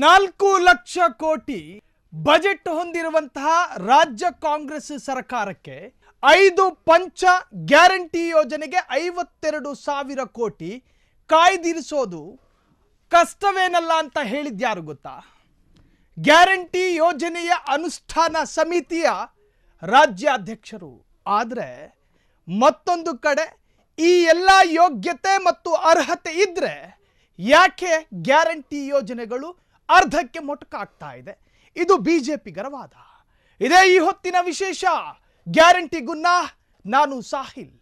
4 ಲಕ್ಷ ಕೋಟಿ ಬಜೆಟ್ ಹೊಂದಿರುವಂತಹ ರಾಜ್ಯ ಕಾಂಗ್ರೆಸ್ ಸರ್ಕಾರಕ್ಕೆ 5 ಪಂಚ ಗ್ಯಾರಂಟಿ ಯೋಜನೆಗೆ 52,000 ಕೋಟಿ ಕಾಯ್ದಿರಿಸೋದು ಕಷ್ಟವೇನಲ್ಲ ಅಂತ ಹೇಳಿದ್ಯಾರು ಗೊತ್ತಾ? ಗ್ಯಾರಂಟಿ ಯೋಜನೆಯ ಅನುಷ್ಠಾನ ಸಮಿತಿಯ ರಾಜ್ಯಾಧ್ಯಕ್ಷರು. ಆದರೆ ಮತ್ತೊಂದು ಕಡೆ ಈ ಎಲ್ಲ ಯೋಗ್ಯತೆ ಮತ್ತು ಅರ್ಹತೆ ಇದ್ದರೆ ಯಾಕೆ ಗ್ಯಾರಂಟಿ ಯೋಜನೆಗಳು ಅರ್ಧಕ್ಕೆ ಮೊಟಕಾಗ್ತಾ ಇದೆ? ಇದು ಬಿಜೆಪಿಗರ ವಾದ. ಇದೇ ಈ ಹೊತ್ತಿನ ವಿಶೇಷ ಗ್ಯಾರಂಟಿ ಗುನ್ನ. ನಾನು ಸಾಹಿಲ್.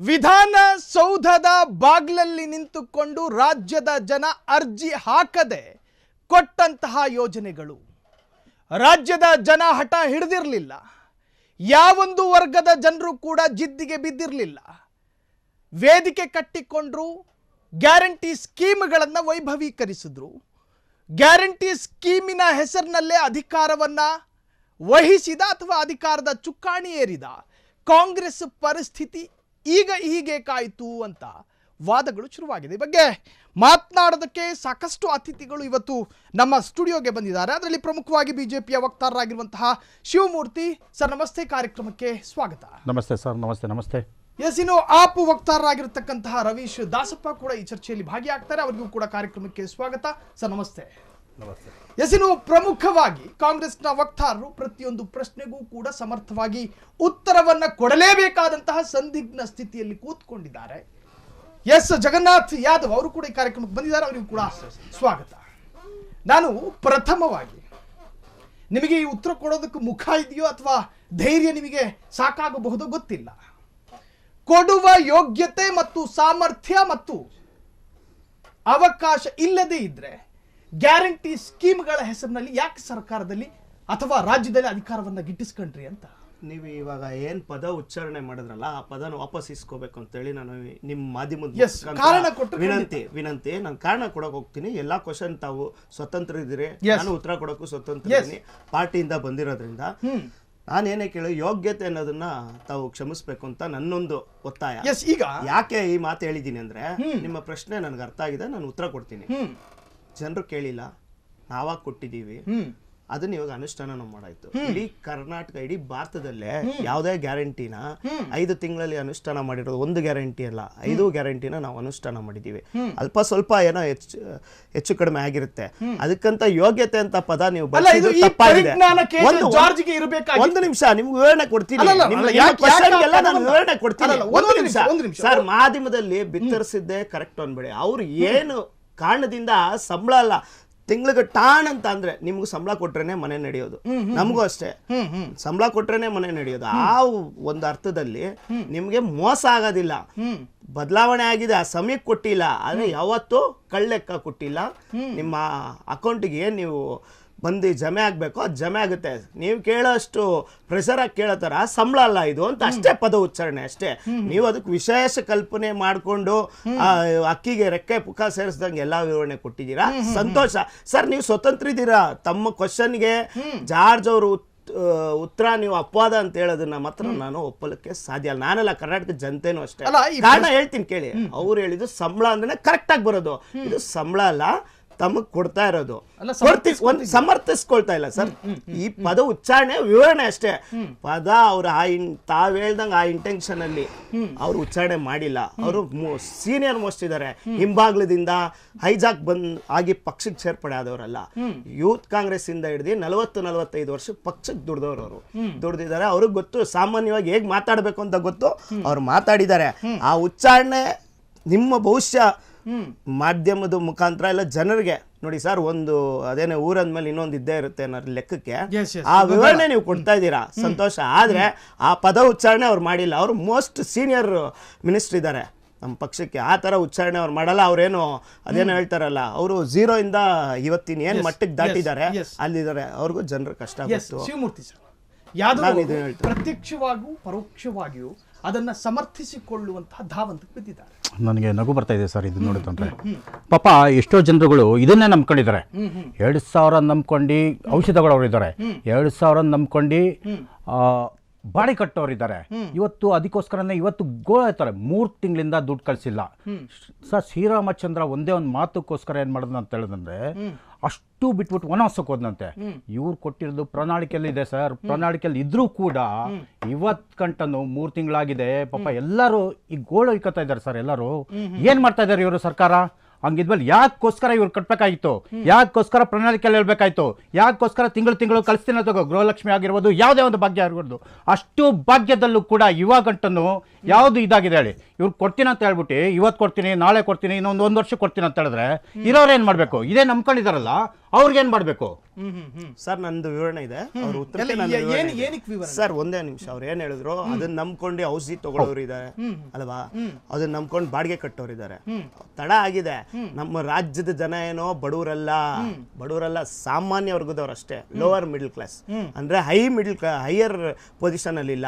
ವಿಧಾನಸೌಧದ ಬಾಗ್ಲಲ್ಲಿ ನಿಂತುಕೊಂಡು ರಾಜ್ಯದ ಜನ ಅರ್ಜಿ ಹಾಕದೆ ಕೊಟ್ಟಂತಹ ಯೋಜನೆಗಳು. ರಾಜ್ಯದ ಜನ ಹಠ ಹಿಡಿದಿರಲಿಲ್ಲ. ಯಾವೊಂದು ವರ್ಗದ ಜನರು ಕೂಡ ಜಿದ್ದಿಗೆ ಬಿದ್ದಿರಲಿಲ್ಲ. ವೇದಿಕೆ ಕಟ್ಟಿಕೊಂಡ್ರು, ಗ್ಯಾರಂಟಿ ಸ್ಕೀಮ್ಗಳನ್ನು ವೈಭವೀಕರಿಸಿದ್ರು. ಗ್ಯಾರಂಟಿ ಸ್ಕೀಮಿನ ಹೆಸರಿನಲ್ಲೇ ಅಧಿಕಾರವನ್ನು ವಹಿಸಿದ ಅಥವಾ ಅಧಿಕಾರದ ಚುಕ್ಕಾಣಿ ಏರಿದ ಕಾಂಗ್ರೆಸ್ ಪರಿಸ್ಥಿತಿ ಈಗ ಹೀಗೆ ಕಾಯಿತು ಅಂತ ವಾದಗಳು ಶುರುವಾಗಿದೆ. ಈ ಬಗ್ಗೆ ಮಾತನಾಡೋದಕ್ಕೆ ಸಾಕಷ್ಟು ಅತಿಥಿಗಳು ಇವತ್ತು ನಮ್ಮ ಸ್ಟುಡಿಯೋಗೆ ಬಂದಿದ್ದಾರೆ. ಅದರಲ್ಲಿ ಪ್ರಮುಖವಾಗಿ ಬಿಜೆಪಿಯ ವಕ್ತಾರರಾಗಿರುವಂತಹ ಶಿವಮೂರ್ತಿ ಸರ್, ನಮಸ್ತೆ. ಕಾರ್ಯಕ್ರಮಕ್ಕೆ ಸ್ವಾಗತ. ನಮಸ್ತೆ ಸರ್. ನಮಸ್ತೆ. ನಮಸ್ತೆ. ಎಸ್, ಇನ್ನು ಆಪು ವಕ್ತಾರರಾಗಿರ್ತಕ್ಕಂತಹ ರವೀಶ್ ದಾಸಪ್ಪ ಕೂಡ ಈ ಚರ್ಚೆಯಲ್ಲಿ ಭಾಗಿಯಾಗ್ತಾರೆ. ಅವರಿಗೂ ಕೂಡ ಕಾರ್ಯಕ್ರಮಕ್ಕೆ ಸ್ವಾಗತ ಸರ್. ನಮಸ್ತೆ. ನಮಸ್ತೆ. ಎಸ್, ಇನ್ನು ಪ್ರಮುಖವಾಗಿ ಕಾಂಗ್ರೆಸ್ನ ವಕ್ತಾರರು ಪ್ರತಿಯೊಂದು ಪ್ರಶ್ನೆಗೂ ಕೂಡ ಸಮರ್ಥವಾಗಿ ಉತ್ತರವನ್ನ ಕೊಡಲೇಬೇಕಾದಂತಹ ಸಂದಿಗ್ಧ ಸ್ಥಿತಿಯಲ್ಲಿ ಕೂತ್ಕೊಂಡಿದ್ದಾರೆ. ಎಸ್, ಜಗನ್ನಾಥ್ ಯಾದವ್ ಅವರು ಕೂಡ ಈ ಕಾರ್ಯಕ್ರಮಕ್ಕೆ ಬಂದಿದ್ದಾರೆ. ಅವರಿಗೂ ಕೂಡ ಸ್ವಾಗತ. ನಾನು ಪ್ರಥಮವಾಗಿ ನಿಮಗೆ ಈ ಉತ್ತರ ಕೊಡೋದಕ್ಕೆ ಮುಖ ಇದೆಯೋ ಅಥವಾ ಧೈರ್ಯ ನಿಮಗೆ ಸಾಕಾಗಬಹುದೋ ಗೊತ್ತಿಲ್ಲ. ಕೊಡುವ ಯೋಗ್ಯತೆ ಮತ್ತು ಸಾಮರ್ಥ್ಯ ಮತ್ತು ಅವಕಾಶ ಇಲ್ಲದೆ ಇದ್ರೆ ಗ್ಯಾರಂಟಿ ಸ್ಕೀಮ್ಗಳ ಹೆಸರಿನಲ್ಲಿ ಯಾಕೆ ಸರ್ಕಾರದಲ್ಲಿ ಅಥವಾ ರಾಜ್ಯದಲ್ಲಿ ಅಧಿಕಾರವನ್ನ ಗಿಟ್ಟಿಸ್ಕೊಂಡ್ರಿ ಅಂತ ನೀವು ಇವಾಗ ಏನ್ ಪದ ಉಚ್ಚಾರಣೆ ಮಾಡಿದ್ರಲ್ಲ, ಆ ಪದನ ವಾಪಸ್ ಇಸ್ಕೋಬೇಕು ಅಂತೇಳಿ ನಾನು ನಿಮ್ಮ ಮಾಧ್ಯಮದ ವಿನಂತಿ ನಾನು ಕಾರಣ ಕೊಡಕ್ ಹೋಗ್ತೀನಿ. ಎಲ್ಲಾ ಕ್ವಶನ್ ತಾವು ಸ್ವತಂತ್ರ ಇದ್ದೀರಿ, ನಾನು ಉತ್ತರ ಕೊಡೋಕ್ಕೂ ಸ್ವತಂತ್ರ ಇದ್ದೀನಿ. ಪಾರ್ಟಿಯಿಂದ ಬಂದಿರೋದ್ರಿಂದ ನಾನೇನೇ ಕೇಳಿ ಯೋಗ್ಯತೆ ಅನ್ನೋದನ್ನ ತಾವು ಕ್ಷಮಿಸ್ಬೇಕು ಅಂತ ನನ್ನೊಂದು ಒತ್ತಾಯ. ಈಗ ಯಾಕೆ ಈ ಮಾತು ಹೇಳಿದ್ದೀನಿ ಅಂದ್ರೆ, ನಿಮ್ಮ ಪ್ರಶ್ನೆ ನನ್ಗೆ ಅರ್ಥ ಆಗಿದೆ, ನಾನು ಉತ್ತರ ಕೊಡ್ತೀನಿ. ಜನರು ಕೇಳಿಲ್ಲ, ನಾವಾಗ ಕೊಟ್ಟಿದ್ದೀವಿ, ಅದನ್ನ ಇವಾಗ ಅನುಷ್ಠಾನ ಮಾಡಾಯ್ತು. ಇಡೀ ಕರ್ನಾಟಕ, ಇಡೀ ಭಾರತದಲ್ಲೇ ಯಾವುದೇ ಗ್ಯಾರಂಟಿನ 5 ತಿಂಗಳಲ್ಲಿ ಅನುಷ್ಠಾನ ಮಾಡಿರೋದು ಒಂದು ಗ್ಯಾರಂಟಿ ಅಲ್ಲ, 5 ಗ್ಯಾರಂಟಿನ ನಾವು ಅನುಷ್ಠಾನ ಮಾಡಿದೀವಿ. ಅಲ್ಪ ಸ್ವಲ್ಪ ಏನೋ ಹೆಚ್ಚು ಕಡಿಮೆ ಆಗಿರುತ್ತೆ. ಅದಕ್ಕಂತ ಯೋಗ್ಯತೆ ಅಂತ ಪದ ನೀವು ತಪ್ಪಾಗಿದೆ. ಒಂದು ನಿಮಿಷ ನಿಮ್ಗೆ ವಿವರಣೆ ಕೊಡ್ತೀನಿ. ವಿವರಣೆ ಕೊಡ್ತೀನಿ. ಒಂದು ನಿಮಿಷ ಸರ್. ಮಾಧ್ಯಮದಲ್ಲಿ ಬಿತ್ತರಿಸಿದ್ದೆ ಕರೆಕ್ಟ್ ಅನ್ಬೇಡಿ. ಅವ್ರು ಏನು ಕಾರಣದಿಂದ ಸಂಬಳ ಅಲ್ಲ, ತಿಂಗಳಿಗೆ ಟಾಣ್ ಅಂತ ಅಂದ್ರೆ ನಿಮ್ಗೆ ಸಂಬಳ ಕೊಟ್ರೇನೆ ಮನೆ ನಡೆಯೋದು, ನಮಗೂ ಅಷ್ಟೇ ಸಂಬಳ ಕೊಟ್ರೇನೆ ಮನೆ ನಡೆಯೋದು. ಆ ಒಂದು ಅರ್ಥದಲ್ಲಿ ನಿಮ್ಗೆ ಮೋಸ ಆಗೋದಿಲ್ಲ. ಬದಲಾವಣೆ ಆಗಿದೆ, ಆ ಸಮಯಕ್ಕೆ ಕೊಟ್ಟಿಲ್ಲ, ಆದ್ರೆ ಯಾವತ್ತೂ ಕಳ್ಳೆಕ್ಕ ಕೊಟ್ಟಿಲ್ಲ. ನಿಮ್ಮ ಅಕೌಂಟಿಗೆ ಏನ್ ನೀವು ಬಂದು ಜಮೆ ಆಗ್ಬೇಕು ಅದು ಜಮೆ ಆಗುತ್ತೆ. ನೀವು ಕೇಳೋಷ್ಟು ಪ್ರೆಷರ್ ಆಗಿ ಕೇಳೋತರ ಸಂಬಳ ಅಲ್ಲ ಇದು ಅಂತ ಅಷ್ಟೇ ಪದ ಉಚ್ಚಾರಣೆ ಅಷ್ಟೇ. ನೀವು ಅದಕ್ಕೆ ವಿಶೇಷ ಕಲ್ಪನೆ ಮಾಡಿಕೊಂಡು ಅಕ್ಕಿಗೆ ರೆಕ್ಕೆ ಪುಕ್ಕ ಸೇರಿಸ್ದಂಗೆ ಎಲ್ಲಾ ವಿವರಣೆ ಕೊಟ್ಟಿದ್ದೀರಾ, ಸಂತೋಷ ಸರ್. ನೀವು ಸ್ವತಂತ್ರ ಇದ್ದೀರಾ. ತಮ್ಮ ಕ್ವಶನ್ಗೆ ಜಾರ್ಜ್ ಅವರು ಉತ್ತರ ನೀವು ಅಪವಾದ ಅಂತ ಹೇಳೋದನ್ನ ಮಾತ್ರ ನಾನು ಒಪ್ಪಲಿಕ್ಕೆ ಸಾಧ್ಯ ಇಲ್ಲ. ನಾನೆಲ್ಲ ಕರ್ನಾಟಕ ಜನತೆನೂ ಅಷ್ಟೇ. ಕಾರಣ ಹೇಳ್ತೀನಿ ಕೇಳಿ. ಅವ್ರು ಹೇಳಿದ್ದು ಸಂಬಳ ಅಂದ್ರೆ ಕರೆಕ್ಟ್ ಆಗಿ ಬರೋದು, ಇದು ಸಂಬಳ ಅಲ್ಲ, ತಮಗ್ ಕೊಡ್ತಾ ಇರೋದು. ಸಮರ್ಥಿಸ್ಕೊಳ್ತಾ ಇಲ್ಲ ಸರ್. ಈ ಪದ ಉಚ್ಚಾರಣೆ ವಿವರಣೆ ಅಷ್ಟೇ. ಪದ ಅವ್ರ ತಾವ್ ಹೇಳ್ದಂಗ ಆ ಇಂಟೆನ್ಷನ್ ಅಲ್ಲಿ ಅವ್ರು ಉಚ್ಚಾರಣೆ ಮಾಡಿಲ್ಲ. ಅವರು ಸೀನಿಯರ್ ಮೋಸ್ಟ್ ಇದಾರೆ. ಹಿಂಬಾಗ್ಲದಿಂದ ಹೈಜಾಕ್ ಆಗಿ ಪಕ್ಷಕ್ಕೆ ಸೇರ್ಪಡೆ ಆದವರಲ್ಲ. ಯೂತ್ ಕಾಂಗ್ರೆಸ್ ಇಂದ ಹಿಡಿದು 40-45 ವರ್ಷ ಪಕ್ಷಕ್ಕೆ ದುಡ್ದವ್ರು. ಅವರು ದುಡ್ದಿದ್ದಾರೆ. ಅವ್ರಿಗೆ ಗೊತ್ತು ಸಾಮಾನ್ಯವಾಗಿ ಹೇಗ್ ಮಾತಾಡ್ಬೇಕು ಅಂತ ಗೊತ್ತು. ಅವ್ರು ಮಾತಾಡಿದ್ದಾರೆ. ಆ ಉಚ್ಚಾರಣೆ ನಿಮ್ಮ ಭವಿಷ್ಯ ಮಾಧ್ಯಮದ ಮುಖಾಂತರ ಎಲ್ಲ ಜನರಿಗೆ ನೋಡಿ ಸರ್. ಒಂದು ಅದೇನೇ ಊರಂದ್ಮೇಲೆ ಇನ್ನೊಂದು ಇದ್ದೇ ಇರುತ್ತೆ ಅನ್ನೋ ಲೆಕ್ಕಕ್ಕೆ ಆ ವಿವರಣೆ ನೀವು ಕೊಡ್ತಾ ಇದ್ದೀರಾ, ಸಂತೋಷ. ಆದ್ರೆ ಆ ಪದ ಉಚ್ಚಾರಣೆ ಅವ್ರು ಮಾಡಿಲ್ಲ. ಅವ್ರು ಮೋಸ್ಟ್ ಸೀನಿಯರ್ ಮಿನಿಸ್ಟರ್ ಇದ್ದಾರೆ ನಮ್ಮ ಪಕ್ಷಕ್ಕೆ. ಆ ತರ ಉಚ್ಚಾರಣೆ ಅವ್ರು ಮಾಡಲ್ಲ. ಅವ್ರೇನು ಅದೇನೋ ಹೇಳ್ತಾರಲ್ಲ, ಅವರು 0 ಇಂದ ಇವತ್ತಿನ ಏನ್ ಮಟ್ಟಕ್ಕೆ ದಾಟಿದ್ದಾರೆ ಅಲ್ಲಿದ್ದಾರೆ. ಅವ್ರಿಗೂ ಜನರ ಕಷ್ಟ ಗೊತ್ತು. ಶಿವಮೂರ್ತಿ ಸರ್, ಯಾವ್ದು ಪ್ರತ್ಯಕ್ಷವಾಗಿಯೂ ಪರೋಕ್ಷವಾಗಿಯೂ ಅದನ್ನ ಸಮರ್ಥಿಸಿಕೊಳ್ಳುವಂತಹ ಧಾವಂತಕ್ಕೆ ಬಿದ್ದಿದ್ದಾರೆ. ನನಗೆ ನಗು ಬರ್ತಾ ಇದೆ ಸರ್ ಇದು ನೋಡಿದ್ರೆ. ಪಾಪ ಎಷ್ಟೋ ಜನರುಗಳು ಇದನ್ನೇ ನಂಬ್ಕೊಂಡಿದ್ದಾರೆ. 2,000 ನಂಬ್ಕೊಂಡು ಔಷಧಗಳು ಅವರು ಇದ್ದಾರೆ. 2,000 ನಂಬ್ಕೊಂಡು ಬಾಡಿ ಕಟ್ಟೋರಿದ್ದಾರೆ. ಇವತ್ತು ಅದಕ್ಕೋಸ್ಕರನೇ ಇವತ್ತು ಗೋಳಾಯ್ತಾರೆ 3 ತಿಂಗಳಿಂದ ದುಡ್ಡು ಕಳಿಸಿಲ್ಲ ಸರ್. ಶ್ರೀರಾಮಚಂದ್ರ ಒಂದೇ ಒಂದು ಮಾತಕ್ಕೋಸ್ಕರ ಏನ್ ಮಾಡಿದ ಅಂತ ಹೇಳಿದ್ರೆ ಅಷ್ಟು ಬಿಟ್ಬಿಟ್ಟು ವನವಾಸಕ್ಕೆ ಹೋದಂತೆ. ಇವ್ರು ಕೊಟ್ಟಿರೋದು ಪ್ರಣಾಳಿಕೆಯಲ್ಲಿ ಇದೆ ಸರ್. ಪ್ರಣಾಳಿಕೆಯಲ್ಲಿ ಇದ್ರೂ ಕೂಡ ಇವತ್ತು ಗಂಟನು 3 ತಿಂಗಳಾಗಿದೆ. ಪಾಪ ಎಲ್ಲರೂ ಈ ಗೋಳು ಇಕ್ಕತ್ತಾ ಇದ್ದಾರೆ ಸರ್. ಎಲ್ಲರೂ ಏನ್ ಮಾಡ್ತಾ ಇದ್ದಾರೆ ಇವರು ಸರ್ಕಾರ? ಹಂಗಿದ್ಮೇಲೆ ಯಾಕೋಸ್ಕರ ಇವ್ರು ಕಟ್ಬೇಕಾಗಿತ್ತು? ಯಾಕೋಸ್ಕರ ಪ್ರಣಾಳಿಕೆಯಲ್ಲಿ ಹೇಳ್ಬೇಕಾಯ್ತು? ಯಾಕೋಸ್ಕರ ತಿಂಗಳು ಕಳಿಸ್ತೀನಿ ತಗೋ ಗೃಹಲಕ್ಷ್ಮಿ ಆಗಿರ್ಬೋದು, ಯಾವುದೇ ಒಂದು ಭಾಗ್ಯ ಆಗಿರ್ಬೋದು, ಅಷ್ಟು ಭಾಗ್ಯದಲ್ಲೂ ಕೂಡ ಇವಾಗಂಟನು ಯಾವುದು ಇದಾಗಿದೆ ಹೇಳಿ? ಇವ್ರು ಕೊಡ್ತೀನಿ ಅಂತ ಹೇಳ್ಬಿಟ್ಟು ಇವತ್ತು ಕೊಡ್ತೀನಿ, ನಾಳೆ ಕೊಡ್ತೀನಿ, ಇನ್ನೊಂದು 1 ವರ್ಷ ಕೊಡ್ತೀನಿ ಅಂತ ಹೇಳಿದ್ರೆ ಇರೋರು ಏನ್ ಮಾಡ್ಬೇಕು? ಇದೇ ನಂಬ್ಕೊಂಡಿದಾರಲ್ಲ, ಅವ್ರಿಗೇನ್ ಮಾಡ್ಬೇಕು? ಸರ್ ನಂದು ವಿವರಣೆ ಇದೆ, ಅವ್ರ ಉತ್ತರ ಸರ್. ಒಂದೇ ನಿಮಿಷ. ಅವ್ರು ಏನ್ ಹೇಳಿದ್ರು ಅದನ್ನ ನಂಬ್ಕೊಂಡು ಔಷಧಿ ತಗೊಳ್ಳೋರು ಇದ್ದಾರೆ ಅಲ್ವಾ, ಅದನ್ನ ನಂಬ್ಕೊಂಡು ಬಾಡಿಗೆ ಕಟ್ಟೋರು ಇದ್ದಾರೆ. ತಡ ಆಗಿದೆ. ನಮ್ಮ ರಾಜ್ಯದ ಜನ ಏನೋ ಬಡವರಲ್ಲ, ಸಾಮಾನ್ಯ ವರ್ಗದವ್ರು ಅಷ್ಟೇ. ಲೋವರ್ ಮಿಡಲ್ ಕ್ಲಾಸ್ ಅಂದ್ರೆ ಹೈಯರ್ ಪೊಸಿಷನ್ ಅಲ್ಲಿ ಇಲ್ಲ,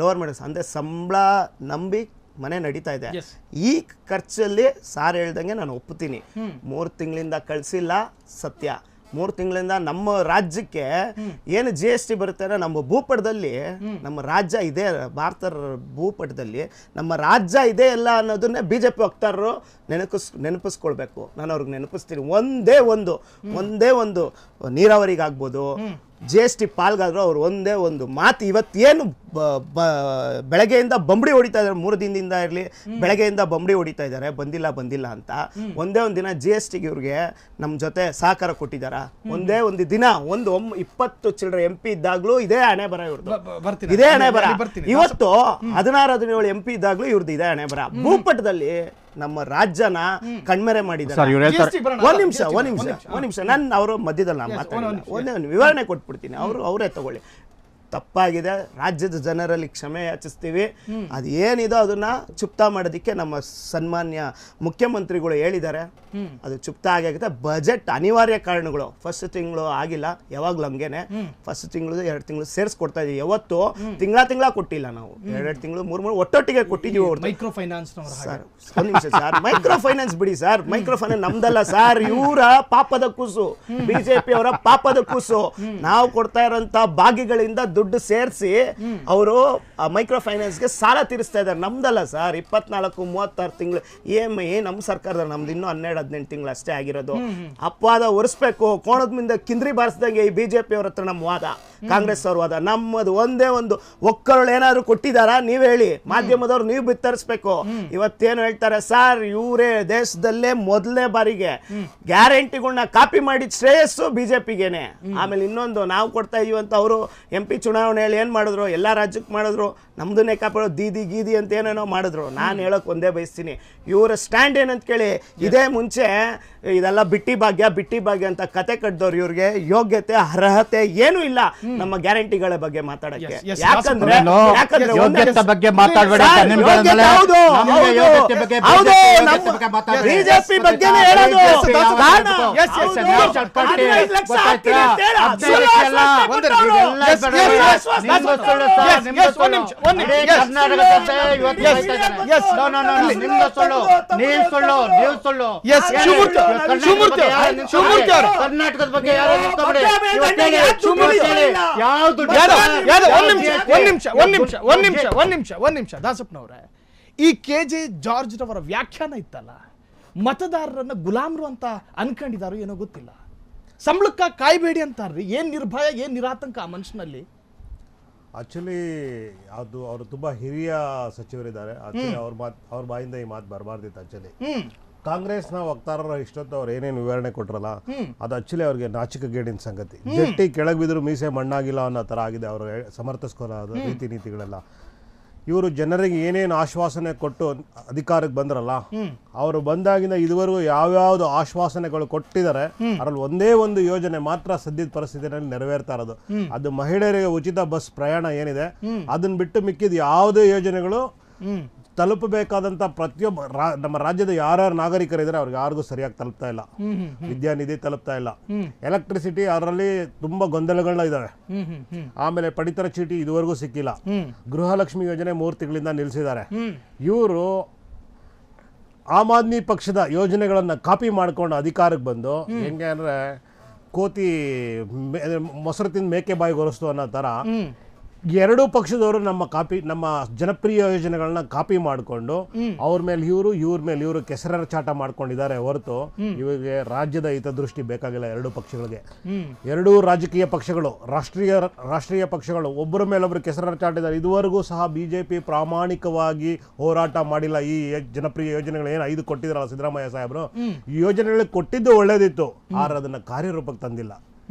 ಲೋವರ್ ಮಿಡಲ್ ಅಂದ್ರೆ ಸಂಬಳ ನಂಬಿ ಮನೆ ನಡೀತಾ ಇದೆ. ಈ ಖರ್ಚಲ್ಲಿ ಸಾರ್ ಹೇಳ್ದಂಗೆ ನಾನು ಒಪ್ಪುತ್ತೀನಿ. 3 ತಿಂಗಳಿಂದ ಕಳ್ಸಿಲ್ಲ ಸತ್ಯ. 3 ತಿಂಗಳಿಂದ ನಮ್ಮ ರಾಜ್ಯಕ್ಕೆ ಏನು GST ಬರುತ್ತೆ, ನಮ್ಮ ಭೂಪಟದಲ್ಲಿ ನಮ್ಮ ರಾಜ್ಯ ಇದೆ, ಭಾರತ ಭೂಪಟದಲ್ಲಿ ನಮ್ಮ ರಾಜ್ಯ ಇದೆ ಅಲ್ಲ ಅನ್ನೋದನ್ನೇ BJP ವಕ್ತಾರರು ನೆನಪಿಸ್ಕೊಳ್ಬೇಕು. ನಾನು ಅವ್ರಿಗೆ ನೆನಪಿಸ್ತೀನಿ. ಒಂದೇ ಒಂದು ನೀರಾವರಿಗಾಗ್ಬೋದು, GST ಪಾಲ್ಗಾದ್ರು ಅವ್ರು ಒಂದೇ ಒಂದು ಮಾತು ಇವತ್ತೇನು ಬೆಳಗ್ಗೆಯಿಂದ ಬಂಬಡಿ ಹೊಡಿತಾ ಇದ್ದಾರೆ, 3 ದಿನದಿಂದ ಇರಲಿ ಬೆಳಗ್ಗೆಯಿಂದ ಬಂಬಡಿ ಹೊಡಿತಾ ಇದ್ದಾರೆ ಬಂದಿಲ್ಲ ಅಂತ. ಒಂದೇ ಒಂದು ದಿನ GSTಗೆ ಇವ್ರಿಗೆ ನಮ್ಮ ಜೊತೆ ಸಹಕಾರ ಕೊಟ್ಟಿದ್ದಾರಾ? ಒಂದೇ ಒಂದು ದಿನ 20 ಚಿಲ್ಲರೆ MP ಇದ್ದಾಗ್ಲೂ ಇದೇ ಹಣೆ ಬರ ಇವ್ರದ್ದು, ಇದೇ ಹಣೆ ಬರ. ಇವತ್ತು 16-17 MP ಇದ್ದಾಗ್ಲೂ ಇವ್ರದ್ದು ಇದೇ ಹಣೆ ಬರ. ಭೂಪಟದಲ್ಲಿ ನಮ್ಮ ರಾಜ್ಯನ ಕಣ್ಮೆರೆ ಮಾಡಿದ್ದಾರೆ. ಒಂದ್ ನಿಮಿಷ ನಾನು ಅವರು ಮಧ್ಯದಲ್ಲಿ ನಾನು ಮಾತಾಡೋಣ, ಒಂದೇ ವಿವರಣೆ ಕೊಟ್ಬಿಡ್ತೀನಿ. ಅವರೇ ತಗೊಳ್ಳಿ. ತಪ್ಪಾಗಿದೆ, ರಾಜ್ಯದ ಜನರಲ್ಲಿ ಕ್ಷಮೆ ಯಾಚಿಸ್ತೀವಿ. ಅದು ಏನಿದೋ ಅದನ್ನ ಚುಪ್ತಾ ಮಾಡೋದಕ್ಕೆ ನಮ್ಮ ಸನ್ಮಾನ್ಯ ಮುಖ್ಯಮಂತ್ರಿಗಳು ಹೇಳಿದ್ದಾರೆ. ಅದು ಚುಪ್ತಾ ಆಗುತ್ತೆ. ಬಜೆಟ್ ಅನಿವಾರ್ಯ ಕಾರಣಗಳು, ಫಸ್ಟ್ ತಿಂಗಳು ಆಗಿಲ್ಲ, ಯಾವಾಗ್ಲೂ ಹಂಗೇನೆ. ಫಸ್ಟ್ ತಿಂಗಳು 2 ತಿಂಗಳು ಸೇರಿಸ್ಕೊಡ್ತಾ ಇದೀವಿ. ಯಾವತ್ತು ತಿಂಗಳ ಕೊಟ್ಟಿಲ್ಲ ನಾವು, 2 ತಿಂಗಳು 3 ಒಟ್ಟೊಟ್ಟಿಗೆ ಕೊಟ್ಟಿದ್ದೀವಿ. ಮೈಕ್ರೋ ಫೈನಾನ್ಸ್ ಸರ್ ಒಂದ್ ನಿಮಿಷ ಸರ್, ಮೈಕ್ರೋ ಫೈನಾನ್ಸ್ ಬಿಡಿ ಸರ್, ಮೈಕ್ರೋ ಫೈನಾನ್ಸ್ ನಮ್ದಲ್ಲ ಸರ್, ಇವರ ಪಾಪದ ಕೂಸು, BJP ಅವರ ಪಾಪದ ಕೂಸು. ನಾವು ಕೊಡ್ತಾ ಇರೋಂತ ಭಾಗ್ಯಗಳಿಂದ ದುಡ್ಡು ಸೇರಿಸಿ ಅವರು ಮೈಕ್ರೋ ಫೈನಾನ್ಸ್ಗೆ ಸಾಲ ತೀರಿಸ್ತಾ ಇದ್ದಾರೆ. ನಮ್ದಲ್ಲ ಸರ್. 24-36 ತಿಂಗಳು EMI ನಮ್ಮ ಸರ್ಕಾರದ, ನಮ್ದು ಇನ್ನೂ 12-18 ತಿಂಗಳು ಅಷ್ಟೇ ಆಗಿರೋದು. ಅಪವಾದ ಒರೆಸ್ಬೇಕು. ಕೋಣದ ಮುಂದೆ ಕಿಂದ್ರಿ ಬಾರಿಸ್ದಂಗೆ ಈ BJP ಅವ್ರ ಹತ್ರ ನಮ್ಮ ವಾದ, ಕಾಂಗ್ರೆಸ್ ಅವ್ರ ವಾದ. ನಮ್ಮದು ಒಂದೇ ಒಂದು ಒಕ್ಕರುಳು ಏನಾದ್ರು ಕೊಟ್ಟಿದಾರಾ? ನೀವ್ ಹೇಳಿ, ಮಾಧ್ಯಮದವ್ರು ನೀವು ಬಿತ್ತರಿಸ್ಬೇಕು. ಇವತ್ತೇನು ಹೇಳ್ತಾರೆ ಸರ್, ಇವರೇ ದೇಶದಲ್ಲೇ ಮೊದಲನೇ ಬಾರಿಗೆ ಗ್ಯಾರಂಟಿಗಳನ್ನ ಕಾಪಿ ಮಾಡಿದ ಶ್ರೇಯಸ್ಸು BJPಗೇನೆ. ಆಮೇಲೆ ಇನ್ನೊಂದು, ನಾವು ಕೊಡ್ತಾ ಇದೀವಿ ಅಂತ ಅವರು MP ಚುನಾವಣೆಯಲ್ಲಿ ಏನ್ ಮಾಡಿದ್ರು, ಎಲ್ಲಾ ರಾಜ್ಯಕ್ಕೆ ಮಾಡಿದ್ರು, ನಮ್ದನ್ನೇ ಕಾಪಾಡೋ ಗೀದಿ ಅಂತ ಏನೇನೋ ಮಾಡಿದ್ರು. ನಾನು ಹೇಳಕ್ ಒಂದೇ ಬಯಸ್ತೀನಿ, ಇವರ ಸ್ಟ್ಯಾಂಡ್ ಏನಂತ ಕೇಳಿ. ಇದೇ ಮುಂಚೆ ಇದೆಲ್ಲ ಬಿಟ್ಟಿ ಭಾಗ್ಯ ಅಂತ ಕತೆ ಕಟ್ಟಿದವ್ರು ಇವ್ರಿಗೆ ಯೋಗ್ಯತೆ ಅರ್ಹತೆ ಏನೂ ಇಲ್ಲ ನಮ್ಮ ಗ್ಯಾರಂಟಿಗಳ ಬಗ್ಗೆ ಮಾತಾಡಕ್ಕೆ. ಯಾಕಂದ್ರೆ ಬಗ್ಗೆ ಮಾತಾಡಬೇಡ, BJP ಬಗ್ಗೆನೇ ಹೇಳೋದು. ಕರ್ನಾಟಕದ ಬಗ್ಗೆ ಒಂದ್ ನಿಮಿಷ ದಾಸಪ್ಪನವ್ರೆ, ಈ KJ ಜಾರ್ಜ್ ರವರ ವ್ಯಾಖ್ಯಾನ ಇತ್ತಲ್ಲ, ಮತದಾರರನ್ನ ಗುಲಾಮರು ಅಂತ ಅನ್ಕೊಂಡಿದಾರೋ ಏನೋ ಗೊತ್ತಿಲ್ಲ. ಸಂಬಳಕ್ಕ ಕಾಯ್ಬೇಡಿ ಅಂತಾರ್ರಿ. ಏನ್ ನಿರ್ಭಯ, ಏನ್ ನಿರಾತಂಕ ಆ ಮನುಷ್ಯನಲ್ಲಿ. ಆಕ್ಚುಲಿ ಅದು ಅವರು ತುಂಬಾ ಹಿರಿಯ ಸಚಿವರಿದ್ದಾರೆ. ಅವ್ರ ಬಾಯಿಂದ ಈ ಮಾತು ಬರಬಾರ್ದಿತ್ತು. ಆಕ್ಚುಲಿ ಕಾಂಗ್ರೆಸ್ನ ವಕ್ತಾರರ ಇಷ್ಟೊತ್ತು ಅವ್ರು ಏನೇನು ವಿವರಣೆ ಕೊಟ್ರಲ್ಲ, ಅದು ಆಕ್ಚುಲಿ ಅವ್ರಿಗೆ ನಾಚಿಕೆಗೇಡಿನ ಸಂಗತಿ. ಜಟ್ಟಿ ಕೆಳಗೆ ಬಿದ್ರು ಮೀಸೆ ಮಣ್ಣಾಗಿಲ್ಲ ಅನ್ನೋ ಥರ ಆಗಿದೆ ಅವರು ಸಮರ್ಥಿಸ್ಕೊಳ್ಳೋ ರೀತಿ ನೀತಿಗಳೆಲ್ಲ. ಇವರು ಜನರಿಗೆ ಏನೇನು ಆಶ್ವಾಸನೆ ಕೊಟ್ಟು ಅಧಿಕಾರಕ್ಕೆ ಬಂದ್ರಲ್ಲ, ಅವರು ಬಂದಾಗಿಂದ ಇದುವರೆಗೂ ಯಾವ್ಯಾವ್ದು ಆಶ್ವಾಸನೆಗಳು ಕೊಟ್ಟಿದ್ದಾರೆ, ಅದರಲ್ಲಿ ಒಂದೇ ಒಂದು ಯೋಜನೆ ಮಾತ್ರ ಸದ್ಯದ ಪರಿಸ್ಥಿತಿಯಲ್ಲಿ ನೆರವೇರ್ತಾ ಇರೋದು. ಅದು ಮಹಿಳೆಯರಿಗೆ ಉಚಿತ ಬಸ್ ಪ್ರಯಾಣ ಏನಿದೆ, ಅದನ್ನ ಬಿಟ್ಟು ಮಿಕ್ಕಿದ ಯಾವುದೇ ಯೋಜನೆಗಳು ತಲುಪಬೇಕಾದಂತ ಪ್ರತಿಯೊಬ್ಬ ನಮ್ಮ ರಾಜ್ಯದ ಯಾರ್ಯಾರು ನಾಗರಿಕರಿದ್ದಾರೆ ಅವ್ರಿಗೆ ಯಾರಿಗೂ ಸರಿಯಾಗಿ ತಲುಪ್ತಾ ಇಲ್ಲ. ವಿದ್ಯಾನಿಧಿ ತಲುಪ್ತಾ ಇಲ್ಲ. ಎಲೆಕ್ಟ್ರಿಸಿಟಿ ಅದರಲ್ಲಿ ತುಂಬಾ ಗೊಂದಲಗಳನ್ನ ಇದಾವೆ. ಆಮೇಲೆ ಪಡಿತರ ಚೀಟಿ ಇದುವರೆಗೂ ಸಿಕ್ಕಿಲ್ಲ. ಗೃಹಲಕ್ಷ್ಮಿ ಯೋಜನೆ 3 ತಿಂಗಳಿಂದ ನಿಲ್ಲಿಸಿದ್ದಾರೆ. ಇವರು ಆಮ್ ಆದ್ಮಿ ಪಕ್ಷದ ಯೋಜನೆಗಳನ್ನ ಕಾಪಿ ಮಾಡ್ಕೊಂಡು ಅಧಿಕಾರಕ್ಕೆ ಬಂದು ಹೆಂಗೆ ಅಂದ್ರೆ ಕೋತಿ ಮೊಸರು ತಿಂದು ಮೇಕೆ ಬಾಯಿಗೆ ಒರೆಸ್ತು ಅನ್ನೋ ತರ ಎರಡೂ ಪಕ್ಷದವರು ನಮ್ಮ ಜನಪ್ರಿಯ ಯೋಜನೆಗಳನ್ನ ಕಾಪಿ ಮಾಡಿಕೊಂಡು ಅವ್ರ ಮೇಲೆ ಇವ್ರ ಮೇಲೆ ಇವರು ಕೆಸರಚಾಟ ಮಾಡ್ಕೊಂಡಿದ್ದಾರೆ ಹೊರತು ಇವಾಗ ರಾಜ್ಯದ ಹಿತದೃಷ್ಟಿ ಬೇಕಾಗಿಲ್ಲ ಎರಡೂ ಪಕ್ಷಗಳಿಗೆ. ಎರಡೂ ರಾಜಕೀಯ ಪಕ್ಷಗಳು, ರಾಷ್ಟ್ರೀಯ ಪಕ್ಷಗಳು ಒಬ್ಬರ ಮೇಲೊಬ್ಬರು ಕೆಸರಚಾಟಿದ್ದಾರೆ. ಇದುವರೆಗೂ ಸಹ ಬಿಜೆಪಿ ಪ್ರಾಮಾಣಿಕವಾಗಿ ಹೋರಾಟ ಮಾಡಿಲ್ಲ. ಈ ಜನಪ್ರಿಯ ಯೋಜನೆಗಳು ಏನು 5 ಕೊಟ್ಟಿದ್ರಲ್ಲ ಸಿದ್ದರಾಮಯ್ಯ ಸಾಹೇಬರು, ಈ ಯೋಜನೆಗಳಿಗೆ ಕೊಟ್ಟಿದ್ದು ಒಳ್ಳೇದಿತ್ತು, ಆದ್ರೆ ಅದನ್ನ ಕಾರ್ಯರೂಪಕ್ಕೆ ತಂದಿಲ್ಲ.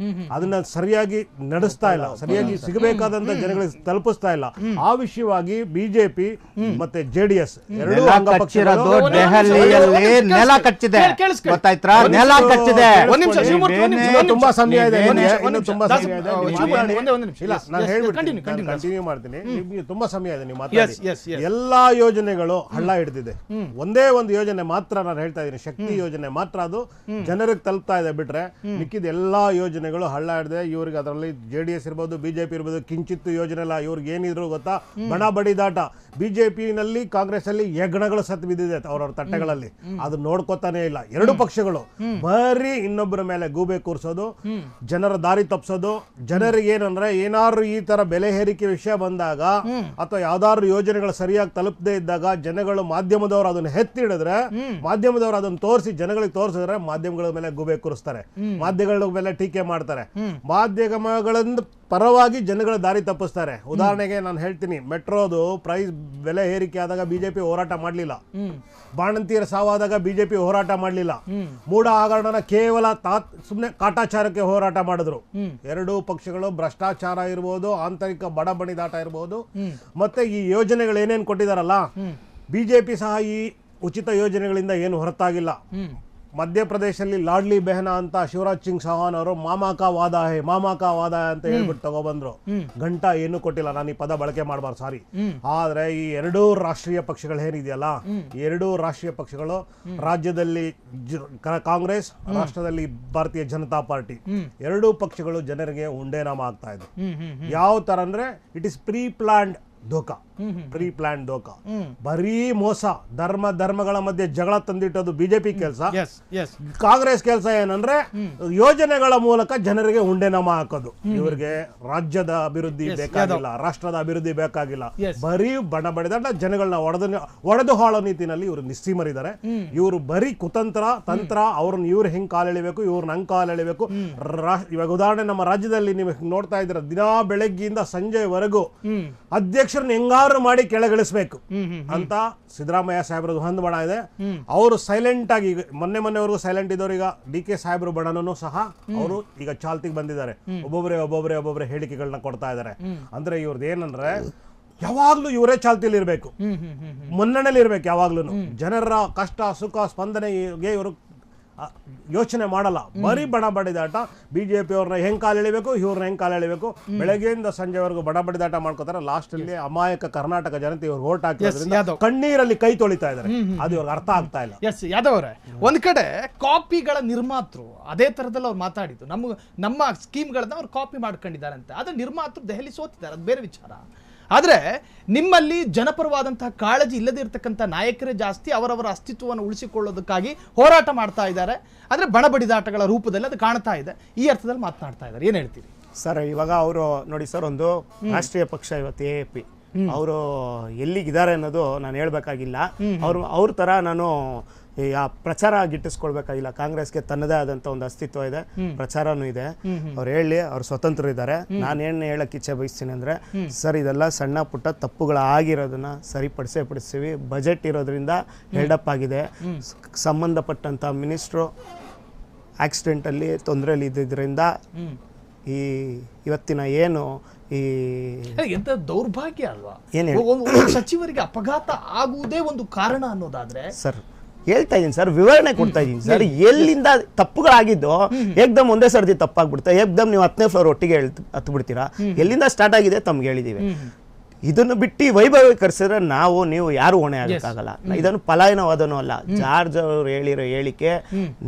ಅದನ್ನ ಸರಿಯಾಗಿ ನಡೆಸ್ತಾ ಇಲ್ಲ, ಸರಿಯಾಗಿ ಸಿಗಬೇಕಾದಂತ ಜನಗಳಿಗೆ ತಲುಪಿಸ್ತಾ ಇಲ್ಲ. ಆ ವಿಷಯವಾಗಿ ಬಿಜೆಪಿ ಮತ್ತೆ ಜೆಡಿಎಸ್ ಎರಡೂ ಅಂಗಪಕ್ಷಗಳು ದೆಹಲಿಯಲ್ಲಿ ನೆಲ ಕಚ್ಚಿದೆ, ಗೊತ್ತಾಯ್ತಾ? ನೆಲ ಕಚ್ಚಿದೆ. ತುಂಬಾ ಸಮಯ ಇದೆ, ತುಂಬಾ ಸಮಯ ಇದೆ. ಇಲ್ಲ, ನಾನು ಹೇಳ್ಬಿಡ್ತೀನಿ, ಕಂಟಿನ್ಯೂ ಮಾಡ್ತೀನಿ. ನಿಮ್ಗೆ ತುಂಬಾ ಸಮಯ ಇದೆ, ನೀವು ಮಾತಾಡಿ. ಎಲ್ಲಾ ಯೋಜನೆಗಳು ಹಳ್ಳ ಹಿಡಿದಿದೆ. ಒಂದೇ ಒಂದು ಯೋಜನೆ ಮಾತ್ರ ನಾನು ಹೇಳ್ತಾ ಇದ್ದೀನಿ, ಶಕ್ತಿ ಯೋಜನೆ ಮಾತ್ರ ಅದು ಜನರಿಗೆ ತಲುಪ್ತಾ ಇದೆ. ಬಿಟ್ರೆ ಮಿಕ್ಕಿದ ಎಲ್ಲಾ ಯೋಜನೆಗಳು ಹಳ್ಳ ಹಿಡಿದೆ. ಇವ್ರಿಗೆ ಅದರಲ್ಲಿ ಜೆಡಿಎಸ್ ಇರ್ಬೋದು, ಬಿಜೆಪಿ ಇರ್ಬೋದು, ಕಿಂಚಿತ್ತು ಯೋಜನೆ ಇಲ್ಲ. ಇವ್ರಿಗೆ ಏನಿದ್ರು ಗೊತ್ತಾ, ಬಣ ಬಡಿದಾಟ. ಬಿಜೆಪಿನಲ್ಲಿ ಕಾಂಗ್ರೆಸ್ ಅಲ್ಲಿ ಹೆಗ್ಣಗಳು ಸತ್ತು ಬಿದ್ದಿದೆ ಅವ್ರವ್ರ ತಟ್ಟೆಗಳಲ್ಲಿ, ಅದು ನೋಡ್ಕೋತಾನೆ ಇಲ್ಲ. ಎರಡು ಪಕ್ಷಗಳು ಬರೀ ಇನ್ನೊಬ್ಬರ ಮೇಲೆ ಗೂಬೆ ಕೂರಿಸೋದು, ಜನರ ದಾರಿ ತಪ್ಪಿಸೋದು. ಜನರಿಗೆ ಏನಂದ್ರೆ ಏನಾದ್ರು ಈ ತರ ಬೆಲೆ ಏರಿಕೆ ವಿಷಯ ಬಂದಾಗ ಅಥವಾ ಯಾವ್ದಾದ್ರು ಯೋಜನೆಗಳು ಸರಿಯಾಗಿ ತಲುಪದೇ ಇದ್ದಾಗ ಜನಗಳು, ಮಾಧ್ಯಮದವರು ಅದನ್ನ ಎತ್ತಿಡಿದ್ರೆ, ಮಾಧ್ಯಮದವರು ಅದನ್ನ ತೋರಿಸಿ ಜನಗಳಿಗೆ ತೋರಿಸಿದ್ರೆ ಮಾಧ್ಯಮಗಳ ಮೇಲೆ ಗೂಬೆ ಕೂರಿಸ್ತಾರೆ, ಮಾಧ್ಯಮಗಳ ಮೇಲೆ ಟೀಕೆ ಮಾಡ್ತಾರೆ, ಮಾಧ್ಯಮಗಳಿಂದ ಪರವಾಗಿ ಜನಗಳ ದಾರಿ ತಪ್ಪಿಸ್ತಾರೆ. ಉದಾಹರಣೆಗೆ ನಾನು ಹೇಳ್ತೀನಿ, ಮೆಟ್ರೋದು ಪ್ರೈಸ್ ಬೆಲೆ ಏರಿಕೆ ಆದಾಗ ಬಿಜೆಪಿ ಹೋರಾಟ ಮಾಡಲಿಲ್ಲ, ಬಾಣಂತಿಯರ ಸಾವಾದಾಗ ಬಿಜೆಪಿ ಹೋರಾಟ ಮಾಡಲಿಲ್ಲ, ಮೂಢ ಹಗರಣನ ಕೇವಲ ಸುಮ್ಮನೆ ಕಾಟಾಚಾರಕ್ಕೆ ಹೋರಾಟ ಮಾಡಿದ್ರು. ಎರಡೂ ಪಕ್ಷಗಳು ಭ್ರಷ್ಟಾಚಾರ ಇರ್ಬೋದು, ಆಂತರಿಕ ಬಡಬಡಿದಾಟ ಇರ್ಬೋದು, ಮತ್ತೆ ಈ ಯೋಜನೆಗಳು ಏನೇನು ಕೊಟ್ಟಿದಾರಲ್ಲ, ಬಿಜೆಪಿ ಸಹ ಈ ಉಚಿತ ಯೋಜನೆಗಳಿಂದ ಏನು ಹೊರತಾಗಿಲ್ಲ. ಮಧ್ಯಪ್ರದೇಶದಲ್ಲಿ ಲಾಡ್ಲಿ ಬೆಹನಾ ಅಂತ ಶಿವರಾಜ್ ಸಿಂಗ್ ಚೌಹಾಣ್ ಅವರು ಮಾಮಾ ಕಾ ವಾದಾ ಹೈ ಅಂತ ಹೇಳ್ಬಿಟ್ಟು ತಗೊಬಂದ್ರು. ಗಂಟಾ ಏನು ಕೊಟ್ಟಿಲ್ಲ, ನಾನು ಈ ಪದ ಬಳಕೆ ಮಾಡಬಾರ್ದು, ಸಾರಿ. ಆದ್ರೆ ಈ ಎರಡೂ ರಾಷ್ಟ್ರೀಯ ಪಕ್ಷಗಳು ಏನಿದೆಯಲ್ಲ, ಎರಡೂ ರಾಷ್ಟ್ರೀಯ ಪಕ್ಷಗಳು ರಾಜ್ಯದಲ್ಲಿ ಕಾಂಗ್ರೆಸ್, ರಾಷ್ಟ್ರದಲ್ಲಿ ಭಾರತೀಯ ಜನತಾ ಪಾರ್ಟಿ, ಎರಡೂ ಪಕ್ಷಗಳು ಜನರಿಗೆ ಉಂಡೆನಾಮ ಆಗ್ತಾ ಇದೆ. ಯಾವ ತರ ಅಂದ್ರೆ ಇಟ್ ಇಸ್ ಪ್ರೀ ಪ್ಲಾನ್ಡ್ ಧೋಕಾ, ಪ್ರೀ ಪ್ಲಾನ್ ಧೋಕಾ, ಬರೀ ಮೋಸ, ಧರ್ಮಗಳ ಮಧ್ಯೆ ಜಗಳ ತಂದಿಟ್ಟೋದು ಬಿಜೆಪಿ ಕೆಲಸ. ಕಾಂಗ್ರೆಸ್ ಕೆಲಸ ಏನಂದ್ರೆ ಯೋಜನೆಗಳ ಮೂಲಕ ಜನರಿಗೆ ಉಂಡೆನಾಮ ಹಾಕೋದು. ಇವ್ರಿಗೆ ರಾಜ್ಯದ ಅಭಿವೃದ್ಧಿ ಬೇಕಾಗಿಲ್ಲ, ರಾಷ್ಟ್ರದ ಅಭಿವೃದ್ಧಿ ಬೇಕಾಗಿಲ್ಲ, ಬರೀ ಬಣ ಬಡಿದಾಟ ಜನಗಳನ್ನ ಒಡೆದು ಹಾಳೋ ನೀತಿನಲ್ಲಿ ಇವರು ನಿಸ್ಸೀಮರಿದ್ದಾರೆ. ಇವರು ಬರೀ ಕುತಂತ್ರ ತಂತ್ರ, ಅವ್ರನ್ನ ಇವ್ರು ಹೆಂಗ್ ಕಾಲೆಳಿಬೇಕು, ಇವ್ರನ್ನ ಹಂಗ್ ಕಾಲೆಳಿಬೇಕು. ಇವಾಗ ಉದಾಹರಣೆ, ನಮ್ಮ ರಾಜ್ಯದಲ್ಲಿ ನೀವು ನೋಡ್ತಾ ಇದ್ದೀರ, ದಿನಾ ಬೆಳಗ್ಗೆಯಿಂದ ಸಂಜೆವರೆಗೂ ಅಧ್ಯಕ್ಷರನ್ನ ಹೆಂಗಾರು ಮಾಡಿ ಕೆಳಗಿಳಿಸಬೇಕು ಅಂತ ಸಿದ್ದರಾಮಯ್ಯ ಸಾಹೇಬ್ರದ್ದು ಒಂದು ಬಣ ಇದೆ. ಅವರು ಸೈಲೆಂಟ್ ಆಗಿ, ಮೊನ್ನೆವರೆಗೂ ಸೈಲೆಂಟ್ ಇದ್ದವರು ಈಗ DK ಸಾಹೇಬ್ರ ಬಣನೂ ಸಹ ಅವರು ಈಗ ಚಾಲ್ತಿಗೆ ಬಂದಿದ್ದಾರೆ. ಒಬ್ಬೊಬ್ಬರೇ ಹೇಳಿಕೆಗಳನ್ನ ಕೊಡ್ತಾ ಇದ್ದಾರೆ. ಅಂದ್ರೆ ಇವ್ರದ್ದು ಏನಂದ್ರೆ ಯಾವಾಗ್ಲೂ ಇವರೇ ಚಾಲ್ತಿಯಲ್ಲಿ ಇರ್ಬೇಕು, ಮುನ್ನಡೆಯಲ್ಲಿ ಇರ್ಬೇಕು. ಯಾವಾಗ್ಲೂ ಜನರ ಕಷ್ಟ ಸುಖ ಸ್ಪಂದನೆಗೆ ಇವರು ಯೋಚನೆ ಮಾಡಲ್ಲ, ಬರೀ ಬಣ ಬಡಿದಾಟ. ಬಿಜೆಪಿ ಅವ್ರನ್ನ ಹೆಂಗ್ ಕಾಲು ಎಳಿಬೇಕು, ಇವ್ರನ್ನ ಹೆಂಗ್ ಕಾಲು ಎಳಿಬೇಕು, ಬೆಳಗ್ಗೆಯಿಂದ ಸಂಜೆವರೆಗೂ ಬಣ ಬಡಿದಾಟ ಮಾಡ್ಕೋತಾರೆ. ಲಾಸ್ಟ್ ಅಲ್ಲಿ ಅಮಾಯಕ ಕರ್ನಾಟಕ ಜನತೆ ಇವ್ರು ಓಟ್ ಹಾಕಿದ್ರಿಂದ ಕಣ್ಣೀರಲ್ಲಿ ಕೈ ತೊಳಿತಾ ಇದ್ದಾರೆ. ಅದು ಇವ್ರಿಗೆ ಅರ್ಥ ಆಗ್ತಾ ಇಲ್ಲ. ಎಸ್ ಯಾದವ್ ಅವರೇ, ಒಂದ್ ಕಡೆ ಕಾಪಿಗಳ ನಿರ್ಮಾತೃ ಅದೇ ತರದಲ್ಲಿ ಅವ್ರು ಮಾತಾಡಿದ್ದು, ನಮ್ಮ ಸ್ಕೀಮ್ಗಳನ್ನ ಅವ್ರು ಕಾಪಿ ಮಾಡ್ಕೊಂಡಿದ್ದಾರೆ ಅಂತ. ಅದು ನಿರ್ಮಾತೃ ದೆಹಲಿ ಸೋತಿದ್ದಾರೆ, ಅದು ಬೇರೆ ವಿಚಾರ. ಆದರೆ ನಿಮ್ಮಲ್ಲಿ ಜನಪರವಾದಂತಹ ಕಾಳಜಿ ಇಲ್ಲದೆ ಇರತಕ್ಕಂಥ ನಾಯಕರೇ ಜಾಸ್ತಿ ಅವರವರ ಅಸ್ತಿತ್ವವನ್ನು ಉಳಿಸಿಕೊಳ್ಳೋದಕ್ಕಾಗಿ ಹೋರಾಟ ಮಾಡ್ತಾ ಇದ್ದಾರೆ. ಆದರೆ ಬಣಬಡಿದಾಟಗಳ ರೂಪದಲ್ಲಿ ಅದು ಕಾಣ್ತಾ ಇದೆ. ಈ ಅರ್ಥದಲ್ಲಿ ಮಾತನಾಡ್ತಾ ಇದ್ದಾರೆ, ಏನು ಹೇಳ್ತೀರಿ ಸರ್? ಇವಾಗ ಅವರು ನೋಡಿ ಸರ್, ಒಂದು ರಾಷ್ಟ್ರೀಯ ಪಕ್ಷ ಇವತ್ತು AAP, ಅವರು ಎಲ್ಲಿಗಿದ್ದಾರೆ ಅನ್ನೋದು ನಾನು ಹೇಳ್ಬೇಕಾಗಿಲ್ಲ. ಅವ್ರ ಥರ ನಾನು ಆ ಪ್ರಚಾರ ಗಿಟ್ಟಿಸ್ಕೊಳ್ಬೇಕಾಗಿಲ್ಲ. ಕಾಂಗ್ರೆಸ್ಗೆ ತನ್ನದೇ ಆದಂಥ ಒಂದು ಅಸ್ತಿತ್ವ ಇದೆ, ಪ್ರಚಾರನೂ ಇದೆ. ಅವ್ರು ಹೇಳಿ, ಅವ್ರು ಸ್ವತಂತ್ರ ಇದ್ದಾರೆ. ನಾನೇನು ಹೇಳಕ್ಕೆ ಇಚ್ಛೆ ಬಯಸ್ತೀನಿ ಅಂದರೆ, ಸರ್ ಇದೆಲ್ಲ ಸಣ್ಣ ಪುಟ್ಟ ತಪ್ಪುಗಳಾಗಿರೋದನ್ನ ಸರಿಪಡಿಸ್ತೀವಿ. ಬಜೆಟ್ ಇರೋದ್ರಿಂದ ಹೆಲ್ಡಪ್ ಆಗಿದೆ. ಸಂಬಂಧಪಟ್ಟಂಥ ಮಿನಿಸ್ಟ್ರು ಆಕ್ಸಿಡೆಂಟಲ್ಲಿ ತೊಂದರೆಯಲ್ಲಿ ಇದ್ದಿದ್ದರಿಂದ ಇವತ್ತಿನ ಏನು ಈ ಎಂತ ದೌರ್ಭಾಗ್ಯ ಅಲ್ವಾ, ಸಚಿವರಿಗೆ ಅಪಘಾತ ಆಗುವುದೇ ಒಂದು ಕಾರಣ ಅನ್ನೋದಾದ್ರೆ ಸರ್ ಹೇಳ್ತಾ ಇದೀನಿ ಸರ್, ವಿವರಣೆ ಕೊಡ್ತಾ ಇದೀನಿ ಸರ್. ಎಲ್ಲಿಂದ ತಪ್ಪುಗಳಾಗಿದ್ದು ಏಕ್ದಮ್ ಒಂದೇ ಸರ್ತಿ ತಪ್ಪಾಗ್ಬಿಡ್ತಾ, ಏಕ್ದಮ್ ನೀವು 10ನೇ ಫ್ಲೋರ್ ಒಟ್ಟಿಗೆ ಹತ್ತು ಬಿಡ್ತೀರಾ. ಎಲ್ಲಿಂದ ಸ್ಟಾರ್ಟ್ ಆಗಿದೆ ತಮ್ಗೆ ಹೇಳಿದೀವಿ. ಇದನ್ನು ಬಿಟ್ಟು ವೈಭವೀಕರಿಸಿದ್ರೆ ನೀವು ಯಾರು ಹೊಣೆ ಆಗಕ್ಕಾಗಲ್ಲ. ಇದನ್ನು ಪಲಾಯನವಾದನೂ ಅಲ್ಲ. ಜಾರ್ಜ್ ಅವರು ಹೇಳಿರೋ ಹೇಳಿಕೆ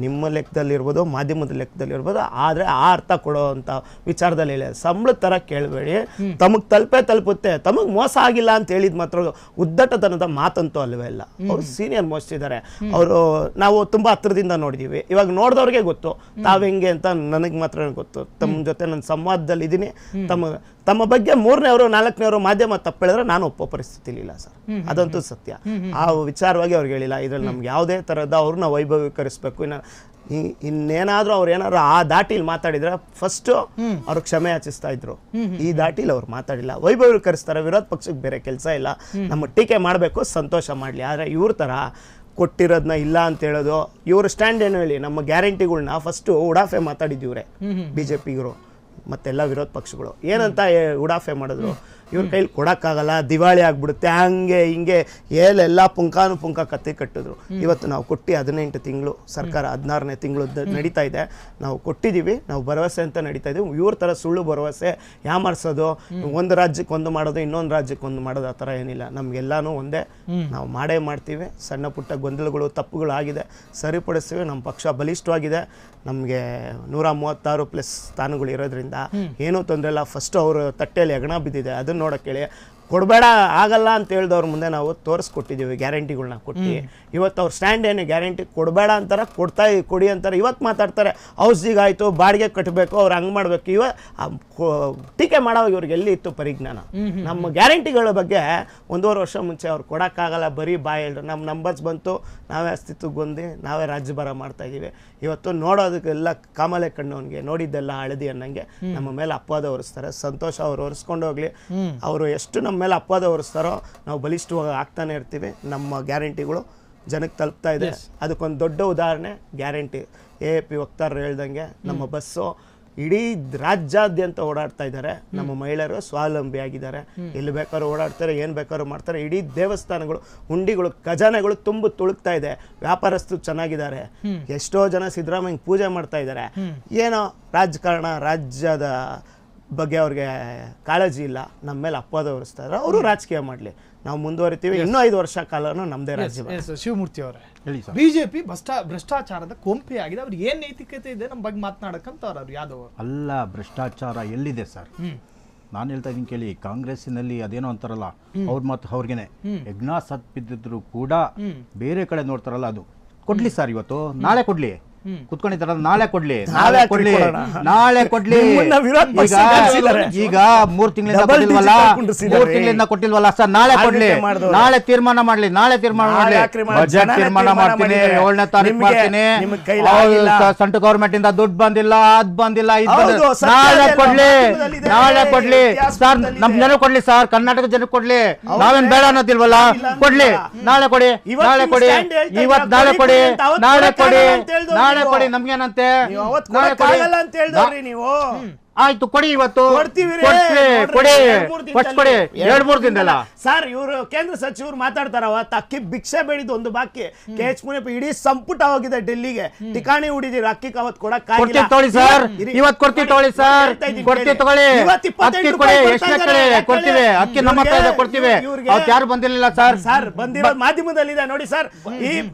ನಿಮ್ಮ ಲೆಕ್ಕದಲ್ಲಿರ್ಬೋದು, ಮಾಧ್ಯಮದ ಲೆಕ್ಕದಲ್ಲಿರ್ಬೋದು, ಆದ್ರೆ ಆ ಅರ್ಥ ಕೊಡೋವಂಥ ವಿಚಾರದಲ್ಲಿ ಹೇಳಿ ಸಂಬಳದ ತರ ಕೇಳಬೇಡಿ. ತಮಗ್ ತಲುಪುತ್ತೆ, ತಮಗ್ ಮೋಸ ಆಗಿಲ್ಲ ಅಂತ ಹೇಳಿದ್ ಮಾತ್ರ ಉದ್ದಟತನದ ಮಾತಂತೂ ಅಲ್ವೇ ಇಲ್ಲ. ಅವ್ರು ಸೀನಿಯರ್ ಮೋಸ್ಟ್ ಇದ್ದಾರೆ. ಅವರು ನಾವು ತುಂಬಾ ಹತ್ರದಿಂದ ನೋಡಿದೀವಿ. ಇವಾಗ ನೋಡಿದವ್ರಿಗೆ ಗೊತ್ತು ತಾವ್ ಹೆಂಗೆ ಅಂತ. ನನಗೆ ಮಾತ್ರ ಗೊತ್ತು. ತಮ್ಮ ಜೊತೆ ನನ್ನ ಸಂವಾದದಲ್ಲಿ ಇದ್ದೀನಿ. ತಮ್ಮ ಬಗ್ಗೆ 3ನೇವರು 4ನೇವರು ಮಾಧ್ಯಮ ತಪ್ಪು ಹೇಳಿದ್ರೆ ನಾನು ಒಪ್ಪೋ ಪರಿಸ್ಥಿತಿ ಇಲ್ಲ ಸರ್, ಅದಂತೂ ಸತ್ಯ. ಆ ವಿಚಾರವಾಗಿ ಅವ್ರಿಗೆ ಹೇಳಿಲ್ಲ. ಇದ್ರಲ್ಲಿ ನಮ್ಗೆ ಯಾವುದೇ ಥರದ ಅವ್ರನ್ನ ವೈಭವೀಕರಿಸ್ಬೇಕು. ಇನ್ನೇನಾದ್ರೂ ಅವ್ರು ಏನಾದ್ರು ಆ ದಾಟಿಲಿ ಮಾತಾಡಿದ್ರೆ ಫಸ್ಟ್ ಅವ್ರು ಕ್ಷಮೆ ಯಾಚಿಸ್ತಾ ಇದ್ರು. ಈ ದಾಟಿಲಿ ಅವ್ರು ಮಾತಾಡಿಲ್ಲ, ವೈಭವೀಕರಿಸ್ತಾರೆ. ವಿರೋಧ ಪಕ್ಷಕ್ಕೆ ಬೇರೆ ಕೆಲಸ ಇಲ್ಲ, ನಮ್ಮ ಟೀಕೆ ಮಾಡಬೇಕು, ಸಂತೋಷ ಮಾಡಲಿ. ಆದರೆ ಇವ್ರ ಥರ ಕೊಟ್ಟಿರೋದನ್ನ ಇಲ್ಲ ಅಂತ ಹೇಳೋದು, ಇವ್ರ ಸ್ಟ್ಯಾಂಡ್ ಏನು ಹೇಳಿ, ನಮ್ಮ ಗ್ಯಾರಂಟಿಗಳನ್ನ ಫಸ್ಟು ಉಡಾಫೆ ಮಾತಾಡಿದ್ದಿವ್ರೆ BJPಗರು ಮತ್ತೆಲ್ಲ ವಿರೋಧ ಪಕ್ಷಗಳು. ಏನಂತ ಉಡಾಫೆ ಮಾಡಿದ್ರು, ಇವ್ರ ಕೈಲಿ ಕೊಡೋಕ್ಕಾಗಲ್ಲ, ದಿವಾಳಿ ಆಗ್ಬಿಡುತ್ತೆ, ಹಂಗೆ ಹಿಂಗೆ ಏಲೆಲ್ಲ ಪುಂಖ ಕತ್ತಿ ಕಟ್ಟಿದ್ರು. ಇವತ್ತು ನಾವು ಕೊಟ್ಟು 18 ತಿಂಗಳು, ಸರ್ಕಾರ 16ನೇ ತಿಂಗಳು ನಡೀತಾ ಇದೆ. ನಾವು ಕೊಟ್ಟಿದ್ದೀವಿ, ನಾವು ಭರವಸೆ ಅಂತ ನಡೀತಾ ಇದ್ದೀವಿ. ಇವ್ರ ಥರ ಸುಳ್ಳು ಭರವಸೆ ಯಾಮಾರಿಸೋದು, ಒಂದು ರಾಜ್ಯಕ್ಕೆ ಒಂದು ಮಾಡೋದು, ಇನ್ನೊಂದು ರಾಜ್ಯಕ್ಕೆ ಒಂದು ಮಾಡೋದು, ಆ ಥರ ಏನಿಲ್ಲ. ನಮಗೆಲ್ಲನೂ ಒಂದೇ, ನಾವು ಮಾಡೇ ಮಾಡ್ತೀವಿ. ಸಣ್ಣ ಪುಟ್ಟ ಗೊಂದಲಗಳು ತಪ್ಪುಗಳು ಆಗಿದೆ, ಸರಿಪಡಿಸ್ತೀವಿ. ನಮ್ಮ ಪಕ್ಷ ಬಲಿಷ್ಠವಾಗಿದೆ. ನಮಗೆ 136+ ಸ್ಥಾನಗಳು ಇರೋದ್ರಿಂದ ಏನೂ ತೊಂದರೆ ಇಲ್ಲ. ಫಸ್ಟ್ ಅವರು ತಟ್ಟೆಯಲ್ಲಿ ಹೆಗಣ ಬಿದ್ದಿದೆ, ಅದನ್ನ ನೋಡೋಕ್ಕೆ ಹೇಳಿ. ಕೊಡಬೇಡ ಆಗಲ್ಲ ಅಂತ ಹೇಳ್ದವ್ರ ಮುಂದೆ ನಾವು ತೋರಿಸ್ಕೊಟ್ಟಿದ್ದೀವಿ, ಗ್ಯಾರಂಟಿಗಳನ್ನ ಕೊಟ್ಟು. ಇವತ್ತು ಅವ್ರ ಸ್ಟ್ಯಾಂಡ್ ಏನು, ಗ್ಯಾರಂಟಿ ಕೊಡಬೇಡ ಅಂತಾರೆ, ಕೊಡಿ ಅಂತಾರೆ. ಇವತ್ತು ಮಾತಾಡ್ತಾರೆ ಹೌಸಿಗೆ ಆಯಿತು, ಬಾಡಿಗೆ ಕಟ್ಟಬೇಕು, ಅವ್ರು ಹಂಗೆ ಮಾಡಬೇಕು. ಟೀಕೆ ಮಾಡೋವಾಗ ಇವ್ರಿಗೆ ಎಲ್ಲಿ ಇತ್ತು ಪರಿಜ್ಞಾನ? ನಮ್ಮ ಗ್ಯಾರಂಟಿಗಳ ಬಗ್ಗೆ 1.5 ವರ್ಷ ಮುಂಚೆ ಅವ್ರು ಕೊಡೋಕ್ಕಾಗಲ್ಲ, ಬರೀ ಬಾಯಿ ಹೇಳ್ರು. ನಮ್ಮ ನಂಬರ್ಸ್ ಬಂತು, ನಾವೇ ಅಸ್ತಿತ್ವಕ್ಕೆ ಬಂದು ನಾವೇ ರಾಜ್ಯಭಾರ ಮಾಡ್ತಾಯಿದ್ದೀವಿ. ಇವತ್ತು ನೋಡೋದಕ್ಕೆಲ್ಲ ಕಾಮಲೆ ಕಣ್ಣವನಿಗೆ ನೋಡಿದ್ದೆಲ್ಲ ಹಳದಿ ಅನ್ನಂಗೆ ನಮ್ಮ ಮೇಲೆ ಅಪವಾದ ಹೊರಿಸ್ತಾರೆ. ಸಂತೋಷ, ಅವ್ರು ಹೊರಿಸ್ಕೊಂಡು ಹೋಗ್ಲಿ. ಅವರು ಎಷ್ಟು ನಮ್ಮ ಮೇಲೆ ಅಪವಾದ ಹೊರಿಸ್ತಾರೋ ನಾವು ಬಲಿಷ್ಠವಾಗಿ ಆಗ್ತಾನೆ ಇರ್ತೀವಿ. ನಮ್ಮ ಗ್ಯಾರಂಟಿಗಳು ಜನಕ್ಕೆ ತಲುಪ್ತಾ ಇದೆ. ಅದಕ್ಕೊಂದು ದೊಡ್ಡ ಉದಾಹರಣೆ ಗ್ಯಾರಂಟಿ. AAP ವಕ್ತಾರರು ಹೇಳ್ದಂಗೆ ನಮ್ಮ ಬಸ್ಸು ಇಡೀ ರಾಜ್ಯಾದ್ಯಂತ ಓಡಾಡ್ತಾ ಇದ್ದಾರೆ. ನಮ್ಮ ಮಹಿಳೆಯರು ಸ್ವಾವಲಂಬಿ ಆಗಿದ್ದಾರೆ, ಎಲ್ಲಿ ಬೇಕಾದ್ರೂ ಓಡಾಡ್ತಾರೆ, ಏನು ಬೇಕಾದ್ರೂ ಮಾಡ್ತಾರೆ. ಇಡೀ ದೇವಸ್ಥಾನಗಳು, ಹುಂಡಿಗಳು, ಖಜಾನೆಗಳು ತುಂಬ ತುಳುಕ್ತಾ ಇದೆ. ವ್ಯಾಪಾರಸ್ಥರು ಚೆನ್ನಾಗಿದ್ದಾರೆ. ಎಷ್ಟೋ ಜನ ಸಿದ್ದರಾಮಯ್ಯ ಪೂಜೆ ಮಾಡ್ತಾ ಇದ್ದಾರೆ. ಏನೋ ರಾಜಕಾರಣ, ರಾಜ್ಯದ ಬಗ್ಗೆ ಅವ್ರಿಗೆ ಕಾಳಜಿ ಇಲ್ಲ, ನಮ್ಮ ಮೇಲೆ ಅಪವಾದ ಹೊರಿಸ್ತಾ ಇದ್ದಾರೆ. ಅವರು ರಾಜಕೀಯ ಮಾಡಲಿ, ನಾವು ಮುಂದುವರಿತೀವಿ. ಇನ್ನೂ 5 ವರ್ಷ ಕಾಲನೂ ನಮ್ಮದೇ ರಾಜ್ಯ. ಶಿವಮೂರ್ತಿ ಅವರೇ, ಬಿಜೆಪಿ ಭ್ರಷ್ಟಾಚಾರದ ಕೊಂಪೆ ಆಗಿದೆ. ಅವ್ರಿಗೆ ಏನ್ ನೈತಿಕತೆ ಇದೆ ನಮ್ಮ ಬಗ್ಗೆ ಮಾತನಾಡಕ್ಕಂತ ಅವ್ರು ಯಾದವ್ ಅಲ್ಲ. ಭ್ರಷ್ಟಾಚಾರ ಎಲ್ಲಿದೆ ಸರ್? ನಾನು ಹೇಳ್ತಾ ಇದ್ದೀನಿ ಕೇಳಿ. ಕಾಂಗ್ರೆಸ್ಸಿನಲ್ಲಿ ಅದೇನೋ ಅಂತಾರಲ್ಲ, ಅವ್ರ ಮಾತು ಅವ್ರಿಗೇನೆ. ಯಜ್ಞ ಸತ್ ಬಿದ್ದಿದ್ರು ಕೂಡ ಬೇರೆ ಕಡೆ ನೋಡ್ತಾರಲ್ಲ, ಅದು ಕೊಡ್ಲಿ ಸರ್. ಇವತ್ತು ನಾಳೆ ಕೊಡ್ಲಿ, ಕುತ್ಕೊಂಡಿದ್ದಾರ, ನಾಳೆ ಕೊಡ್ಲಿ. ಈಗ 3 ತಿಂಗಳಿಂದ ಕೊಟ್ಟಿಲ್ವಲ್ಲ ಸರ್, ನಾಳೆ ಕೊಡ್ಲಿ. ನಾಳೆ ತೀರ್ಮಾನ ಮಾಡ್ಲಿ, ಬಜೆಟ್ ತೀರ್ಮಾನ ಮಾಡ್ತೀನಿ, 7ನೇ ತಾರೀಕು ಮಾಡ್ತೀನಿ. ಸೆಂಟ್ರಲ್ ಗವರ್ಮೆಂಟ್ ಇಂದ ದುಡ್ಡು ಬಂದಿಲ್ಲ, ಅದ್ ಬಂದಿಲ್ಲ, ನಾಳೆ ಕೊಡ್ಲಿ ಸರ್. ನಮ್ ಜನ ಕೊಡ್ಲಿ ಸರ್, ಕರ್ನಾಟಕ ಜನಕ್ಕೆ ಕೊಡ್ಲಿ. ನಾವೇನ್ ಬೇಡ ಅನ್ನೋದಿಲ್ವಲ್ಲ, ಕೊಡ್ಲಿ. ನಾಳೆ ಕೊಡಿ, ಇವತ್ತು ನಾಳೆ ಕೊಡಿ, ನಮ್ಗೇನಂತೆ? ನೀವು ಆಯ್ತು ಕೊಡಿ, ಇವತ್ತು ಕೊಡಿ, 2-3 ದಿನದಲ್ಲ ಸರ್. ಇವರು ಕೇಂದ್ರ ಸಚಿವರು ಮಾತಾಡ್ತಾರ, ಅವತ್ತು ಅಕ್ಕಿ ಭಿಕ್ಷೆ ಬೇಡಿದ್ದು ಒಂದು ಬಾಕಿ. KH ಮುನಿಯಪ್ಪ ಇಡೀ ಸಂಪುಟ ಹೋಗಿದೆ ಡೆಲ್ಲಿಗೆ, ಠಿಕಾಣಿ ಹುಡಿದಿರಿ. ಅಕ್ಕಿಗೆ ಅವತ್ತು ಕೊಡಕ್ಕಾಗಿಲ್ಲ. ತೊಗೊಳ್ಳಿ ಸರ್, ಇವತ್ತು ಕೊಡ್ತೀವಿ, ತೊಗೊಳ್ಳಿ ಸರ್, ಕೊಡ್ತೀವಿ, ತಗೊಳ್ಳಿ. ಅಕ್ಕಿ ಕೊಡಿ, ಎಷ್ಟನೇ ಕಡೆ ಕೊಡ್ತೀವಿ ಅಕ್ಕಿ, ನಮ್ಮ ಹತ್ರ ಇದೆ, ಕೊಡ್ತೀವಿ. ಅವತ್ತು ಯಾರು ಬಂದಿರಲಿಲ್ಲ ಸರ್. ಸರ್ ಬಂದಿರೋದು ಮಾಧ್ಯಮದಲ್ಲಿದೆ ನೋಡಿ ಸರ್.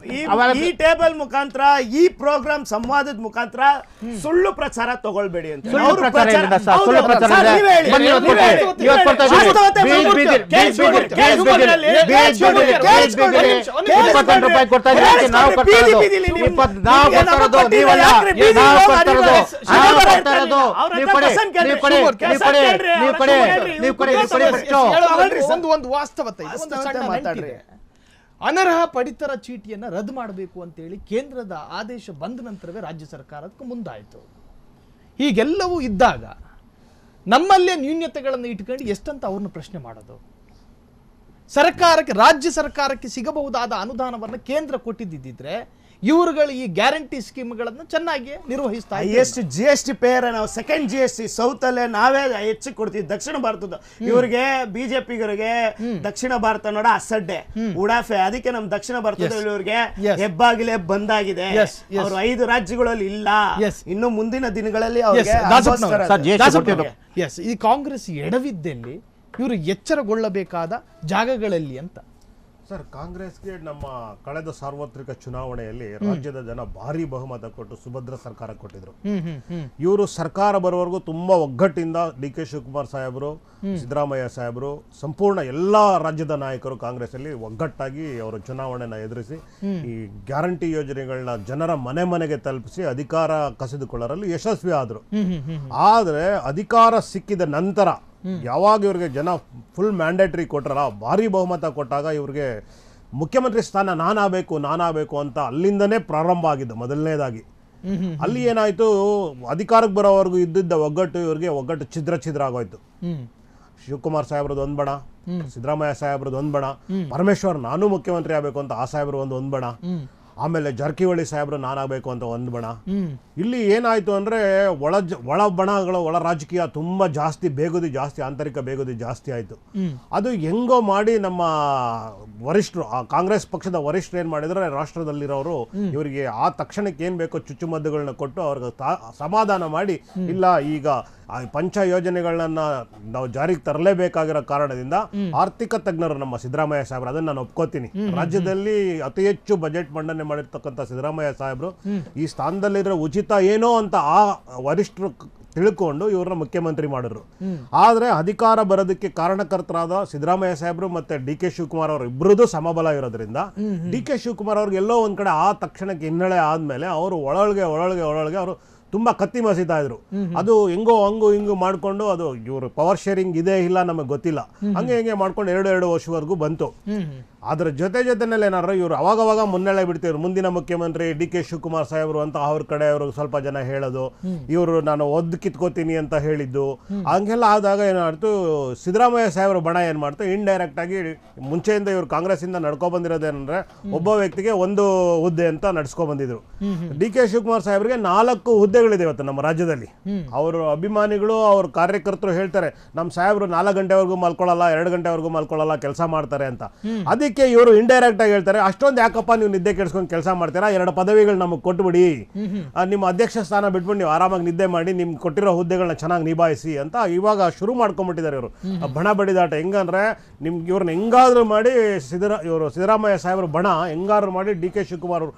ಈ ಟೇಬಲ್ ಮುಖಾಂತರ, ಈ ಪ್ರೋಗ್ರಾಮ್ ಸಂವಾದದ ಮುಖಾಂತರ ಸುಳ್ಳು ಪ್ರಚಾರ ತಗೊಳ್ಬೇಡಿ ಅಂತ. ಒಂದು ವಾಸ್ತವತೆ, ಅನರ್ಹ ಪಡಿತರ ಚೀಟಿಯನ್ನು ರದ್ದು ಮಾಡಬೇಕು ಅಂತೇಳಿ ಕೇಂದ್ರದ ಆದೇಶ ಬಂದ ನಂತರವೇ ರಾಜ್ಯ ಸರ್ಕಾರಕ್ಕೆ ಮುಂದಾಯಿತು. ಹೀಗೆಲ್ಲವೂ ಇದ್ದಾಗ ನಮ್ಮಲ್ಲೇ ನ್ಯೂನ್ಯತೆಗಳನ್ನು ಇಟ್ಕೊಂಡು ಎಷ್ಟಂತ ಅವ್ರನ್ನ ಪ್ರಶ್ನೆ ಮಾಡೋದು? ಸರ್ಕಾರಕ್ಕೆ, ರಾಜ್ಯ ಸರ್ಕಾರಕ್ಕೆ ಸಿಗಬಹುದಾದ ಅನುದಾನವನ್ನು ಕೇಂದ್ರ ಕೊಟ್ಟಿದ್ದಿದ್ರೆ ಇವರುಗಳು ಈ ಗ್ಯಾರಂಟಿ ಸ್ಕೀಮ್ಗಳನ್ನು ಚೆನ್ನಾಗಿ ನಿರ್ವಹಿಸ್ತಾ ಎಷ್ಟು GST ಪೇಯರ್. ನಾವು ಸೆಕೆಂಡ್ GST ಸೌತ್ ಅಲ್ಲೇ ನಾವೇ ಹೆಚ್ಚು ಕೊಡ್ತೀವಿ. ದಕ್ಷಿಣ ಭಾರತದ ಇವರಿಗೆ, ಬಿಜೆಪಿಗರಿಗೆ ದಕ್ಷಿಣ ಭಾರತ ನೋಡ ಅಸಡ್ಡೆ, ಉಡಾಫೆ. ಅದಕ್ಕೆ ನಮ್ ದಕ್ಷಿಣ ಭಾರತದಲ್ಲಿ ಇವರಿಗೆ ಹೆಬ್ಬಾಗಿಲೇ ಬಂದಾಗಿದೆ. ಅವರು 5 ರಾಜ್ಯಗಳಲ್ಲಿ ಇಲ್ಲ. ಇನ್ನು ಮುಂದಿನ ದಿನಗಳಲ್ಲಿ ಈ ಕಾಂಗ್ರೆಸ್ ಎಡವಿದ್ದಲ್ಲಿ ಇವರು ಎಚ್ಚರಗೊಳ್ಳಬೇಕಾದ ಜಾಗಗಳಲ್ಲಿ ಅಂತ ಸರ್. ಕಾಂಗ್ರೆಸ್ಗೆ ನಮ್ಮ ಕಳೆದ ಸಾರ್ವತ್ರಿಕ ಚುನಾವಣೆಯಲ್ಲಿ ರಾಜ್ಯದ ಜನ ಭಾರಿ ಬಹುಮತ ಕೊಟ್ಟು ಸುಭದ್ರ ಸರ್ಕಾರ ಕೊಟ್ಟಿದ್ರು. ಇವರು ಸರ್ಕಾರ ಬರುವವರೆಗೂ ತುಂಬಾ ಒಗ್ಗಟ್ಟಿಂದ DK ಶಿವಕುಮಾರ್ ಸಾಹೇಬರು, ಸಿದ್ದರಾಮಯ್ಯ ಸಾಹೇಬರು, ಸಂಪೂರ್ಣ ಎಲ್ಲಾ ರಾಜ್ಯದ ನಾಯಕರು ಕಾಂಗ್ರೆಸ್ ಅಲ್ಲಿ ಒಗ್ಗಟ್ಟಾಗಿ ಅವರು ಚುನಾವಣೆನ ಎದುರಿಸಿ ಈ ಗ್ಯಾರಂಟಿ ಯೋಜನೆಗಳನ್ನ ಜನರ ಮನೆ ಮನೆಗೆ ತಲುಪಿಸಿ ಅಧಿಕಾರ ಕಸಿದುಕೊಳ್ಳರಲ್ಲಿ ಯಶಸ್ವಿ ಆದ್ರು. ಆದ್ರೆ ಅಧಿಕಾರ ಸಿಕ್ಕಿದ ನಂತರ ಯಾವಾಗ ಇವ್ರಿಗೆ ಜನ ಫುಲ್ ಮ್ಯಾಂಡೇಟ್ರಿ ಕೊಟ್ರಲ್ಲ, ಭಾರಿ ಬಹುಮತ ಕೊಟ್ಟಾಗ ಇವ್ರಿಗೆ ಮುಖ್ಯಮಂತ್ರಿ ಸ್ಥಾನ ನಾನಾಗಬೇಕು ಅಂತ ಅಲ್ಲಿಂದನೇ ಪ್ರಾರಂಭ ಆಗಿದ್ದು ಮೊದಲನೇದಾಗಿ. ಅಲ್ಲಿ ಏನಾಯ್ತು, ಅಧಿಕಾರಕ್ಕೆ ಬರೋವರೆಗೂ ಇದ್ದಿದ್ದ ಒಗ್ಗಟ್ಟು ಇವ್ರಿಗೆ ಒಗ್ಗಟ್ಟು ಛಿದ್ರ ಆಗೋಯ್ತು. ಶಿವಕುಮಾರ್ ಸಾಹೇಬ್ರದ್ದು ಒಂದು ಬಣ, ಸಿದ್ದರಾಮಯ್ಯ ಸಾಹೇಬ್ರದ್ದು ಒಂದು ಬಣ, ಪರಮೇಶ್ವರ್ ನಾನು ಮುಖ್ಯಮಂತ್ರಿ ಆಗಬೇಕು ಅಂತ ಆ ಸಾಹೇಬ್ರು ಒಂದು ಬಣ, ಆಮೇಲೆ ಜಾರಕಿಹೊಳಿ ಸಾಹೇಬ್ರು ನಾನಾಗಬೇಕು ಅಂತ ಒಂದು ಬಣ. ಇಲ್ಲಿ ಏನಾಯ್ತು ಅಂದ್ರೆ ಒಳ ಬಣಗಳು, ಒಳ ರಾಜಕೀಯ ತುಂಬಾ ಜಾಸ್ತಿ, ಬೇಗುದಿ ಜಾಸ್ತಿ, ಆಂತರಿಕ ಬೇಗುದಿ ಜಾಸ್ತಿ ಆಯ್ತು. ಅದು ಹೆಂಗೋ ಮಾಡಿ ನಮ್ಮ ವರಿಷ್ಠರು, ಆ ಕಾಂಗ್ರೆಸ್ ಪಕ್ಷದ ವರಿಷ್ಠರು ಏನ್ ಮಾಡಿದ್ರೆ, ರಾಷ್ಟ್ರದಲ್ಲಿರೋರು ಇವರಿಗೆ ಆ ತಕ್ಷಣಕ್ಕೆ ಏನ್ ಬೇಕೋ ಚುಚ್ಚುಮದ್ದುಗಳನ್ನ ಕೊಟ್ಟು ಅವ್ರಿಗೆ ಸಮಾಧಾನ ಮಾಡಿ, ಇಲ್ಲ ಈಗ ಪಂಚ ಯೋಜನೆಗಳನ್ನ ನಾವು ಜಾರಿಗೆ ತರಲೇಬೇಕಾಗಿರೋ ಕಾರಣದಿಂದ ಆರ್ಥಿಕ ತಜ್ಞರು ನಮ್ಮ ಸಿದ್ದರಾಮಯ್ಯ ಸಾಹೇಬ್ರು, ಅದನ್ನ ನಾನು ಒಪ್ಕೋತೀನಿ. ರಾಜ್ಯದಲ್ಲಿ ಅತಿ ಹೆಚ್ಚು ಬಜೆಟ್ ಮಂಡನೆ ಮಾಡಿರ್ತಕ್ಕಂಥ ಸಿದ್ದರಾಮಯ್ಯ ಸಾಹೇಬ್ರು ಈ ಸ್ಥಾನದಲ್ಲಿರೋ ಉಚಿತ ಏನೋ ಅಂತ ಆ ವರಿಷ್ಠರು ತಿಳ್ಕೊಂಡು ಇವ್ರನ್ನ ಮುಖ್ಯಮಂತ್ರಿ ಮಾಡಿದ್ರು. ಆದ್ರೆ ಅಧಿಕಾರ ಬರೋದಕ್ಕೆ ಕಾರಣಕರ್ತರಾದ ಸಿದ್ದರಾಮಯ್ಯ ಸಾಹೇಬ್ರು ಮತ್ತೆ ಡಿ ಕೆ ಶಿವಕುಮಾರ್ ಅವರು ಇಬ್ಬರದು ಸಮಬಲ ಇರೋದ್ರಿಂದ ಡಿ ಕೆ ಶಿವಕುಮಾರ್ ಅವ್ರಿಗೆ ಎಲ್ಲೋ ಒಂದ್ ಕಡೆ ಆ ತಕ್ಷಣಕ್ಕೆ ಹಿನ್ನಡೆ ಆದ್ಮೇಲೆ ಅವರು ಒಳೊಳಗೆ ಅವರು ತುಂಬಾ ಕತ್ತಿ ಮಸೀತಾ ಇದ್ರು. ಅದು ಹಿಂಗು ಮಾಡ್ಕೊಂಡು, ಅದು ಇವರು ಪವರ್ ಶೇರಿಂಗ್ ಇದೆ ಇಲ್ಲ ನಮಗೆ ಗೊತ್ತಿಲ್ಲ, ಹಂಗೆ ಮಾಡ್ಕೊಂಡು 2 ವರ್ಷವರೆಗೂ ಬಂತು. ಅದ್ರ ಜೊತೆನಲ್ಲಿ ಏನಾದ್ರು ಇವರು ಅವಾಗವಾಗ ಮುನ್ನೆಲೆ ಬಿಡ್ತಿದ್ರು, ಮುಂದಿನ ಮುಖ್ಯಮಂತ್ರಿ ಡಿ ಕೆ ಶಿವಕುಮಾರ್ ಸಾಹೇಬ್ರು ಅಂತ ಅವ್ರ ಕಡೆ ಅವರು ಸ್ವಲ್ಪ ಜನ ಹೇಳೋದು, ಇವರು ನಾನು ಒದ್ದು ಕಿತ್ಕೋತೀನಿ ಅಂತ ಹೇಳಿದ್ದು, ಹಂಗೆಲ್ಲ ಆದಾಗ ಏನಾಯ್ತು, ಸಿದ್ದರಾಮಯ್ಯ ಸಾಹೇಬ್ರ ಬಣ ಏನ್ ಮಾಡ್ತು, ಇಂಡೈರೆಕ್ಟ್ ಆಗಿ ಮುಂಚೆಯಿಂದ ಇವರು ಕಾಂಗ್ರೆಸ್ ಇಂದ ನಡ್ಕೊ ಬಂದಿರೋದೇನಂದ್ರೆ ಒಬ್ಬ ವ್ಯಕ್ತಿಗೆ 1 ಹುದ್ದೆ ಅಂತ ನಡ್ಸ್ಕೊ ಬಂದಿದ್ರು. ಡಿ ಕೆ ಶಿವಕುಮಾರ್ ಸಾಹೇಬ್ರಿಗೆ 4 ಹುದ್ದೆಗಳಿದೆ ಇವತ್ತು ನಮ್ಮ ರಾಜ್ಯದಲ್ಲಿ. ಅವರು ಅಭಿಮಾನಿಗಳು, ಅವ್ರ ಕಾರ್ಯಕರ್ತರು ಹೇಳ್ತಾರೆ, ನಮ್ಮ ಸಾಹೇಬ್ರು 4 ಗಂಟೆವರೆಗೂ ಮಲ್ಕೊಳ್ಳಲ್ಲ, 2 ಗಂಟೆವರೆಗೂ ಮಲ್ಕೊಳ್ಳಲ್ಲ, ಕೆಲಸ ಮಾಡ್ತಾರೆ ಅಂತ. ಅದಕ್ಕೆ ಇವರು ಇಂಡೈರೆಕ್ಟ್ ಆಗಿ ಹೇಳ್ತಾರೆ, ಅಷ್ಟೊಂದು ಯಾಕಪ್ಪ ನೀವು ನಿದ್ದೆ ಕೆಡಿಸ್ಕೊಂಡು ಕೆಲಸ ಮಾಡ್ತೀರಾ, 2 ಪದವಿಗಳು ನಮಗೆ ಕೊಟ್ಬಿಡಿ, ನಿಮ್ಮ ಅಧ್ಯಕ್ಷ ಸ್ಥಾನ ಬಿಟ್ಬಿಟ್ಟು ನೀವು ಆರಾಮಾಗಿ ನಿದ್ದೆ ಮಾಡಿ, ನಿಮ್ಗೆ ಕೊಟ್ಟಿರೋ ಹುದ್ದೆಗಳನ್ನ ಚೆನ್ನಾಗಿ ನಿಭಾಯಿಸಿ ಅಂತ ಇವಾಗ ಶುರು ಮಾಡ್ಕೊಂಡ್ಬಿಟ್ಟಿದ್ದಾರೆ ಇವರು ಬಣ ಬಡಿದಾಟ. ಹೆಂಗಂದ್ರೆ ನಿಮ್ಗೆ ಇವ್ರನ್ನ ಹೆಂಗಾದ್ರೂ ಮಾಡಿ ಸಿದ್ದರಾಮಯ್ಯ ಸಾಹೇಬ್ರ ಬಣ ಹೆಂಗಾದ್ರೂ ಮಾಡಿ ಡಿ ಕೆ ಶಿವಕುಮಾರ್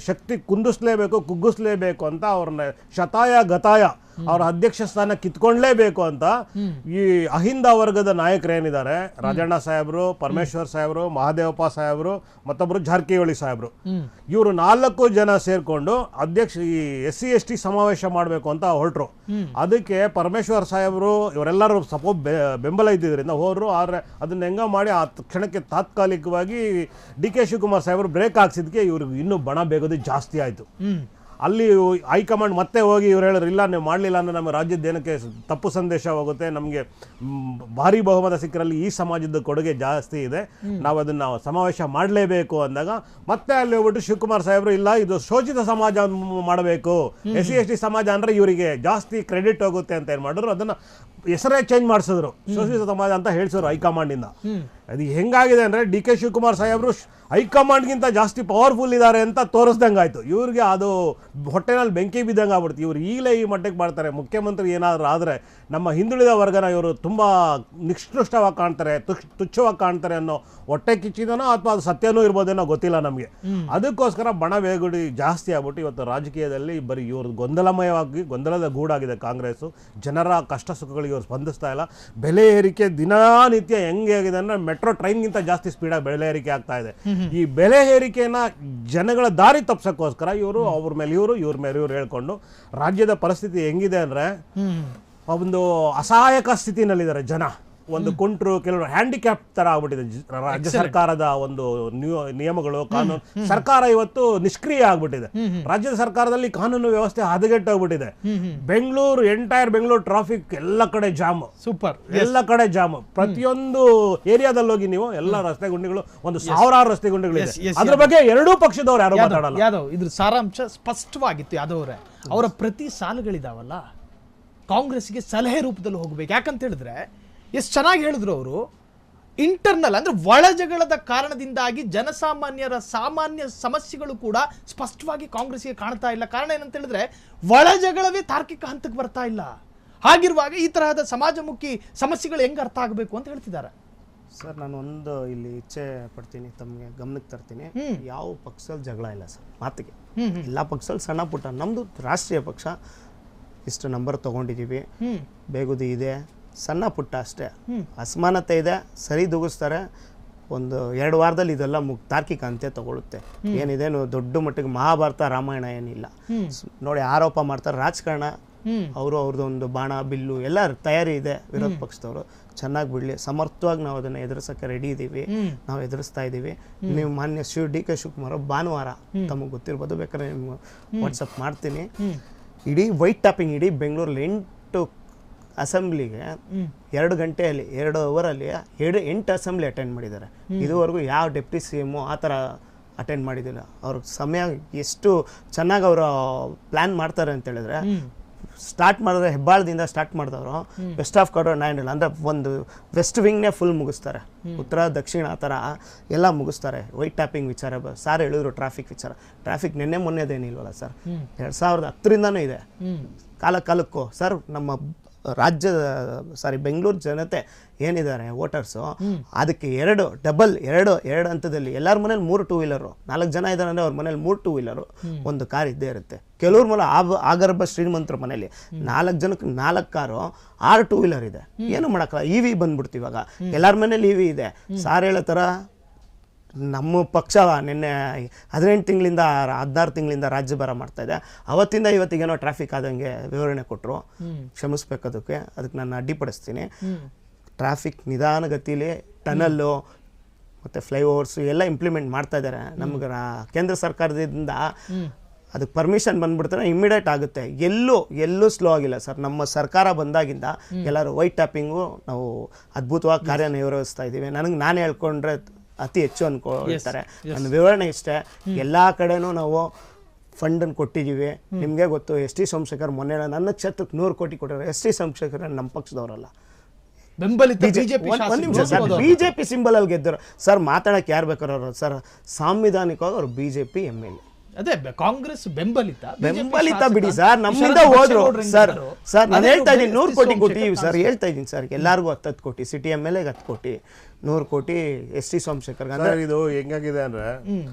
ಶಕ್ತಿ ಕುಗ್ಗಿಸ್ಲೇಬೇಕು ಅಂತ ಅವ್ರನ್ನ ಶತಾಯ ಗತಾಯ ಅವ್ರ ಅಧ್ಯಕ್ಷ ಸ್ಥಾನ ಕಿತ್ಕೊಂಡ್ಲೇಬೇಕು ಅಂತ ಈ ಅಹಿಂದ ವರ್ಗದ ನಾಯಕರು ಏನಿದ್ದಾರೆ, ರಾಜಣ್ಣ ಸಾಹೇಬ್ರು, ಪರಮೇಶ್ವರ್ ಸಾಹೇಬ್ರು, ಮಹಾದೇವಪ್ಪ ಸಾಹೇಬ್ರು, ಮತ್ತೊಬ್ರು ಜಾರಕಿಹೊಳಿ ಸಾಹೇಬ್ರು, ಇವರು 4 ಜನ ಸೇರ್ಕೊಂಡು ಈ SC/ST ಸಮಾವೇಶ ಮಾಡಬೇಕು ಅಂತ ಹೊರಟ್ರು. ಅದಕ್ಕೆ ಪರಮೇಶ್ವರ್ ಸಾಹೇಬ್ರು ಇವರೆಲ್ಲರೂ ಬೆಂಬಲ ಇದ್ದಿದ್ರಿಂದ ಹೋದ್ರು. ಆದ್ರೆ ಅದನ್ನ ಹೆಂಗ ಮಾಡಿ ಆ ಕ್ಷಣಕ್ಕೆ ತಾತ್ಕಾಲಿಕವಾಗಿ ಡಿ ಕೆ ಶಿವಕುಮಾರ್ ಸಾಹೇಬ್ರು ಬ್ರೇಕ್ ಹಾಕ್ಸಿದ್ಕೆ ಇವ್ರಿಗೆ ಇನ್ನೂ ಬಣ ಬೇಗೋದು ಜಾಸ್ತಿ ಆಯ್ತು. ಅಲ್ಲಿ ಹೈಕಮಾಂಡ್ ಮತ್ತೆ ಹೋಗಿ ಇವ್ರು ಹೇಳಿದ್ರು, ಇಲ್ಲ ನೀವು ಮಾಡಲಿಲ್ಲ ಅಂದ್ರೆ ನಮ್ಮ ರಾಜ್ಯದ ಏನಕ್ಕೆ ತಪ್ಪು ಸಂದೇಶ ಹೋಗುತ್ತೆ, ನಮಗೆ ಭಾರಿ ಬಹುಮತ ಸಿಕ್ಕರಲ್ಲಿ ಈ ಸಮಾಜದ ಕೊಡುಗೆ ಜಾಸ್ತಿ ಇದೆ, ನಾವು ಅದನ್ನ ಸಮಾವೇಶ ಮಾಡಲೇಬೇಕು ಅಂದಾಗ ಮತ್ತೆ ಅಲ್ಲಿ ಹೋಗ್ಬಿಟ್ಟು ಶಿವಕುಮಾರ್ ಸಾಹೇಬ್ರು, ಇಲ್ಲ ಇದು ಶೋಷಿತ ಸಮಾಜ ಮಾಡಬೇಕು, SC/ST ಸಮಾಜ ಅಂದ್ರೆ ಇವರಿಗೆ ಜಾಸ್ತಿ ಕ್ರೆಡಿಟ್ ಹೋಗುತ್ತೆ ಅಂತ ಏನ್ ಮಾಡಿದ್ರು, ಅದನ್ನ ಹೆಸರೇ ಚೇಂಜ್ ಮಾಡಿಸಿದ್ರು, ಶೋಷಿತ ಸಮಾಜ ಅಂತ ಹೇಳ್ಸಿದ್ರು ಹೈಕಮಾಂಡ್ ಇಂದ. ಅದು ಹೆಂಗಾಗಿದೆ ಅಂದ್ರೆ ಡಿ ಕೆ ಶಿವಕುಮಾರ್ ಸಾಹೇಬ್ರು ಹೈಕಮಾಂಡ್ಗಿಂತ ಜಾಸ್ತಿ ಪವರ್ಫುಲ್ ಇದ್ದಾರೆ ಅಂತ ತೋರಿಸ್ದಂಗಾಯ್ತು. ಇವ್ರಿಗೆ ಅದು ಹೊಟ್ಟೆನಲ್ಲಿ ಬೆಂಕಿ ಬಿದ್ದಂಗೆ ಆಗ್ಬಿಡ್ತು. ಇವ್ರು ಈಗಲೇ ಈ ಮಟ್ಟಕ್ಕೆ ಮಾಡ್ತಾರೆ, ಮುಖ್ಯಮಂತ್ರಿ ಏನಾದರೂ ಆದರೆ ನಮ್ಮ ಹಿಂದುಳಿದ ವರ್ಗನ ಇವರು ತುಂಬ ನಿಷ್ಕೃಷ್ಟವಾಗಿ ಕಾಣ್ತಾರೆ, ತುಚ್ಛವಾಗಿ ಕಾಣ್ತಾರೆ ಅನ್ನೋ ಹೊಟ್ಟೆ ಕಿಚ್ಚಿದನೋ ಅಥವಾ ಅದು ಸತ್ಯನೂ ಇರ್ಬೋದೇನೋ ಗೊತ್ತಿಲ್ಲ ನಮಗೆ. ಅದಕ್ಕೋಸ್ಕರ ಬಣ ಬೇಗುಡಿ ಜಾಸ್ತಿ ಆಗ್ಬಿಟ್ಟು ಇವತ್ತು ರಾಜಕೀಯದಲ್ಲಿ ಬರೀ ಇವರು ಗೊಂದಲದ ಗೂಡಾಗಿದೆ ಕಾಂಗ್ರೆಸ್ಸು. ಜನರ ಕಷ್ಟ ಸುಖಗಳಿಗೆ ಇವರು ಸ್ಪಂದಿಸ್ತಾ ಇಲ್ಲ. ಬೆಲೆ ಏರಿಕೆ ದಿನನಿತ್ಯ ಹೆಂಗೆ ಆಗಿದೆ ಅಂದರೆ ಮೆಟ್ರೋ ಟ್ರೈನ್ಗಿಂತ ಜಾಸ್ತಿ ಸ್ಪೀಡಾಗಿ ಬೆಲೆ ಏರಿಕೆ ಆಗ್ತಾ ಇದೆ. ಈ ಬೆಲೆ ಏರಿಕೆನ ಜನಗಳ ದಾರಿ ತಪ್ಸಕ್ಕೋಸ್ಕರ ಅವ್ರ ಮೇಲೆ ಇವ್ರ ಮೇಲೆ ಇವ್ರು ಹೇಳ್ಕೊಂಡು ರಾಜ್ಯದ ಪರಿಸ್ಥಿತಿ ಹೆಂಗಿದೆ ಅಂದ್ರೆ ಒಂದು ಅಸಹಾಯಕ ಸ್ಥಿತಿನಲ್ಲಿದ್ದಾರೆ ಜನ. ಒಂದು ಕುಂಟ್ರು, ಕೆಲವರು ಹ್ಯಾಂಡಿಕ್ಯಾಪ್ ತರ ಆಗ್ಬಿಟ್ಟಿದೆ ರಾಜ್ಯ ಸರ್ಕಾರದ ಒಂದು ನಿಯಮಗಳು, ಕಾನೂನು. ಸರ್ಕಾರ ಇವತ್ತು ನಿಷ್ಕ್ರಿಯ ಆಗ್ಬಿಟ್ಟಿದೆ. ರಾಜ್ಯದ ಸರ್ಕಾರದಲ್ಲಿ ಕಾನೂನು ವ್ಯವಸ್ಥೆ ಹದಗೆಟ್ಟೋಗ್ಬಿಟ್ಟಿದೆ. ಎಂಟೈರ್ ಬೆಂಗಳೂರು ಟ್ರಾಫಿಕ್ ಎಲ್ಲ ಕಡೆ ಜಾಮ್, ಸೂಪರ್, ಎಲ್ಲ ಕಡೆ ಜಾಮ್. ಪ್ರತಿಯೊಂದು ಏರಿಯಾದಲ್ಲಿ ಹೋಗಿ ನೀವು ಎಲ್ಲ ರಸ್ತೆ ಗುಂಡಿಗಳು, ಒಂದು 1000 ರಸ್ತೆ ಗುಂಡಿಗಳಿದೆ. ಅದ್ರ ಬಗ್ಗೆ ಎರಡೂ ಪಕ್ಷದವ್ರು ಯಾರು ಮಾತಾಡಲ್ಲ. ಯಾದವ್ ಇದ್ರ ಸಾರಾಂಶ ಸ್ಪಷ್ಟವಾಗಿತ್ತು. ಯಾದವ್ರೆ, ಅವರ ಪ್ರತಿ ಸಾಲುಗಳಿದಾವಲ್ಲ ಕಾಂಗ್ರೆಸ್ಗೆ ಸಲಹೆ ರೂಪದಲ್ಲಿ ಹೋಗ್ಬೇಕು. ಯಾಕಂತ ಹೇಳಿದ್ರೆ ಎಷ್ಟು ಚೆನ್ನಾಗಿ ಹೇಳಿದ್ರು ಅವರು, ಇಂಟರ್ನಲ್ ಅಂದ್ರೆ ಒಳ ಜಗಳದ ಕಾರಣದಿಂದಾಗಿ ಜನಸಾಮಾನ್ಯರ ಸಾಮಾನ್ಯ ಸಮಸ್ಯೆಗಳು ಕೂಡ ಸ್ಪಷ್ಟವಾಗಿ ಕಾಂಗ್ರೆಸ್ಗೆ ಕಾಣ್ತಾ ಇಲ್ಲ. ಕಾರಣ ಏನಂತ ಹೇಳಿದ್ರೆ ಒಳ ಜಗಳವೇ ತಾರ್ಕಿಕ ಹಂತಕ್ಕೆ ಬರ್ತಾ ಇಲ್ಲ. ಹಾಗಿರುವಾಗ ಈ ತರಹದ ಸಮಾಜಮುಖಿ ಸಮಸ್ಯೆಗಳು ಹೆಂಗೆ ಅರ್ಥ ಆಗಬೇಕು ಅಂತ ಹೇಳ್ತಿದ್ದಾರೆ. ಸರ್, ನಾನು ಒಂದು ಇಲ್ಲಿ ಇಚ್ಛೆ ಪಡ್ತೀನಿ, ತಮಗೆ ಗಮನಕ್ಕೆ ತರ್ತೀನಿ. ಯಾವ ಪಕ್ಷದಲ್ಲಿ ಜಗಳ ಇಲ್ಲ ಸರ್, ಮಾತಿಗೆ ಎಲ್ಲ ಪಕ್ಷದಲ್ಲಿ ಸಣ್ಣ ಪುಟ್ಟ. ನಮ್ದು ರಾಷ್ಟ್ರೀಯ ಪಕ್ಷ, ಇಷ್ಟು ನಂಬರ್ ತಗೊಂಡಿದ್ದೀವಿ, ಬೇಗುದಿ ಇದೆ, ಸಣ್ಣ ಪುಟ್ಟ ಅಷ್ಟೇ. ಅಸಮಾನತೆ ಇದೆ, ಸರಿ ದೂಗಿಸ್ತಾರೆ. ಒಂದು 2 ವಾರದಲ್ಲಿ ಇದೆಲ್ಲ ತಾರ್ಕಿಕ ಅಂತ್ಯ ತಗೊಳುತ್ತೆ. ಏನಿದೆ ದೊಡ್ಡ ಮಟ್ಟಿಗೆ ಮಹಾಭಾರತ ರಾಮಾಯಣ ಏನಿಲ್ಲ ನೋಡಿ. ಆರೋಪ ಮಾಡ್ತಾರೆ, ರಾಜಕಾರಣ ಅವರು ಅವ್ರದ್ದೊಂದು ಬಾಣ ಬಿಲ್ಲು ಎಲ್ಲ ತಯಾರಿ ಇದೆ ವಿರೋಧ ಪಕ್ಷದವರು, ಚೆನ್ನಾಗಿ ಬಿಡಲಿ, ಸಮರ್ಥವಾಗಿ ನಾವು ಅದನ್ನು ಎದುರಿಸೋಕ್ಕೆ ರೆಡಿ ಇದ್ದೀವಿ, ನಾವು ಎದುರಿಸ್ತಾ ಇದ್ದೀವಿ. ನೀವು ಮಾನ್ಯ DK ಶಿವಕುಮಾರ್ ಭಾನುವಾರ ತಮಗೆ ಗೊತ್ತಿರ್ಬೋದು, ಬೇಕಾದ್ರೆ ನಿಮ್ಗೆ ವಾಟ್ಸಪ್ ಮಾಡ್ತೀನಿ. ಇಡೀ ವೈಟ್ ಟಾಪಿಂಗ್ ಇಡೀ ಬೆಂಗಳೂರಲ್ಲಿ 8 ಅಸೆಂಬ್ಲಿಗೆ 2 ಗಂಟೆಯಲ್ಲಿ 2 ಅವರಲ್ಲಿ 8 ಅಸೆಂಬ್ಲಿ ಅಟೆಂಡ್ ಮಾಡಿದ್ದಾರೆ. ಇದುವರೆಗೂ ಯಾವ ಡೆಪ್ಟಿ CM ಆ ಥರ ಅಟೆಂಡ್ ಮಾಡಿದ್ದಿಲ್ಲ. ಅವ್ರ ಸಮಯ ಎಷ್ಟು ಚೆನ್ನಾಗಿ ಅವರು ಪ್ಲ್ಯಾನ್ ಮಾಡ್ತಾರೆ ಅಂತ ಹೇಳಿದ್ರೆ, ಸ್ಟಾರ್ಟ್ ಮಾಡಿದ್ರೆ ಹೆಬ್ಬಾಳದಿಂದ ಸ್ಟಾರ್ಟ್ ಮಾಡಿದವರು ವೆಸ್ಟ್ ಆಫ್ ಕಾರ್ಡರ್ 9 ಅಂದರೆ ಒಂದು ವೆಸ್ಟ್ ವಿಂಗ್ನೇ ಫುಲ್ ಮುಗಿಸ್ತಾರೆ, ಉತ್ತರ ದಕ್ಷಿಣ ಆ ಥರ ಎಲ್ಲ ಮುಗಿಸ್ತಾರೆ. ವೈಟ್ ಟ್ಯಾಪಿಂಗ್ ವಿಚಾರ ಸರ್ ಹೇಳಿದ್ರು, ಟ್ರಾಫಿಕ್ ವಿಚಾರ, ಟ್ರಾಫಿಕ್ ನಿನ್ನೆ ಮೊನ್ನೆದೇನಿಲ್ವಲ್ಲ ಸರ್, 2010ರಿಂದನೂ ಇದೆ. ಕಾಲಕ್ಕೂ ಸರ್ ನಮ್ಮ ರಾಜ್ಯದ ಬೆಂಗಳೂರು ಜನತೆ ಏನಿದ್ದಾರೆ ವೋಟರ್ಸು, ಅದಕ್ಕೆ ಎರಡು ಹಂತದಲ್ಲಿ ಎಲ್ಲರ ಮನೇಲಿ 3 2 ವೀಲರು, 4 ಜನ ಇದ್ದಾರೆ ಅಂದರೆ ಅವ್ರ ಮನೇಲಿ 3 2 ವೀಲರು, ಒಂದು ಕಾರ್ ಇದ್ದೇ ಇರುತ್ತೆ. ಕೆಲವ್ರ ಮೇಲೆ ಆಗರ್ಭ ಶ್ರೀಮಂತರ ಮನೇಲಿ 4 ಜನಕ್ಕೆ 4 ಕಾರು 6 2 ವೀಲರ್ ಇದೆ. ಏನು ಮಾಡೋಕ್ಕಲ್ಲ, EV ಬಂದ್ಬಿಡ್ತು ಇವಾಗ, ಎಲ್ಲರ ಮನೇಲಿ EV ಇದೆ. ಸಾರ್ ಹೇಳೋ ಥರ ನಮ್ಮ ಪಕ್ಷ ನಿನ್ನೆ 18 ತಿಂಗಳಿಂದ 16 ತಿಂಗಳಿಂದ ರಾಜ್ಯಭಾರ ಮಾಡ್ತಾ ಇದೆ. ಅವತ್ತಿಂದ ಇವತ್ತಿಗೇನೋ ಟ್ರಾಫಿಕ್ ಆದಂಗೆ ವಿವರಣೆ ಕೊಟ್ಟರು, ಕ್ಷಮಿಸ್ಬೇಕು, ಅದಕ್ಕೆ ನಾನು ಅಡ್ಡಿಪಡಿಸ್ತೀನಿ. ಟ್ರಾಫಿಕ್ ನಿಧಾನಗತಿಲಿ ಟನಲ್ಲು ಮತ್ತು ಫ್ಲೈಓವರ್ಸು ಎಲ್ಲ ಇಂಪ್ಲಿಮೆಂಟ್ ಮಾಡ್ತಾ ಇದ್ದಾರೆ. ನಮ್ಗೆ ಕೇಂದ್ರ ಸರ್ಕಾರದಿಂದ ಅದಕ್ಕೆ ಪರ್ಮಿಷನ್ ಬಂದ್ಬಿಡ್ತಾರೆ, ಇಮ್ಮಿಡಿಯೇಟ್ ಆಗುತ್ತೆ. ಎಲ್ಲೂ ಸ್ಲೋ ಆಗಿಲ್ಲ ಸರ್. ನಮ್ಮ ಸರ್ಕಾರ ಬಂದಾಗಿಂದ ಎಲ್ಲರೂ ವೈಟ್ ಟ್ಯಾಪಿಂಗು ನಾವು ಅದ್ಭುತವಾಗಿ ಕಾರ್ಯನಿರ್ವಹಿಸ್ತಾ ಇದ್ದೀವಿ. ನಾನು ಹೇಳ್ಕೊಂಡ್ರೆ ಅತಿ ಹೆಚ್ಚು ಅನ್ಕೊಳ್ತಾರೆ. ನನ್ನ ವಿವರಣೆ ಇಷ್ಟೇ, ಎಲ್ಲ ಕಡೆನೂ ನಾವು ಫಂಡನ್ನು ಕೊಟ್ಟಿದ್ದೀವಿ. ನಿಮಗೆ ಗೊತ್ತು, ST ಸೋಮಶೇಖರ್ ಮೊನ್ನೆ ನನ್ನ ಕ್ಷೇತ್ರಕ್ಕೆ 100 ಕೋಟಿ ಕೊಟ್ಟಿದ್ದಾರೆ. ST ಸೋಮಶೇಖರ್ ನಮ್ಮ ಪಕ್ಷದವರಲ್ಲ, ಬಿಜೆಪಿ ಸಿಂಬಲ್ ಅಲ್ಲಿ ಗೆದ್ದರು ಸರ್. ಮಾತಾಡಕ್ಕೆ ಯಾರು ಬೇಕಾದ್ರು ಸರ್, ಸಾಂವಿಧಾನಿಕವಾಗಿ ಅವ್ರು BJP MLA. ಅದೇ ಕಾಂಗ್ರೆಸ್ ಬೆಂಬಲಿತ ಬಿಡಿ ಸರ್, ನಮ್ಮಿಂದ ಹೋದ್ರು ಸರ್. ನಾನು ಹೇಳ್ತಾ ಇದ್ದೀನಿ 100 ಕೋಟಿ ಕೊಟ್ಟಿದ್ದೀವಿ ಸರ್, ಹೇಳ್ತಾ ಇದ್ದೀನಿ ಸರ್. ಎಲ್ಲರಿಗೂ 10 ಕೋಟಿ, ಸಿಟಿ MLA 10 ಕೋಟಿ, 100 ಕೋಟಿ ST ಸೋಮಶೇಖರ್. ಇದು ಹೆಂಗಾಗಿದೆ ಅಂದ್ರೆ,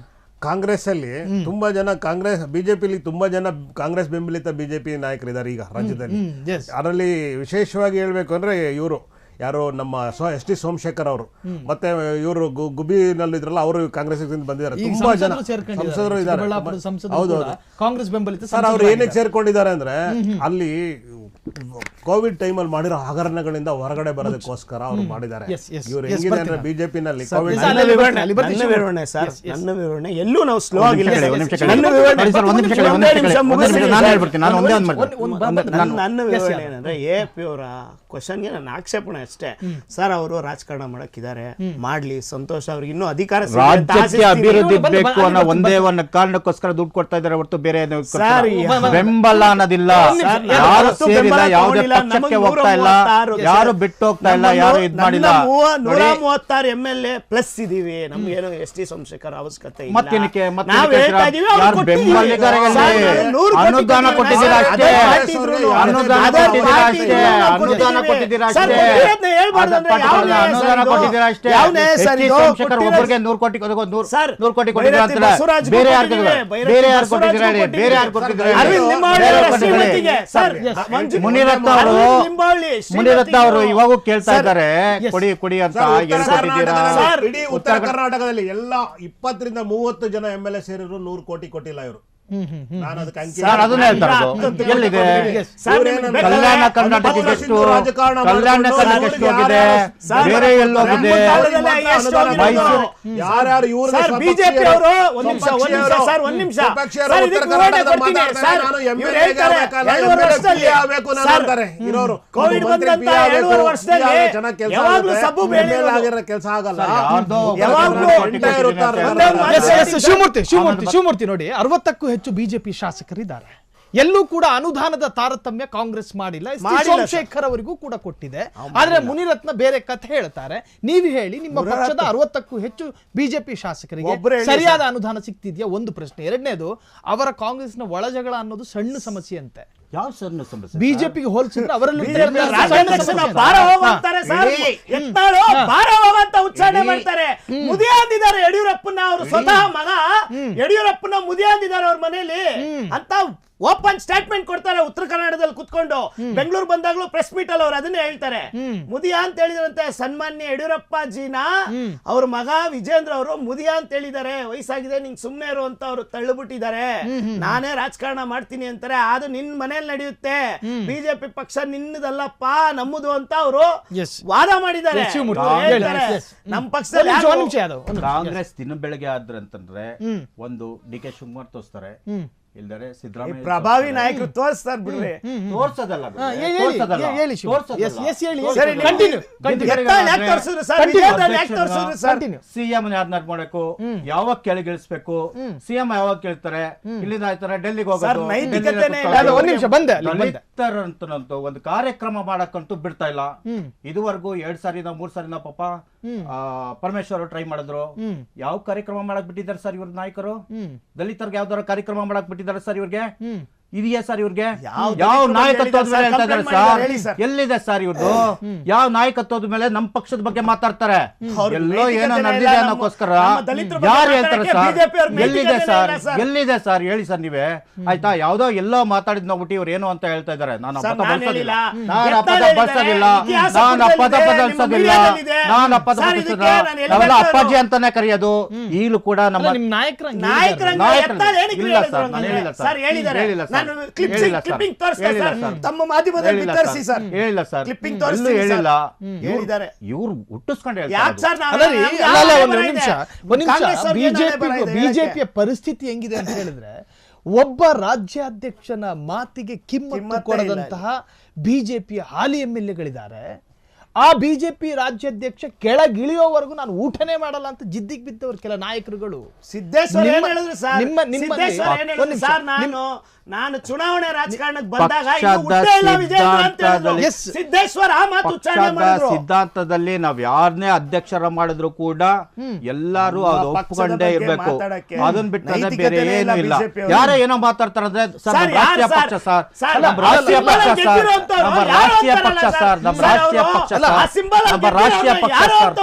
ಕಾಂಗ್ರೆಸ್ ಅಲ್ಲಿ ತುಂಬಾ ಜನ ಬಿಜೆಪಿಲಿ ತುಂಬಾ ಜನ ಕಾಂಗ್ರೆಸ್ ಬೆಂಬಲಿತ ಬಿಜೆಪಿ ನಾಯಕರಿದ್ದಾರೆ ಈಗ ರಾಜ್ಯದಲ್ಲಿ. ಅದರಲ್ಲಿ ವಿಶೇಷವಾಗಿ ಹೇಳ್ಬೇಕು ಅಂದ್ರೆ ಇವರು ಯಾರು ನಮ್ಮ ST ಸೋಮಶೇಖರ್ ಅವರು, ಮತ್ತೆ ಇವರು ಗುಬ್ಬಿನಲ್ಲಿದ್ರಲ್ಲ ಅವರು ಕಾಂಗ್ರೆಸ್ ಬಂದಿದ್ದಾರೆ. ತುಂಬಾ ಜನ ಸಂಸದರು ಇದ್ದಾರೆ. ಹೌದು, ಕಾಂಗ್ರೆಸ್ ಬೆಂಬಲಿತ ಸರ್. ಅವ್ರು ಏನಕ್ಕೆ ಸೇರ್ಕೊಂಡಿದ್ದಾರೆ ಅಂದ್ರೆ, ಅಲ್ಲಿ ಕೋವಿಡ್ ಟೈಮಲ್ಲಿ ಮಾಡಿರೋ ಹಗರಣಗಳಿಂದ ಹೊರಗಡೆ ಬರೋದಕ್ಕೋಸ್ಕರ ಅವ್ರು ಮಾಡಿದ್ದಾರೆ. ಇವ್ರು ಹೆಂಗಿದೆ ಅಂದ್ರೆ ಬಿಜೆಪಿನಲ್ಲಿ ಕೋವಿಡ್ ನನ್ನ ವಿವರಣೆ ಎಲ್ಲೂ ನಾವು ಸ್ಲೋ ಆಗಿಲ್ಲ. ನನ್ನ ವಿವರಣೆ ಏನಂದ್ರೆ, AP ಅವರ ಕ್ವಶನ್ಗೆ ನನ್ನ ಆಕ್ಷೇಪಣೆ ಅಷ್ಟೇ ಸರ್. ಅವರು ರಾಜಕಾರಣ ಮಾಡಕ್ಕಿದ್ದಾರೆ, ಮಾಡ್ಲಿ, ಸಂತೋಷ. ಅವ್ರಿಗೆ ಇನ್ನೂ ಅಧಿಕಾರ, ರಾಜ್ಯಕ್ಕೆ ಅಭಿವೃದ್ಧಿ ಬೇಕು ಅನ್ನೋ ಒಂದೇ ಒಂದು ಕಾರಣಕ್ಕೋಸ್ಕರ ದುಡ್ಡು ಕೊಡ್ತಾ ಇದ್ದಾರೆ ಹೊರತು ಬೇರೆ ಬೆಂಬಲ ಅನ್ನೋದಿಲ್ಲ. ಯಾರು ಸೇರಿಲ್ಲ, ಯಾವುದೇ ಪಕ್ಷಕ್ಕೆ ಹೋಗ್ತಾ ಇಲ್ಲ, ಯಾರು ಬಿಟ್ಟು ಹೋಗ್ತಾ ಇಲ್ಲ, ಯಾರು ಇದ್ ಮಾಡಿಲ್ಲ. 136 MLA ಪ್ಲಸ್ ಇದೀವಿ, ನಮ್ಗೇನು ST ಸೋಮಶೇಖರ್ ಅವಶ್ಯಕತೆ ಇಲ್ಲ. ಅನುದಾನ ಕೊಟ್ಟಿದ್ದೀರಾ ಅಷ್ಟೇ, ಅನುದಾನ ಕೊಟ್ಟಿದ್ದೀರಾ ಅಷ್ಟೇ. ಒಬ್ಬರಿಗೆ 100 ಕೋಟಿ ಕೊಟ್ಟಿದ್ದೀರಾ ಅಂತ ಬೇರೆ ಯಾರು ಕೊಟ್ಟಿದ್ದೀರಾ? ಬೇರೆ ಯಾರು ಕೊಟ್ಟಿದ್ದೀರಾ? ಮುನಿರತ್ನ ಅವರು ಇವಾಗೂ ಕೇಳ್ತಾ ಇದ್ದಾರೆ, ಕೊಡಿ ಅಂತ ಹೇಳ್ಕೊಟ್ಟಿದ್ದೀರಾ? ಇಡೀ ಉತ್ತರ ಕರ್ನಾಟಕದಲ್ಲಿ ಎಲ್ಲ 20 ರಿಂದ 30 ಜನ MLA ಸೇರಿದ್ರು 100 ಕೋಟಿ ಕೊಟ್ಟಿಲ್ಲ ಇವರು. ಅದನ್ನ ಹೇಳ್ತಾರೆ. ಎಲ್ಲಿದೆ ಕಲ್ಯಾಣ ಕರ್ನಾಟಕಕ್ಕೆ ಎಷ್ಟು, ಕಲ್ಯಾಣ ಕರ್ನಾಟಕ ಎಷ್ಟು ಹೋಗಿದೆ, ಬೇರೆ ಎಲ್ಲೋಗಿದೆ? ಯಾರ್ಯಾರು ಇವರು ಬಿಜೆಪಿ ಅವರು ಒಂದ್ ನಿಮಿಷ ಕೋವಿಡ್ ಬಂದಂತ 2.5 ವರ್ಷದಲ್ಲಿ ಯಾವಾಗ್ಲೂ ಸಬ್ಬು ಬೇಳೆ ಕೆಲಸ ಆಗಲ್ಲ. ಶಿವಮೂರ್ತಿ ನೋಡಿ, 60ಕ್ಕೂ ಹೆಚ್ಚು ಬಿಜೆಪಿ ಶಾಸಕರಿದ್ದಾರೆ. ಎಲ್ಲೂ ಕೂಡ ಅನುದಾನದ ತಾರತಮ್ಯ ಕಾಂಗ್ರೆಸ್ ಮಾಡಿಲ್ಲ. ಸೋಮಶೇಖರ್ ಅವರಿಗೂ ಕೂಡ ಕೊಟ್ಟಿದೆ. ಆದ್ರೆ ಮುನಿರತ್ನ ಬೇರೆ ಕಥೆ ಹೇಳ್ತಾರೆ. ನೀವು ಹೇಳಿ, ನಿಮ್ಮ ಪಕ್ಷದ 60ಕ್ಕೂ ಹೆಚ್ಚು ಬಿಜೆಪಿ ಶಾಸಕರಿಗೆ ಸರಿಯಾದ ಅನುದಾನ ಸಿಗ್ತಿದ್ಯಾ? ಒಂದು ಪ್ರಶ್ನೆ. ಎರಡನೇದು, ಅವರ ಕಾಂಗ್ರೆಸ್ನ ಒಳಜಗಳ ಅನ್ನೋದು ಸಣ್ಣ ಸಮಸ್ಯೆ ಅಂತೆ. ಯಾವ ಸಣ್ಣ ಸಮಸ್ಯೆ? ಬಿಜೆಪಿಗೆ ಹೋಲಿಸಿದ್ರೆ ಅವರಲ್ಲಿ ಉಚ್ಚಾರಣೆ ಮಾಡ್ತಾರೆ. ಮುದಿಯ ಅಂದಿದ್ದಾರೆ ಯಡಿಯೂರಪ್ಪನ, ಅವರು ಸ್ವತಃ ಮಗ ಯಡಿಯೂರಪ್ಪನ ಮುದಿಯ ಅಂದಿದ್ದಾರೆ ಅವ್ರ ಮನೆಯಲ್ಲಿ ಅಂತ ಓಪನ್ ಸ್ಟೇಟ್ಮೆಂಟ್ ಕೊಡ್ತಾರೆ ಉತ್ತರ ಕರ್ನಾಟಕದಲ್ಲಿ ಕುತ್ಕೊಂಡು. ಬೆಂಗಳೂರು ಬಂದಾಗ್ಲೂ ಪ್ರೆಸ್ ಮೀಟ್ ಅಲ್ಲಿ ಅವ್ರು ಅದನ್ನೇ ಹೇಳ್ತಾರೆ. ಮುದಿಯಾ ಅಂತ ಹೇಳಿದ್ರಂತೆ ಸನ್ಮಾನ್ಯ ಯಡಿಯೂರಪ್ಪ ಜಿನ ಅವ್ರ ಮಗ ವಿಜೇಂದ್ರ ಅವರು ಮುದಿಯಾ ಅಂತ ಹೇಳಿದ್ದಾರೆ, ವಯಸ್ಸಾಗಿದೆ ನಿಂಗೆ ಸುಮ್ನೆ ಇರು ಅಂತ ಅವ್ರು ತಳ್ಳಿಬಿಟ್ಟಿದ್ದಾರೆ. ನಾನೇ ರಾಜಕಾರಣ ಮಾಡ್ತೀನಿ ಅಂತಾರೆ. ಅದು ನಿನ್ ಮನೇಲಿ ನಡೆಯುತ್ತೆ, ಬಿಜೆಪಿ ಪಕ್ಷ ನಿನ್ನದಲ್ಲಪ್ಪ ನಮ್ಮದು ಅಂತ ಅವರು ವಾದ ಮಾಡಿದ್ದಾರೆ. ನಮ್ಮ ಪಕ್ಷದಲ್ಲಿ ಕಾಂಗ್ರೆಸ್ ದಿನ ಬೆಳಗ್ಗೆ ಆದ್ರೆ ಅಂತಂದ್ರೆ ಒಂದು ಡಿ ಕೆ ಶಿವಕುಮಾರ್ ತೋರಿಸ್ತಾರೆ, ಇಲ್ದರೆ ಸಿದ್ದರಾಮಯ್ಯ ಪ್ರಭಾವಿ ನಾಯಕರು ತೋರಿಸ್ತಾರೆ ಬಿಡ್ರಿ. ತೋರ್ಸೋದಲ್ಲ ಸಿಎಂ ಯಾರನ್ನಾರು ಮಾಡಬೇಕು, ಯಾವಾಗ ಕೆಳಗಿಳಿಸ್ಬೇಕು, ಸಿಎಂ ಯಾವಾಗ ಕೇಳ್ತಾರೆ, ಇಲ್ಲಿಂದ ಆಯ್ತಾರೆ ಡೆಲ್ಲಿಗೆ ಹೋಗೋದು. ದಲಿತರಂತೂ ಒಂದು ಕಾರ್ಯಕ್ರಮ ಮಾಡಕ್ಕಂತೂ ಬಿಡ್ತಾ ಇಲ್ಲ. ಇದುವರೆಗೂ 2 ಸಾರಿನ 3 ಸಾರಿನ ಪಾಪ ಪರಮೇಶ್ವರ್ ಟ್ರೈ ಮಾಡಿದ್ರು. ಯಾವ ಕಾರ್ಯಕ್ರಮ ಮಾಡಕ್ ಬಿಟ್ಟಿದ್ದಾರೆ ಸರ್ ಇವ್ರ ನಾಯಕರು? ದಲಿತರಿಗೆ ಯಾವ್ದಾರ ಕಾರ್ಯಕ್ರಮ ಮಾಡಕ್ ಬಿಟ್ಟಿದ್ದಾರೆ ಸರ್ ಇವ್ರಿಗೆ? ಇದೆಯಾ ಸರ್ ಇವ್ರಿಗೆ? ಯಾವ ನಾಯಕತ್ವದ ಮೇಲೆ ಹೇಳ್ತಾ ಇದ್ದಾರೆ ಸರ್? ಎಲ್ಲಿದೆ ಸರ್ ಇವ್ರದ್ದು? ಯಾವ ನಾಯಕತ್ವದ ಮೇಲೆ ನಮ್ಮ ಪಕ್ಷದ ಬಗ್ಗೆ ಮಾತಾಡ್ತಾರೆ? ಎಲ್ಲೋ ಏನೋ ನಡೆದಿದೆ ಅನ್ನೋಕ್ಕೋಸ್ಕರ ಯಾರು ಹೇಳ್ತಾರೆ ಸರ್? ಎಲ್ಲಿದೆ ಸರ್? ಎಲ್ಲಿದೆ ಸರ್ ಹೇಳಿ ಸರ್ ನೀವೇ. ಆಯ್ತಾ, ಯಾವ್ದೋ ಎಲ್ಲೋ ಮಾತಾಡಿದ್ ನೋಡ್ಬಿಟ್ಟು ಇವ್ರು ಏನು ಅಂತ ಹೇಳ್ತಾ ಇದಾರೆ. ನಾನು ಆ ಪದ ಬಳಸೋದಿಲ್ಲ, ನಾನು ಆ ಪದ ಬಳಸೋದಿಲ್ಲ, ನಾನು ಆ ಪದ ಬದಲಿಸೋದಿಲ್ಲ, ನಾನು ಆ ಪದ ಬದಲಿಸೋದಿಲ್ಲ. ನಾವೆಲ್ಲ ಅಪ್ಪಾಜಿ ಅಂತಾನೆ ಕರೆಯೋದು. ಈಗಲೂ ಕೂಡ ನಮ್ಮ ಇಲ್ಲ ಸರ್, ನಾನು ಹೇಳಿಲ್ಲ ಸರ್, ಹೇಳಿಲ್ಲ ಸರ್, ಕ್ಲಿಪ್ಪಿಂಗ್ ತಮ್ಮ ಮಾಧ್ಯಮದಲ್ಲಿ ಬಿತ್ತರಿಸಿ ಸರ್. ಹೇಳಿಲ್ಲ ಸರ್, ಕ್ಲಿಪ್ಪಿಂಗ್ ತೋರಿಸಿ ಹೇಳಿಲ್ಲ. ಹೇಳಿದ್ದಾರೆ ಇವ್ರು ಹುಟ್ಟಿಸ್ಕೊಂಡು ಬಿಜೆಪಿಯ ಪರಿಸ್ಥಿತಿ ಹೆಂಗಿದೆ ಅಂತ ಹೇಳಿದ್ರೆ, ಒಬ್ಬ ರಾಜ್ಯಾಧ್ಯಕ್ಷನ ಮಾತಿಗೆ ಕಿಮ್ಮತ್ತು ಕೊಡದಂತಹ ಬಿಜೆಪಿಯ ಹಾಲಿ MLA-ಗಳಿದ್ದಾರೆ. ಆ ಬಿಜೆಪಿ ರಾಜ್ಯಾಧ್ಯಕ್ಷ ಕೆಳಗಿಳಿಯೋವರೆಗೂ ನಾನು ಊಟನೇ ಮಾಡಲ್ಲ ಅಂತ ಜಿದ್ದಿಗೆ ಬಿದ್ದವರು ಕೆಲ ನಾಯಕರುಗಳು. ನಾನು ಚುನಾವಣೆ ರಾಜಕಾರಣಕ್ಕೆ ಬಂದಾಗ ಸಿದ್ದೇಶ್ವರ ಸಿದ್ಧಾಂತದಲ್ಲಿ ನಾವ್ ಯಾರನ್ನೇ ಅಧ್ಯಕ್ಷರ ಮಾಡಿದ್ರು ಕೂಡ ಎಲ್ಲಾರು ಅದು ಒಪ್ಕೊಂಡೇ ಇರ್ಬೇಕು. ಅದನ್ನ ಬಿಟ್ಟರೆ ಬೇರೆ ಏನು ಇಲ್ಲ. ಯಾರೇ ಏನೋ ಮಾತಾಡ್ತಾರಂದ್ರೆ ರಾಷ್ಟ್ರೀಯ ಪಕ್ಷ ಸರ್, ನಮ್ಮ ರಾಷ್ಟ್ರೀಯ ಪಕ್ಷ ಸರ್, ನಮ್ಮ ರಾಷ್ಟ್ರೀಯ ಪಕ್ಷ ಸರ್, ನಮ್ಮ ರಾಷ್ಟ್ರೀಯ ಪಕ್ಷ ಸರ್, ನಮ್ಮ ರಾಷ್ಟ್ರೀಯ ಪಕ್ಷ ಸರ್,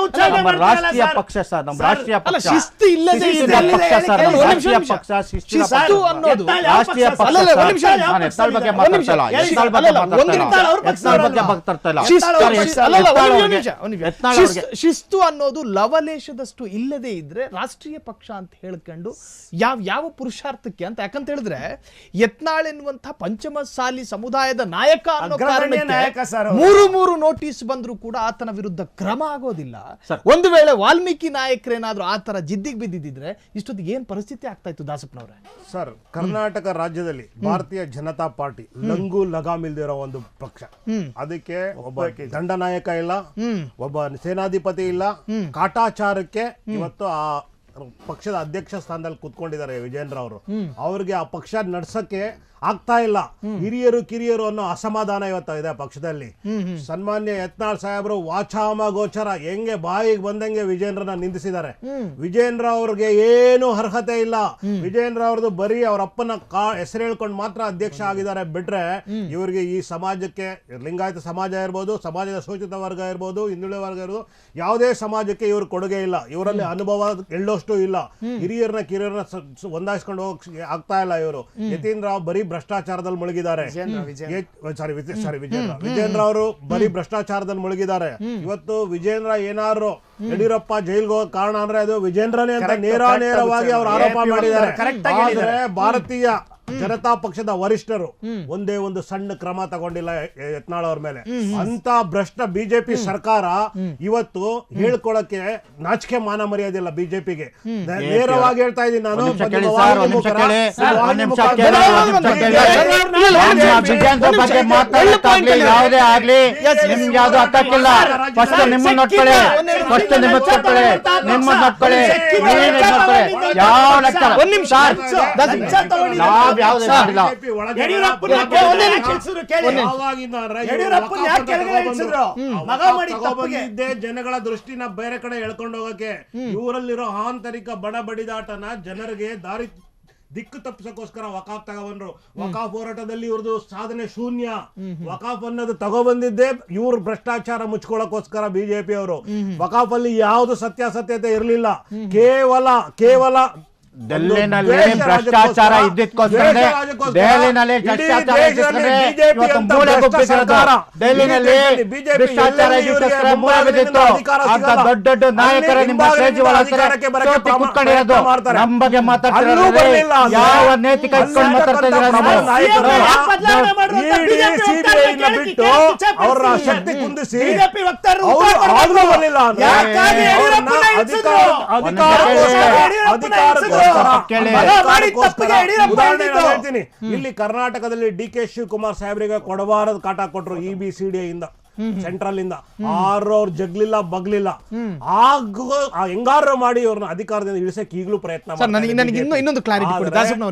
ನಮ್ಮ ರಾಷ್ಟ್ರೀಯ ಪಕ್ಷ ಸರ್, ನಮ್ಮ ರಾಷ್ಟ್ರೀಯ ಪಕ್ಷ ಶಿಸ್ತು ಇಲ್ಲದೆ ಪಕ್ಷ ಸರ್, ನಮ್ಮ ರಾಷ್ಟ್ರೀಯ ಪಕ್ಷ ಶಿಸ್ತು ಅನ್ನೋದು ರಾಷ್ಟ್ರೀಯ ಪಕ್ಷ. ಶಿಸ್ತು ಅನ್ನೋದು ಲವಲೇಶದಷ್ಟು ಇಲ್ಲದೆ ಇದ್ರೆ ರಾಷ್ಟ್ರೀಯ ಪಕ್ಷ ಅಂತ ಹೇಳ್ಕೊಂಡು ಯಾವ ಪುರುಷಾರ್ಥಕ್ಕೆ ಅಂತ. ಯಾಕಂತ ಹೇಳಿದ್ರೆ ಯತ್ನಾಳ್ ಎನ್ನುವಂತಹ ಪಂಚಮಸಾಲಿ ಸಮುದಾಯದ ನಾಯಕ ಅನ್ನೋ ಕಾರಣಕ್ಕೆ 3 ನೋಟಿಸ್ ಬಂದ್ರು ಕೂಡ ಆತನ ವಿರುದ್ಧ ಕ್ರಮ ಆಗೋದಿಲ್ಲ. ಒಂದು ವೇಳೆ ವಾಲ್ಮೀಕಿ ನಾಯಕರೇನಾದ್ರೂ ಆತರ ಜಿದ್ದಿಗೆ ಬಿದ್ದಿದ್ರೆ ಇಷ್ಟೊತ್ತಿಗೆ ಏನ್ ಪರಿಸ್ಥಿತಿ ಆಗ್ತಾ ಇತ್ತು ದಾಸಪ್ಪನವ್ರೆ? ಸರ್, ಕರ್ನಾಟಕ ರಾಜ್ಯದಲ್ಲಿ ಭಾರತೀಯ ಜನತಾ ಪಾರ್ಟಿ ಲಂಗು ಲಗಾಮಿಲ್ದಿರೋ ಒಂದು ಪಕ್ಷ. ಅದಕ್ಕೆ ಒಬ್ಬ ದಂಡನಾಯಕ ಇಲ್ಲ, ಒಬ್ಬ ಸೇನಾಧಿಪತಿ ಇಲ್ಲ. ಕಾಟಾಚಾರಕ್ಕೆ ಇವತ್ತು ಆ ಪಕ್ಷದ ಅಧ್ಯಕ್ಷ ಸ್ಥಾನದಲ್ಲಿ ಕುತ್ಕೊಂಡಿದ್ದಾರೆ ವಿಜೇಂದ್ರ ಅವರು. ಅವ್ರಿಗೆ ಆ ಪಕ್ಷ ನಡ್ಸಕ್ಕೆ ಆಗ್ತಾ ಇಲ್ಲ. ಹಿರಿಯರು ಕಿರಿಯರು ಅನ್ನೋ ಅಸಮಾಧಾನ ಇವತ್ತು ಇದೆ ಪಕ್ಷದಲ್ಲಿ. ಸನ್ಮಾನ್ಯ ಯತ್ನಾಳ್ ಸಾಹೇಬರು ವಾಚಾಮ ಗೋಚರ ಹೆಂಗೆ ಬಾಯಿಗೆ ಬಂದಂಗೆ ವಿಜೇಂದ್ರನ ನಿಂದಿಸಿದ್ದಾರೆ. ವಿಜೇಂದ್ರ ಅವ್ರಿಗೆ ಏನು ಅರ್ಹತೆ ಇಲ್ಲ. ವಿಜೇಂದ್ರ ಅವ್ರದ್ದು ಬರೀ ಅವ್ರ ಅಪ್ಪನ ಹೆಸರು ಹೇಳ್ಕೊಂಡು ಮಾತ್ರ ಅಧ್ಯಕ್ಷ ಆಗಿದ್ದಾರೆ ಬಿಟ್ರೆ ಇವರಿಗೆ ಈ ಸಮಾಜಕ್ಕೆ, ಲಿಂಗಾಯತ ಸಮಾಜ ಇರ್ಬೋದು, ಸಮಾಜದ ಶೋಷಿತ ವರ್ಗ ಇರ್ಬೋದು, ಹಿಂದುಳಿದ ವರ್ಗ ಇರ್ಬೋದು, ಯಾವುದೇ ಸಮಾಜಕ್ಕೆ ಇವ್ರ ಕೊಡುಗೆ ಇಲ್ಲ. ಇವರಲ್ಲಿ ಅನುಭವ ಎಳ್ಳಷ್ಟು ಇಲ್ಲ. ಹಿರಿಯರನ್ನ ಕಿರಿಯರನ್ನ ಹೊಂದಾಯಿಸ್ಕೊಂಡು ಹೋಗಕ್ ಆಗ್ತಾ ಇಲ್ಲ. ಇವರು ಯತೀಂದ್ರ ರಾವ್ ಬರೀ ಭ್ರಷ್ಟಾಚಾರದಲ್ಲಿ ಮುಳುಗಿದ್ದಾರೆ. ವಿಜೇಂದ್ರ ಅವರು ಬರೀ ಭ್ರಷ್ಟಾಚಾರದಲ್ಲಿ ಮುಳುಗಿದ್ದಾರೆ. ಇವತ್ತು ವಿಜೇಂದ್ರ ಏನಾದ್ರು ಯಡಿಯೂರಪ್ಪ ಜೈಲ್ಗೆ ಹೋಗೋ ಕಾರಣ ಅಂದ್ರೆ ಅದು ವಿಜೇಂದ್ರನೇ ಅಂತ ನೇರವಾಗಿ ಅವರು ಆರೋಪ ಮಾಡಿದ್ದಾರೆ. ಆದ್ರೆ ಭಾರತೀಯ ಜನತಾ ಪಕ್ಷದ ವರಿಷ್ಠರು ಒಂದೇ ಒಂದು ಸಣ್ಣ ಕ್ರಮ ತಗೊಂಡಿಲ್ಲ ಯತ್ನಾಳ್ ಅವ್ರ ಮೇಲೆ. ಅಂತ ಭ್ರಷ್ಟ ಬಿಜೆಪಿ ಸರ್ಕಾರ ಇವತ್ತು ಹೇಳ್ಕೊಳಕ್ಕೆ ನಾಚಿಕೆ ಮಾನ ಮರ್ಯಾದಿಲ್ಲ ಬಿಜೆಪಿಗೆ. ನೇರವಾಗಿ ಹೇಳ್ತಾ ಇದ್ದೀನಿ ನಾನು. ಯಾವುದೇ ಆಗ್ಲಿ ನಿಮ್ಗೆ ಯಾವ್ದು ಅರ್ಥಕ್ಕಿಲ್ಲ. ಫಸ್ಟ್ ನಿಮ್ಮನ್ನ ನೋಡ್ಕೊಳ್ಳಿ, ಫಸ್ಟ್ ನಿಮ್ಮನ್ನ ನೋಡ್ಕೊಳ್ಳಿ, ನಿಮ್ಮನ್ನ ನೋಡ್ಕೊಳ್ಳಿ. ಯಾವ ಲೆಕ್ಕ ಒಂದ್ ನಿಮಿಷ ಜನಗಳ ದೃಷ್ಟಿನ ಬೇರೆ ಕಡೆ ಎಳ್ಕೊಂಡು ಹೋಗಕ್ಕೆ. ಇವರಲ್ಲಿರೋ ಆಂತರಿಕ ಬಡ ಬಡಿದಾಟನ ಜನರಿಗೆ ದಿಕ್ಕು ತಪ್ಪಿಸೋಕೋಸ್ಕರ ವಕಾಫ್ ತಗೊಬಂದ್ರು. ವಕಾಫ್ ಹೋರಾಟದಲ್ಲಿ ಇವ್ರದ್ದು ಸಾಧನೆ ಶೂನ್ಯ. ವಕಾಫ್ ಅನ್ನೋದು ತಗೊಬಂದಿದ್ದೆ ಇವ್ರ ಭ್ರಷ್ಟಾಚಾರ ಮುಚ್ಕೊಳ್ಳೋಕೋಸ್ಕರ ಬಿಜೆಪಿ ಅವರು. ವಕಾಫ್ ಅಲ್ಲಿ ಯಾವ್ದು ಸತ್ಯಾಸತ್ಯತೆ ಇರಲಿಲ್ಲ. ಕೇವಲ ಡೆಲ್ಲಿನಲ್ಲಿ ಭ್ರಷ್ಟಾಚಾರ ಇದ್ದಿದ್ಕೋಸ್ಕರನೇ ದೆಹಲಿನಲ್ಲಿ ಭ್ರಷ್ಟಾಚಾರ ಇದ್ದಿದ್ದರೆ ಇವತ್ತು ಮೂಲೆ ಗುಬ್ಬಿಸಿರೋದು. ಡೆಲ್ಲಿನಲ್ಲಿ ಭ್ರಷ್ಟಾಚಾರ ಇದ್ದಿದ್ಕೋಸ್ಕರ ಮೂಲೆ ಬಿದ್ದಿತ್ತು. ಅಂತ ದೊಡ್ಡ ದೊಡ್ಡ ನಾಯಕರ ನಿಮ್ಮ ಕೇಜ್ರಿವಾಲ್ ಕುತ್ಕೊಂಡಿರೋದು. ನಮ್ಮ ಬಗ್ಗೆ ಮಾತಾಡ್ತಿರೋದು ಯಾವ ನೈತಿಕ ಇಟ್ಕೊಂಡು ಮಾತಾಡ್ತಾ ಇದ್ದೀರಾ ಬಿಟ್ಟು ಅವರ ಶಕ್ತಿ ಕುಂದಿಸಿ ಹೇಳ್ತೀನಿ. ಇಲ್ಲಿ ಕರ್ನಾಟಕದಲ್ಲಿ ಡಿ ಕೆ ಶಿವಕುಮಾರ್ ಸಾಹೇಬರಿಗೆ ಕೊಡಬಾರದು ಕಾಟ ಕೊಟ್ರು EBCD ಇಂದ ಸೆಂಟ್ರಲ್ ಇಂದ. ಅವ್ರು ಜಗ್ಲಿಲ್ಲ ಬಗ್ಲಿಲ್ಲ, ಹೆಂಗಾರು ಮಾಡಿ ಅವ್ರನ್ನ ಅಧಿಕಾರದಿಂದ ಇಳಿಸಕ್ಕೆ ಈಗಲೂ ಪ್ರಯತ್ನ ನನಗೆ ಇನ್ನೊಂದು ಕ್ಲಾರಿಟಿ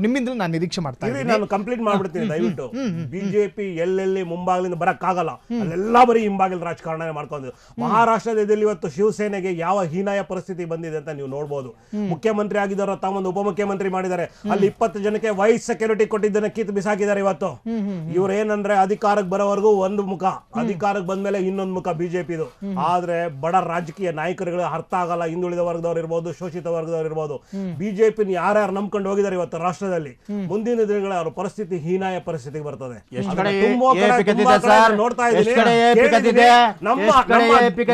ನಿಮ್ಮಿಂದ ನಾನು ನಿರೀಕ್ಷೆ ಮಾಡ್ತೀನಿ. ನಾನು ಕಂಪ್ಲೀಟ್ ಮಾಡ್ಬಿಡ್ತೀನಿ ದಯವಿಟ್ಟು. ಬಿಜೆಪಿ ಎಲ್ಲೆಲ್ಲಿ ಮುಂಬಾಗಿಲಿಂದ ಬರಕ್ಕಾಗಲ್ಲ ಅಲ್ಲೆಲ್ಲ ಬರೀ ಹಿಂಬಾಗಿಲು ರಾಜಕಾರಣ ಮಾಡ್ಕೊಂಡು. ಮಹಾರಾಷ್ಟ್ರದಲ್ಲಿ ಇವತ್ತು ಶಿವಸೇನೆಗೆ ಯಾವ ಹೀನಾಯ ಪರಿಸ್ಥಿತಿ ಬಂದಿದೆ ಅಂತ ನೀವು ನೋಡ್ಬೋದು. ಮುಖ್ಯಮಂತ್ರಿ ಆಗಿದ್ದಾರೆ, ತಾವೊಂದು ಉಪಮುಖ್ಯಮಂತ್ರಿ ಮಾಡಿದ್ದಾರೆ. ಅಲ್ಲಿ 20 ಜನಕ್ಕೆ ವೈಸ್ ಸೆಕ್ಯೂರಿಟಿ ಕೊಟ್ಟಿದ್ದನ್ನ ಕಿತ್ತು ಬಿಸಾಕಿದ್ದಾರೆ. ಇವತ್ತು ಇವ್ರು ಏನಂದ್ರೆ ಅಧಿಕಾರಕ್ಕೆ ಬರೋವರೆಗೂ ಒಂದು ಮುಖ, ಅಧಿಕಾರಕ್ಕೆ ಬಂದ್ಮೇಲೆ ಇನ್ನೊಂದು ಮುಖ ಬಿಜೆಪಿದು. ಆದ್ರೆ ಬಡ ರಾಜಕೀಯ ನಾಯಕರುಗಳು ಅರ್ಥ ಆಗಲ್ಲ. ಹಿಂದುಳಿದ ವರ್ಗದವ್ರು ಇರ್ಬೋದು, ಶೋಷಿತ ವರ್ಗದವ್ರು ಇರ್ಬೋದು. ಬಿಜೆಪಿ ಯಾರ್ಯಾರು ನಂಬ್ಕೊಂಡು ಹೋಗಿದ್ದಾರೆ ಇವತ್ತು ರಾಷ್ಟ್ರದಲ್ಲಿ, ಮುಂದಿನ ದಿನಗಳ ಅವ್ರ ಪರಿಸ್ಥಿತಿ ಹೀನಾಯ ಪರಿಸ್ಥಿತಿಗೆ ಬರ್ತದೆ. ನೋಡ್ತಾ ಇದ್ದೀನಿ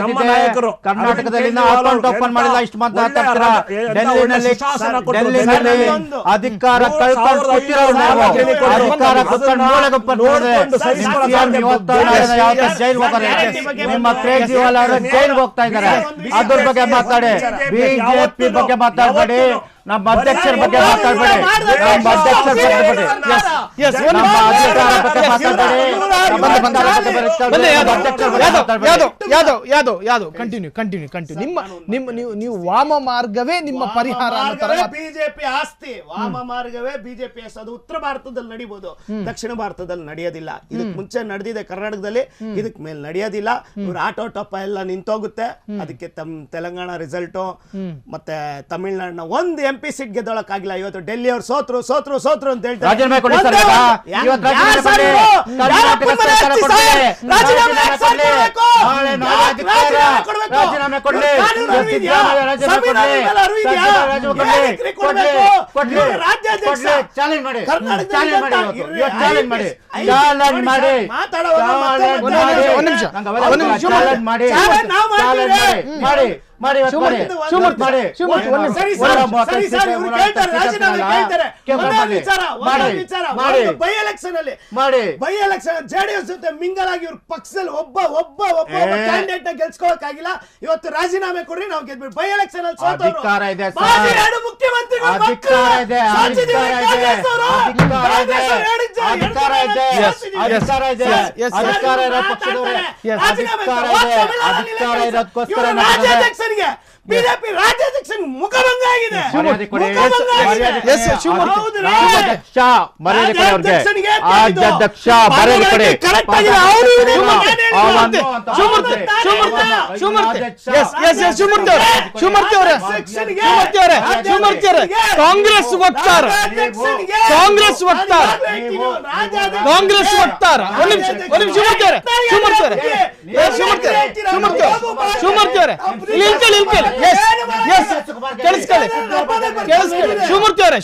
ನಮ್ಮ ನಾಯಕರು ಕರ್ನಾಟಕದಲ್ಲಿ ಅಕೌಂಟ್ ಓಪನ್ ಮಾಡಿಲ್ಲ. ಇಷ್ಟು ಮಾತಾಡ್ತಾರ ಡೆಲ್ಲಿನಲ್ಲಿ ಅಧಿಕಾರ ನಿಮ್ಮ ಕೇಜ್ರಿವಾಲ್ ಅವರು ಜೈಲ್ಗೆ ಹೋಗ್ತಾ ಇದ್ದಾರೆ. ಅದ್ರ ಬಗ್ಗೆ ಮಾತಾಡಿ. ಬಿಜೆಪಿ ಬಗ್ಗೆ ಮಾತಾಡಬೇಡಿ, ನಮ್ಮ ಅಧ್ಯಕ್ಷರ ಬಗ್ಗೆ ಮಾತಾಡಬೇಡಿ, ನಮ್ಮ ಅಧ್ಯಕ್ಷರ ನೀವು ವಾಮ ಮಾರ್ಗವೇ ನಿಮ್ಮ ಪರಿಹಾರ. ಬಿಜೆಪಿ ಆಸ್ತಿ ವಾಮ ಮಾರ್ಗವೇ ಬಿಜೆಪಿ ಆಸ್ತಿ. ಅದು ಉತ್ತರ ಭಾರತದಲ್ಲಿ ನಡೀಬಹುದು, ದಕ್ಷಿಣ ಭಾರತದಲ್ಲಿ ನಡೆಯೋದಿಲ್ಲ. ಇದಕ್ ಮುಂಚೆ ನಡೆದಿದೆ ಕರ್ನಾಟಕದಲ್ಲಿ, ಇದಕ್ ಮೇಲೆ ನಡೆಯೋದಿಲ್ಲ. ಇವ್ರ ಆಟೋ ಟಪ್ಪ ಎಲ್ಲ ನಿಂತೋಗುತ್ತೆ. ಅದಕ್ಕೆ ತೆಲಂಗಾಣ ರಿಸಲ್ಟ್ ಮತ್ತೆ ತಮಿಳ್ನಾಡಿನ ಒಂದು MP ಸೀಟ್ ಗೆದ್ದೊಳಕ್ಕಾಗಿಲ್ಲ. ಇವತ್ತು ಡೆಲ್ಲಿ ಅವ್ರು ಸೋತ್ರು ಅಂತ ಹೇಳ್ತಾರೆ. ಜೆಡಿಎಸ್ ಜೊತೆ ಮಿಂಗಲ್ ಆಗಿ ಇವ್ರ ಪಕ್ಷದಲ್ಲಿ ಒಬ್ಬ ಕ್ಯಾಂಡಿಡೇಟ್ ನ ಗೆಲ್ಸ್ಕೊಳಕ್ಕಾಗಿಲ್ಲ. ಇವತ್ತು ರಾಜೀನಾಮೆ ಕೊಡ್ರಿ, ನಾವು ಗೆದ್ಬಿಟ್ಟು ಬೈ ಎಲೆಕ್ಷನ್ ಅಲ್ಲಿ ಸೋತವರು ರಾಜ್ಯಾಧ್ಯಕ್ಷನಿಗೆ ಬಿಜೆಪಿ ರಾಜ್ಯಾಧ್ಯಕ್ಷ ಮುಖಭಂಗ ಆಗಿದೆ. ಕಾಂಗ್ರೆಸ್ ವಕ್ತಾರ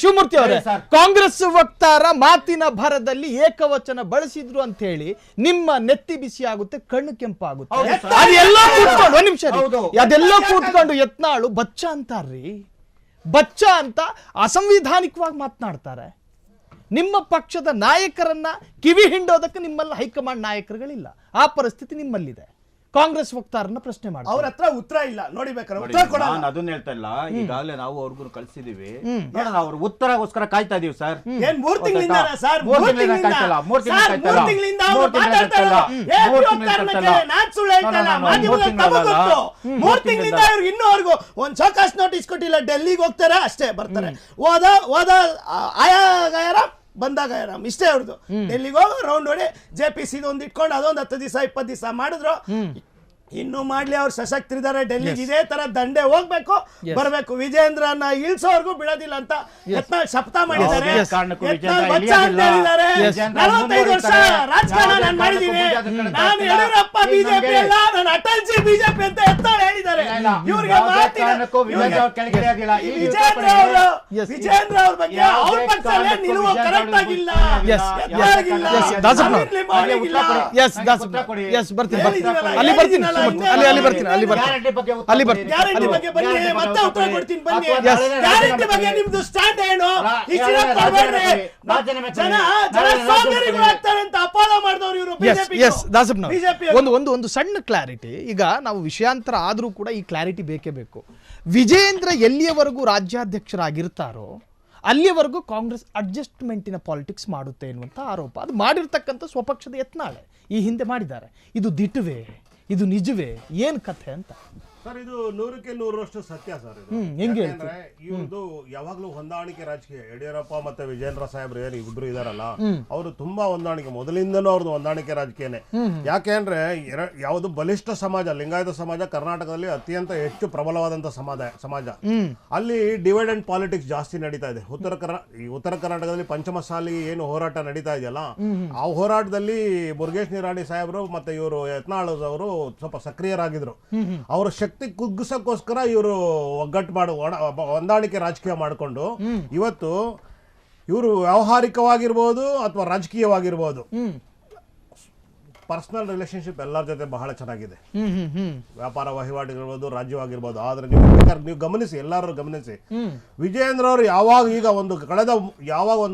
ಶಿವಮೂರ್ತಿ ಅವರೇ, ಕಾಂಗ್ರೆಸ್ ವಕ್ತಾರ ಮಾತಿನ ಭರದಲ್ಲಿ ಏಕವಚನ ಬಳಸಿದ್ರು ಅಂತ ಹೇಳಿ ನಿಮ್ಮ ನೆತ್ತಿ ಬಿಸಿ ಆಗುತ್ತೆ, ಕಣ್ಣು ಕೆಂಪಾಗುತ್ತೆ. ಅದೆಲ್ಲ ಕೂತ್ಕೊಂಡು ಒಂದ್ ನಿಮಿಷ, ಅದೆಲ್ಲ ಕೂತ್ಕೊಂಡು ಯತ್ನಾಳು ಬಚ್ಚ ಅಂತಾರ್ರಿ. ಬಚ್ಚ ಅಂತ ಅಸಂವಿಧಾನಿಕವಾಗಿ ಮಾತನಾಡ್ತಾರೆ. ನಿಮ್ಮ ಪಕ್ಷದ ನಾಯಕರನ್ನ ಕಿವಿ ಹಿಂಡೋದಕ್ಕೆ ನಿಮ್ಮಲ್ಲಿ ಹೈಕಮಾಂಡ್ ನಾಯಕರುಗಳಿಲ್ಲ. ಆ ಪರಿಸ್ಥಿತಿ ನಿಮ್ಮಲ್ಲಿದೆ. ಕಾಂಗ್ರೆಸ್ ವಕ್ತಾರನ್ನ ಪ್ರಶ್ನೆ ಮಾಡಿ ಅವ್ರ ಹತ್ರ ಉತ್ತರ ಇಲ್ಲ. ನೋಡಿ ಬೇಕಾದ್ರೆ ಉತ್ತರ ಕೊಡ. ನಾನು ಅದನ್ನ ಹೇಳ್ತಾ ಇಲ್ಲ, ಈಗಾಗಲೇ ನಾವು ಅವ್ರಿಗೂ ಕಳ್ಸಿದೀವಿ, ಅವ್ರ ಉತ್ತರಗೋಸ್ಕರ ಕಾಯ್ತಾ ಇದೀವಿ ಸರ್. ಏನ್ 3 ತಿಂಗಳಿಂದ ಸರ್? 3 ತಿಂಗಳಿಂದ ಕಾಯ್ತಲ್ಲ, 3 ತಿಂಗಳಿಂದ ನಾನ್ ಸುಳ್ಳು ಹೇಳ್ತಲ್ಲ, ಮಾಧ್ಯಮದಲ್ಲಿ ತಗೋಗೊತ್ತು. 3 ತಿಂಗಳಿಂದ ಅವ್ರಿಗೆ ಇನ್ನೂವರೆಗೂ ಒಂದ್ ಚೌಕಾಸ್ ನೋಟಿಸ್ ಕೊಟ್ಟಿಲ್ಲ. ಡೆಲ್ಲಿಗೆ ಹೋಗ್ತಾರೆ ಅಷ್ಟೇ, ಬರ್ತಾರೆ. ಹೋದ ಆಯಾಗಾರ ಬಂದಾಗ ಇಷ್ಟೇ ಅವ್ರದ್ದು. ಡೆಲ್ಲಿಗೆ ಹೋಗೋ ರೌಂಡ್ ಹೊಡಿ, JPC ಒಂದ್ ಇಟ್ಕೊಂಡು ಅದೊಂದು 10 ದಿವಸ 20 ದಿವಸ ಮಾಡಿದ್ರು. ಇನ್ನು ಮಾಡ್ಲಿ, ಅವ್ರು ಸಶಕ್ತರಿದ್ದಾರೆ. ಡೆಲ್ಲಿಗೆ ಇದೇ ತರ ದಂಡೆ ಹೋಗ್ಬೇಕು, ಬರ್ಬೇಕು. ವಿಜೇಂದ್ರನ ಇಳಿಸೋರ್ಗೂ ಬಿಡೋದಿಲ್ಲ ಅಂತ ಶಪಥ ಮಾಡಿದ್ದಾರೆ. 45 ವರ್ಷ ರಾಜಕಾರಣ ನಾನು ಮಾಡಿದ್ದೀನಿ. ನಾನು ಯಡಿಯೂರಪ್ಪ ಬಿಜೆಪಿ ಅಲ್ಲ, ನಾನು ಅಟಲ್ಜಿ ಬಿಜೆಪಿ ಅಂತ ಹೇಳಿದ್ದಾರೆ. ಇವ್ರಿಗೆ ಯಾವುದೇ ಮಾತಿನ ಕಾರಣಕ್ಕೂ ವಿಜೇಂದ್ರ ಅವ್ರ ಕೆಳಗಡೆ ಆಗಿಲ್ಲ. ಈ ವಿಜೇಂದ್ರ ಅವರು ವಿಜೇಂದ್ರ ಅವ್ರ ಬಗ್ಗೆ ಅವ್ರ ಪಕ್ಷದಲ್ಲಿ ನಿಲುವು ಕರೆಕ್ಟ್ ಆಗಿಲ್ಲ. Yes, ದಾಸಪ್ಪನವ್ರು. Yes, ದಾಸಪ್ಪನವ್ರು. Yes, ಬರ್ತೀನಿ. ಅಲ್ಲಿ ಬರ್ತೀನಿ. ಅಲ್ಲಿ ಬರ್ತೀನಿ. ಗ್ಯಾರಂಟಿ ಬಗ್ಗೆ ಉತ್ತರ ಅಲ್ಲಿ ಕೊಡಿ. ಬರ್ತೀನಿ. ಗ್ಯಾರಂಟಿ ಬಗ್ಗೆ ಬನ್ನಿ, ಮತ್ತೆ ಉತ್ತರ ಕೊಡ್ತೀನಿ ಬನ್ನಿ. Yes. ಗ್ಯಾರಂಟಿ ಬಗ್ಗೆ ನಿಮ್ದು ಸ್ಟ್ಯಾಂಡ್ ಏನು? ಇಷ್ಟು ಕೊಡ್ಬೇಡ್ರಿ. ಜನ ಸೋಂಬೇರಿಗಳಾಗ್ತಾರೆ ಅಂತ ಅಪಾಲ ಮಾಡಿದವರು ಇವರು ಬಿಜೆಪಿ. ದಾಸಪ್ಪನವ್ರು, ಒಂದು ಸಣ್ಣ ಕ್ಲಾರಿಟಿ. ಈಗ ನಾವು ವಿಷಯಾಂತರ ಆದ್ರೂ ಕೂಡ ಈ ಕ್ಲಾರಿಟಿ ಬೇಕೇ ಬೇಕು. ವಿಜೇಂದ್ರ ಎಲ್ಲಿಯವರೆಗೂ ರಾಜ್ಯಾಧ್ಯಕ್ಷರಾಗಿರ್ತಾರೋ ಅಲ್ಲಿಯವರೆಗೂ ಕಾಂಗ್ರೆಸ್ ಅಡ್ಜಸ್ಟ್ಮೆಂಟಿನ ಪಾಲಿಟಿಕ್ಸ್ ಮಾಡುತ್ತೆ ಎನ್ನುವಂಥ ಆರೋಪ ಅದು ಮಾಡಿರ್ತಕ್ಕಂಥ ಸ್ವಪಕ್ಷದ ಯತ್ನಾಳೆ ಈ ಹಿಂದೆ ಮಾಡಿದ್ದಾರೆ. ಇದು ದಿಟ್ಟವೇ, ಇದು ನಿಜವೇ, ಏನ್ ಕಥೆ ಅಂತ ಸರ್ ಇದು 100ಕ್ಕೆ 100ರಷ್ಟು ಸತ್ಯ ಸರ್. ಹೆಂಗೆ ಇವ್ರದ್ದು ಯಾವಾಗ್ಲೂ ಹೊಂದಾಣಿಕೆ ರಾಜಕೀಯ. ಯಡಿಯೂರಪ್ಪ ಮತ್ತೆ ವಿಜೇಂದ್ರ ಸಾಹೇಬ್ರು ಏನು ಇಬ್ರು ಇದಾರಲ್ಲ, ಅವರು ತುಂಬಾ ಹೊಂದಾಣಿಕೆ, ಮೊದಲಿಂದನೂ ಅವ್ರದ್ದು ಹೊಂದಾಣಿಕೆ ರಾಜಕೀಯನೇ. ಯಾಕೆ ಅಂದ್ರೆ ಯಾವುದು ಬಲಿಷ್ಠ ಸಮಾಜ, ಲಿಂಗಾಯತ ಸಮಾಜ ಕರ್ನಾಟಕದಲ್ಲಿ ಅತ್ಯಂತ ಹೆಚ್ಚು ಪ್ರಬಲವಾದಂತ ಸಮಾಜ. ಅಲ್ಲಿ ಡಿವೈಡ್ ಅಂಡ್ ಪಾಲಿಟಿಕ್ಸ್ ಜಾಸ್ತಿ ನಡೀತಾ ಇದೆ. ಉತ್ತರ ಕರ್ನಾಟಕದಲ್ಲಿ ಪಂಚಮಸಾಲಿ ಏನು ಹೋರಾಟ ನಡೀತಾ ಇದೆಯಲ್ಲ, ಆ ಹೋರಾಟದಲ್ಲಿ ಮುರುಗೇಶ್ ನಿರಾಣಿ ಸಾಹೇಬ್ರು ಮತ್ತೆ ಇವರು ಯತ್ನಾಳ್ ಅವರು ಸ್ವಲ್ಪ ಸಕ್ರಿಯರಾಗಿದ್ರು. ಅವರ ಶಕ್ತಿ ಕುಗ್ಗಿಸಕ್ಕೋಸ್ಕರ ಇವರು ಒಗ್ಗಟ್ಟು ಹೊಂದಾಣಿಕೆ ರಾಜಕೀಯ ಮಾಡಿಕೊಂಡು ಇವತ್ತು ಇವರು ವ್ಯಾವಹಾರಿಕವಾಗಿರ್ಬೋದು ಅಥವಾ ರಾಜಕೀಯವಾಗಿರ್ಬೋದು ಪರ್ಸನಲ್ ರಿಲೇಶನ್ಶಿಪ್ ಎಲ್ಲರ ಜೊತೆ ಬಹಳ ಚೆನ್ನಾಗಿದೆ. ವ್ಯಾಪಾರ ವಹಿವಾಟಿರ್ಬೋದು, ರಾಜ್ಯವಾಗಿರ್ಬೋದು. ಆದ್ರೆ ನೀವು ಗಮನಿಸಿ, ಎಲ್ಲರೂ ಗಮನಿಸಿ, ವಿಜೇಂದ್ರ ಅವರು ಯಾವಾಗ ಒಂದು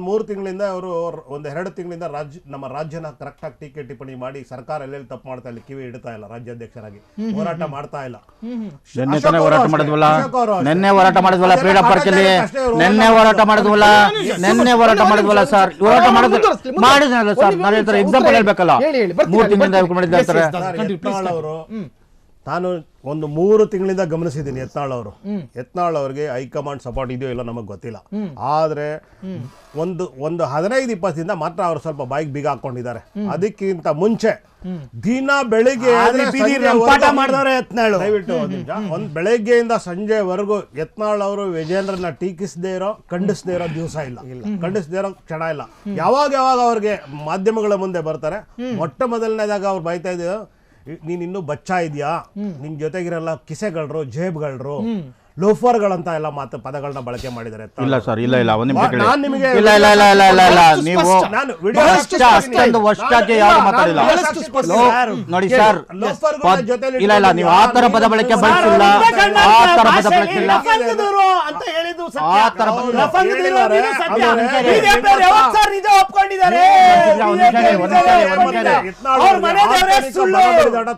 3 ತಿಂಗಳಿಂದ ಅವರು 1-2 ತಿಂಗಳಿಂದ ನಮ್ಮ ರಾಜ್ಯನ ಕರೆಕ್ಟ್ ಆಗಿ ಟೀಕೆ ಟಿಪ್ಪಣಿ ಮಾಡಿ ಸರ್ಕಾರ ಎಲ್ಲೆಲ್ಲಿ ತಪ್ಪು ಮಾಡ್ತಾ ಇಲ್ಲ, ಕಿವಿ ಇಡ್ತಾ ಇಲ್ಲ, ರಾಜ್ಯಾಧ್ಯಕ್ಷರಾಗಿ ಹೋರಾಟ ಮಾಡ್ತಾ ಇಲ್ಲ. ನಿನ್ನೆ ಹೋರಾಟ ಮಾಡಿದ್ವಲ್ಲ ಫ್ರೀಡಂ ಪಾರ್ಕ್ ಅಲ್ಲಿ, ನಿನ್ನೆ ಹೋರಾಟ ಮಾಡಿದ್ವಲ್ಲ ಸರ್, ಹೋರಾಟ ಮಾಡಿದ್ನಲ್ಲ ಸರ್. ನಾನು ಎಕ್ಸಾಂಪಲ್ ಹೇಳ್ಬೇಕಲ್ಲ, 3 ತಿಂಗಳಿಂದ ಅವರು ನಾನು ಒಂದು 3 ತಿಂಗಳಿಂದ ಗಮನಿಸಿದ್ದೀನಿ. ಯತ್ನಾಳ್ ಅವ್ರಿಗೆ ಹೈಕಮಾಂಡ್ ಸಪೋರ್ಟ್ ಇದೆಯೋ ಇಲ್ಲ ನಮಗೆ ಗೊತ್ತಿಲ್ಲ. ಆದ್ರೆ ಒಂದು 15-20 ದಿನ ಮಾತ್ರ ಅವರು ಸ್ವಲ್ಪ ಬೈಕ್ ಬೀಗ ಹಾಕೊಂಡಿದ್ದಾರೆ. ಅದಕ್ಕಿಂತ ಮುಂಚೆ ದಿನ ಬೆಳಿಗ್ಗೆ ದಯವಿಟ್ಟು ಒಂದ್ ಬೆಳಗ್ಗೆಯಿಂದ ಸಂಜೆವರೆಗೂ ಯತ್ನಾಳ್ ಅವರು ವಿಜೇಂದ್ರನ ಟೀಕಿಸದೇ ಇರೋ, ಖಂಡಿಸದೇ ಇರೋ ದಿವಸ ಇಲ್ಲ, ಖಂಡಿಸದೇ ಇರೋ ಕ್ಷಣ ಇಲ್ಲ. ಯಾವಾಗ ಅವ್ರಿಗೆ ಮಾಧ್ಯಮಗಳ ಮುಂದೆ ಬರ್ತಾರೆ, ಮೊಟ್ಟ ಮೊದಲನೇದಾಗ ಅವ್ರು ಬೈತಾ ಇದ್ದೀವಿ, ನೀನ್ ಇನ್ನೂ ಬಚ್ಚಾ ಇದೆಯಾ, ನಿನ್ ಜೊತೆಗಿರಲ್ಲ ಕಿಸೆಗಳ್ರು, ಜೇಬ್ಗಳ್ರು, ಲೋಫರ್ಗಳಂತ ಎಲ್ಲ ಪದಗಳನ್ನ ಬಳಕೆ ಮಾಡಿದ್ದಾರೆ. ಇಲ್ಲ ಸರ್, ಇಲ್ಲ ಒಂದ್ ನಿಮಿಷ ಕೇಳಿ. ನಿಮಗೆ ನೀವು ಅಷ್ಟಾಗಿ ಯಾರು ಮಾತಾಡಿಲ್ಲ ನೋಡಿ ಸರ್. ಇಲ್ಲ ನೀವು ಆ ತರ ಪದ ಬಳಕೆ ಬಳಸಿಲ್ಲ, ಆ ತರ ಪದ ಬಳಸಿಲ್ಲ, ಅಂತ ಹೇಳಿದ್ದು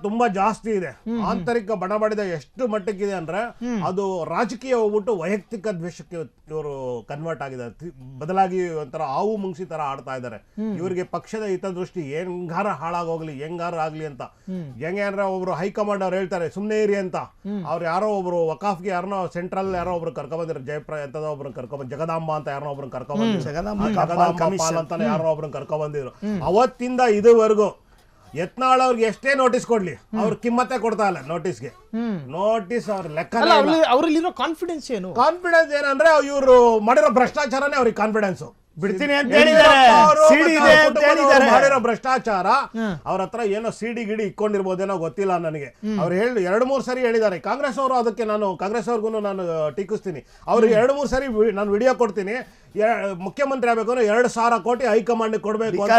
ತುಂಬಾ ಜಾಸ್ತಿ ಇದೆ. ಆಂತರಿಕ ಬಡಬಡಿದ ಎಷ್ಟು ಮಟ್ಟಕ್ಕಿದೆ ಅಂದ್ರೆ ಅದು ರಾಜಕೀಯ ಹೋಗ್ಬಿಟ್ಟು ವೈಯಕ್ತಿಕ ದ್ವೇಷಕ್ಕೆ ಇವರು ಕನ್ವರ್ಟ್ ಆಗಿದ್ದಾರೆ. ಬದಲಾಗಿ ಒಂಥರ ಹಾವು ಮುಂಗ್ಸಿ ತರ ಆಡ್ತಾ ಇದ್ದಾರೆ. ಇವರಿಗೆ ಪಕ್ಷದ ಹಿತದೃಷ್ಟಿ ಹೆಂಗಾರ ಹಾಳಾಗೋಗ್ಲಿ, ಹೆಂಗಾರ ಆಗ್ಲಿ ಅಂತ. ಹೆಂಗೆ ಅಂದ್ರೆ ಒಬ್ರು ಹೈಕಮಾಂಡ್ ಅವ್ರು ಹೇಳ್ತಾರೆ ಸುಮ್ನೆ ಇರಿ ಅಂತ. ಅವ್ರು ಯಾರೋ ಒಬ್ರು ವಕಾಫ್ಗೆ ಯಾರನ್ನೋ ಸೆಂಟ್ರಲ್ ಯಾರೋ ಒಬ್ರು ಕರ್ಕೊಂಡ್ಬಂದಿರೋ, ಜಯಪ್ರ ಎಂತದೋ ಒಬ್ರು ಕರ್ಕೊಂಡ್, ಜಗದಾಂಬ ಅಂತ ಯಾರೋ ಒಬ್ರು ಕರ್ಕೊಂಡ್ಬಂದಿದ್ರು, ಜಗದಾಂಬ ಅಂತ ಯಾರೋ ಒಬ್ರು ಕರ್ಕೊಂಡ್ಬಂದಿದ್ರು. ಅವತ್ತಿಂದ ಇದುವರೆಗೂ ಯತ್ನಾಳ್ ಅವ್ರಿಗೆ ಎಷ್ಟೇ ನೋಟಿಸ್ ಕೊಡ್ಲಿ ಅವ್ರ ಕಿಮ್ಮತ್ತೆ ಕೊಡ್ತಾ ಇಲ್ಲ ನೋಟಿಸ್ಗೆ. ನೋಟಿಸ್ ಅವ್ರ ಲೆಕ್ಕ ಅವರಲ್ಲಿರೋ ಕಾನ್ಫಿಡೆನ್ಸ್ ಏನಂದ್ರೆ ಇವರು ಮಾಡಿರೋ ಭ್ರಷ್ಟಾಚಾರನೇ ಅವ್ರಿಗೆ ಕಾನ್ಫಿಡೆನ್ಸ್. ಬಿಡ್ತೀನಿ ಅಂತ ಹೇಳಿದ್ದಾರೆ. ಮಾಡಿರೋ ಭ್ರಷ್ಟಾಚಾರ ಅವ್ರ ಹತ್ರ ಏನೋ ಸಿಡಿ ಗಿಡಿ ಇಕ್ಕೊಂಡಿರ್ಬೋದೇನೋ ಗೊತ್ತಿಲ್ಲ ನನಗೆ. ಅವ್ರು 2-3 ಸರಿ ಹೇಳಿದ್ದಾರೆ. ಕಾಂಗ್ರೆಸ್ ಅವರು, ಅದಕ್ಕೆ ನಾನು ಕಾಂಗ್ರೆಸ್ ಅವ್ರಿಗೂ ನಾನು ಟೀಕಿಸ್ತೀನಿ. ಅವ್ರಿಗೆ 2-3 ಸರಿ ನಾನು ವಿಡಿಯೋ ಕೊಡ್ತೀನಿ. ಮುಖ್ಯಮಂತ್ರಿ ಆಗ್ಬೇಕು ಅಂದ್ರೆ 2,000 ಕೋಟಿ ಹೈಕಮಾಂಡ್ ಕೊಡ್ಬೇಕು ಅಂತ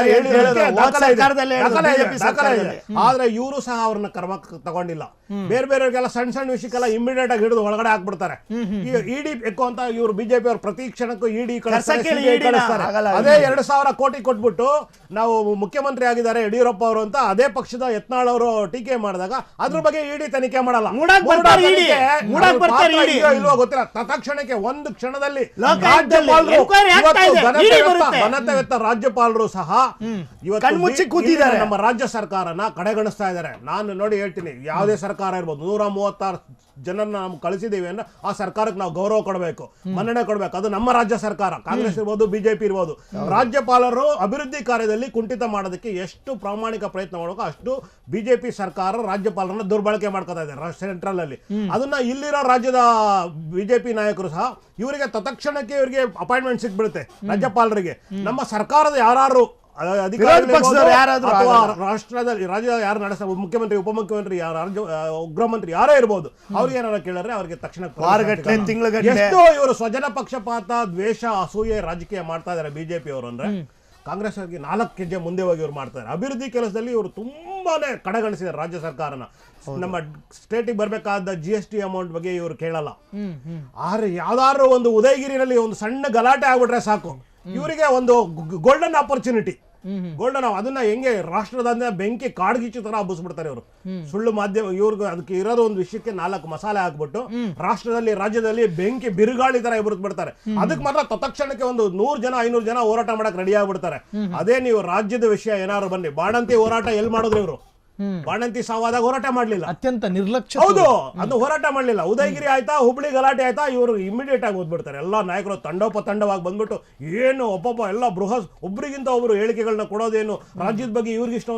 ಆದ್ರೆ ಇವರು ಸಹ ಅವ್ರನ್ನ ಕ್ರಮ ತಗೊಂಡಿಲ್ಲ. ಬೇರೆಯವ್ರಿಗೆಲ್ಲ ಸಣ್ಣ ವಿಷಯಕ್ಕೆಲ್ಲ ಇಮಿಡಿಯೇಟ್ ಆಗಿ ಹಿಡಿದು ಒಳಗಡೆ ಹಾಕ್ಬಿಡ್ತಾರೆ. ಇಡಿ ಬೇಕು ಅಂತ ಇವರು ಬಿಜೆಪಿ ಅವ್ರು ಪ್ರತಿ ಕ್ಷಣಕ್ಕೂ ಇಡಿ ಅದೇ 2,000 ಕೋಟಿ ಕೊಟ್ಬಿಟ್ಟು ನಾವು ಮುಖ್ಯಮಂತ್ರಿ ಆಗಿದ್ದಾರೆ ಯಡಿಯೂರಪ್ಪ ಅವರು ಅಂತ ಅದೇ ಪಕ್ಷದ ಯತ್ನಾಳ್ ಅವರು ಟೀಕೆ ಮಾಡಿದಾಗ ಅದ್ರ ಬಗ್ಗೆ ಇಡಿ ತನಿಖೆ ಮಾಡಲ್ಲ. ಇಲ್ವಾ ಗೊತ್ತಿಲ್ಲ. ತತ್ಕ್ಷಣಕ್ಕೆ ಒಂದು ಕ್ಷಣದಲ್ಲಿ ರಾಜ್ಯಪಾಲರು ಸಹ ಇವತ್ತು ಕೂತಿದ್ದಾರೆ. ನಮ್ಮ ರಾಜ್ಯ ಸರ್ಕಾರನ ಕಡೆಗಣಿಸ್ತಾ ಇದ್ದಾರೆ. ನಾನು ನೋಡಿ ಹೇಳ್ತೀನಿ, ಯಾವುದೇ ಸರ್ಕಾರ ಇರ್ಬೋದು, 136 ಜನರನ್ನ ನಾವು ಕಳಿಸಿದೀವಿ ಅಂದ್ರೆ ಆ ಸರ್ಕಾರಕ್ಕೆ ನಾವು ಗೌರವ ಕೊಡಬೇಕು, ಮನ್ನಣೆ ಕೊಡಬೇಕು. ಅದು ನಮ್ಮ ರಾಜ್ಯ ಸರ್ಕಾರ, ಕಾಂಗ್ರೆಸ್ ಇರ್ಬೋದು, ಬಿಜೆಪಿ ಇರ್ಬೋದು. ರಾಜ್ಯಪಾಲರು ಅಭಿವೃದ್ಧಿ ಕಾರ್ಯದಲ್ಲಿ ಕುಂಠಿತ ಮಾಡೋದಕ್ಕೆ ಎಷ್ಟು ಪ್ರಾಮಾಣಿಕ ಪ್ರಯತ್ನ ಮಾಡಬೇಕು ಅಷ್ಟು ಬಿಜೆಪಿ ಸರ್ಕಾರ ರಾಜ್ಯಪಾಲರನ್ನ ದುರ್ಬಳಕೆ ಮಾಡ್ಕೊತಾ ಇದ್ದಾರೆ ಸೆಂಟ್ರಲ್ ಅಲ್ಲಿ. ಅದನ್ನ ಇಲ್ಲಿರೋ ರಾಜ್ಯದ ಬಿಜೆಪಿ ನಾಯಕರು ಸಹ ಇವರಿಗೆ ತತ್ಕ್ಷಣಕ್ಕೆ ಇವರಿಗೆ ಅಪಾಯಿಂಟ್ಮೆಂಟ್ ಸಿಕ್ಬಿಡುತ್ತೆ ರಾಜ್ಯಪಾಲರಿಗೆ. ನಮ್ಮ ಸರ್ಕಾರದ ಯಾರು ಪಕ್ಷದವ್ರು ಯಾರಾದ್ರೂ ರಾಷ್ಟ್ರದಲ್ಲಿ ರಾಜ್ಯದಲ್ಲಿ ಯಾರು ನಡೆಸ್ತಾರೆ, ಮುಖ್ಯಮಂತ್ರಿ, ಉಪಮುಖ್ಯಮಂತ್ರಿ, ಉಗ್ರಮಂತ್ರಿ ಯಾರೇ ಇರ್ಬೋದು, ಅವ್ರಿಗೆ ಏನಾರ ಕೇಳಿದ್ರೆ ಅವ್ರಿಗೆ ತಕ್ಷಣ ಎಷ್ಟೋ ಇವರು ಸ್ವಜನ ಪಕ್ಷಪಾತ, ದ್ವೇಷ, ಅಸೂಯೆ ರಾಜಕೀಯ ಮಾಡ್ತಾ ಇದಾರೆ ಬಿಜೆಪಿ ಅವರು. ಅಂದ್ರೆ ಕಾಂಗ್ರೆಸ್ ಅವರಿಗೆ 4 ಹೆಜ್ಜೆ ಮುಂದೆ ಹೋಗಿ ಇವ್ರು ಮಾಡ್ತಾರೆ. ಅಭಿವೃದ್ಧಿ ಕೆಲಸದಲ್ಲಿ ಇವರು ತುಂಬಾನೇ ಕಡೆಗಣಿಸಿದ್ದಾರೆ ರಾಜ್ಯ ಸರ್ಕಾರನ. ನಮ್ಮ ಸ್ಟೇಟಿಗೆ ಬರ್ಬೇಕಾದ GST ಅಮೌಂಟ್ ಬಗ್ಗೆ ಇವರು ಕೇಳಲ್ಲ. ಆದ್ರೆ ಯಾವ್ದಾದ್ರು ಒಂದು ಉದಯಗಿರಿನಲ್ಲಿ ಒಂದು ಸಣ್ಣ ಗಲಾಟೆ ಆಗ್ಬಿಟ್ರೆ ಸಾಕು, ಇವರಿಗೆ ಒಂದು ಗೋಲ್ಡನ್ ಆಪರ್ಚುನಿಟಿ. ಗೋಲ್ಡನ್ ಅದನ್ನ ಹೆಂಗೆ ರಾಷ್ಟ್ರದ ಬೆಂಕಿ ಕಾಡ್ಗಿಚ್ಚು ತರ ಹಬ್ಬಿಸ್ಬಿಡ್ತಾರೆ ಇವರು. ಸುಳ್ಳು ಮಾಧ್ಯಮ ಇವ್ರಿಗೆ ಅದಕ್ಕೆ ಇರೋದು ಒಂದು ವಿಷಯಕ್ಕೆ 4 ಮಸಾಲೆ ಹಾಕ್ಬಿಟ್ಟು ರಾಷ್ಟ್ರದಲ್ಲಿ ರಾಜ್ಯದಲ್ಲಿ ಬೆಂಕಿ ಬಿರುಗಾಳಿ ತರ ಬಿಡ್ತಾರೆ. ಅದಕ್ಕೆ ಮಾತ್ರ ತತ್ಕ್ಷಣಕ್ಕೆ ಒಂದು 100 ಜನ 500 ಜನ ಹೋರಾಟ ಮಾಡಕ್ ರೆಡಿ ಆಗ್ಬಿಡ್ತಾರೆ. ಅದೇ ನೀವು ರಾಜ್ಯದ ವಿಷಯ ಏನಾದ್ರು ಬನ್ನಿ, ಬಾಣಂತಿ ಹೋರಾಟ ಎಲ್ಲಿ ಮಾಡಿದ್ರು ಇವರು? ಬಾಣಂತಿ ಸಾವಾದಾಗ ಹೋರಾಟ ಮಾಡ್ಲಿಲ್ಲ, ಅತ್ಯಂತ ನಿರ್ಲಕ್ಷ್ಯ. ಹೌದು, ಅದು ಹೋರಾಟ ಮಾಡ್ಲಿಲ್ಲ. ಉದಯಗಿರಿ ಆಯ್ತಾ, ಹುಬ್ಳಿ ಗಲಾಟೆ ಆಯ್ತಾ, ಇವರು ಇಮಿಡಿಯೇಟ್ ಆಗಿ ಓದ್ಬಿಡ್ತಾರೆ. ಎಲ್ಲಾ ನಾಯಕರು ತಂಡವಾಗಿ ಬಂದ್ಬಿಟ್ಟು ಏನು ಒಬ್ಬೊಬ್ಬ ಎಲ್ಲ ಒಬ್ರಿಗಿಂತ ಒಬ್ರು ಹೇಳಿಕೆಗಳನ್ನ ಕೊಡೋದೇನು, ರಾಜ್ಯದ ಬಗ್ಗೆ ಇವ್ರಿಗೆ ಇಷ್ಟ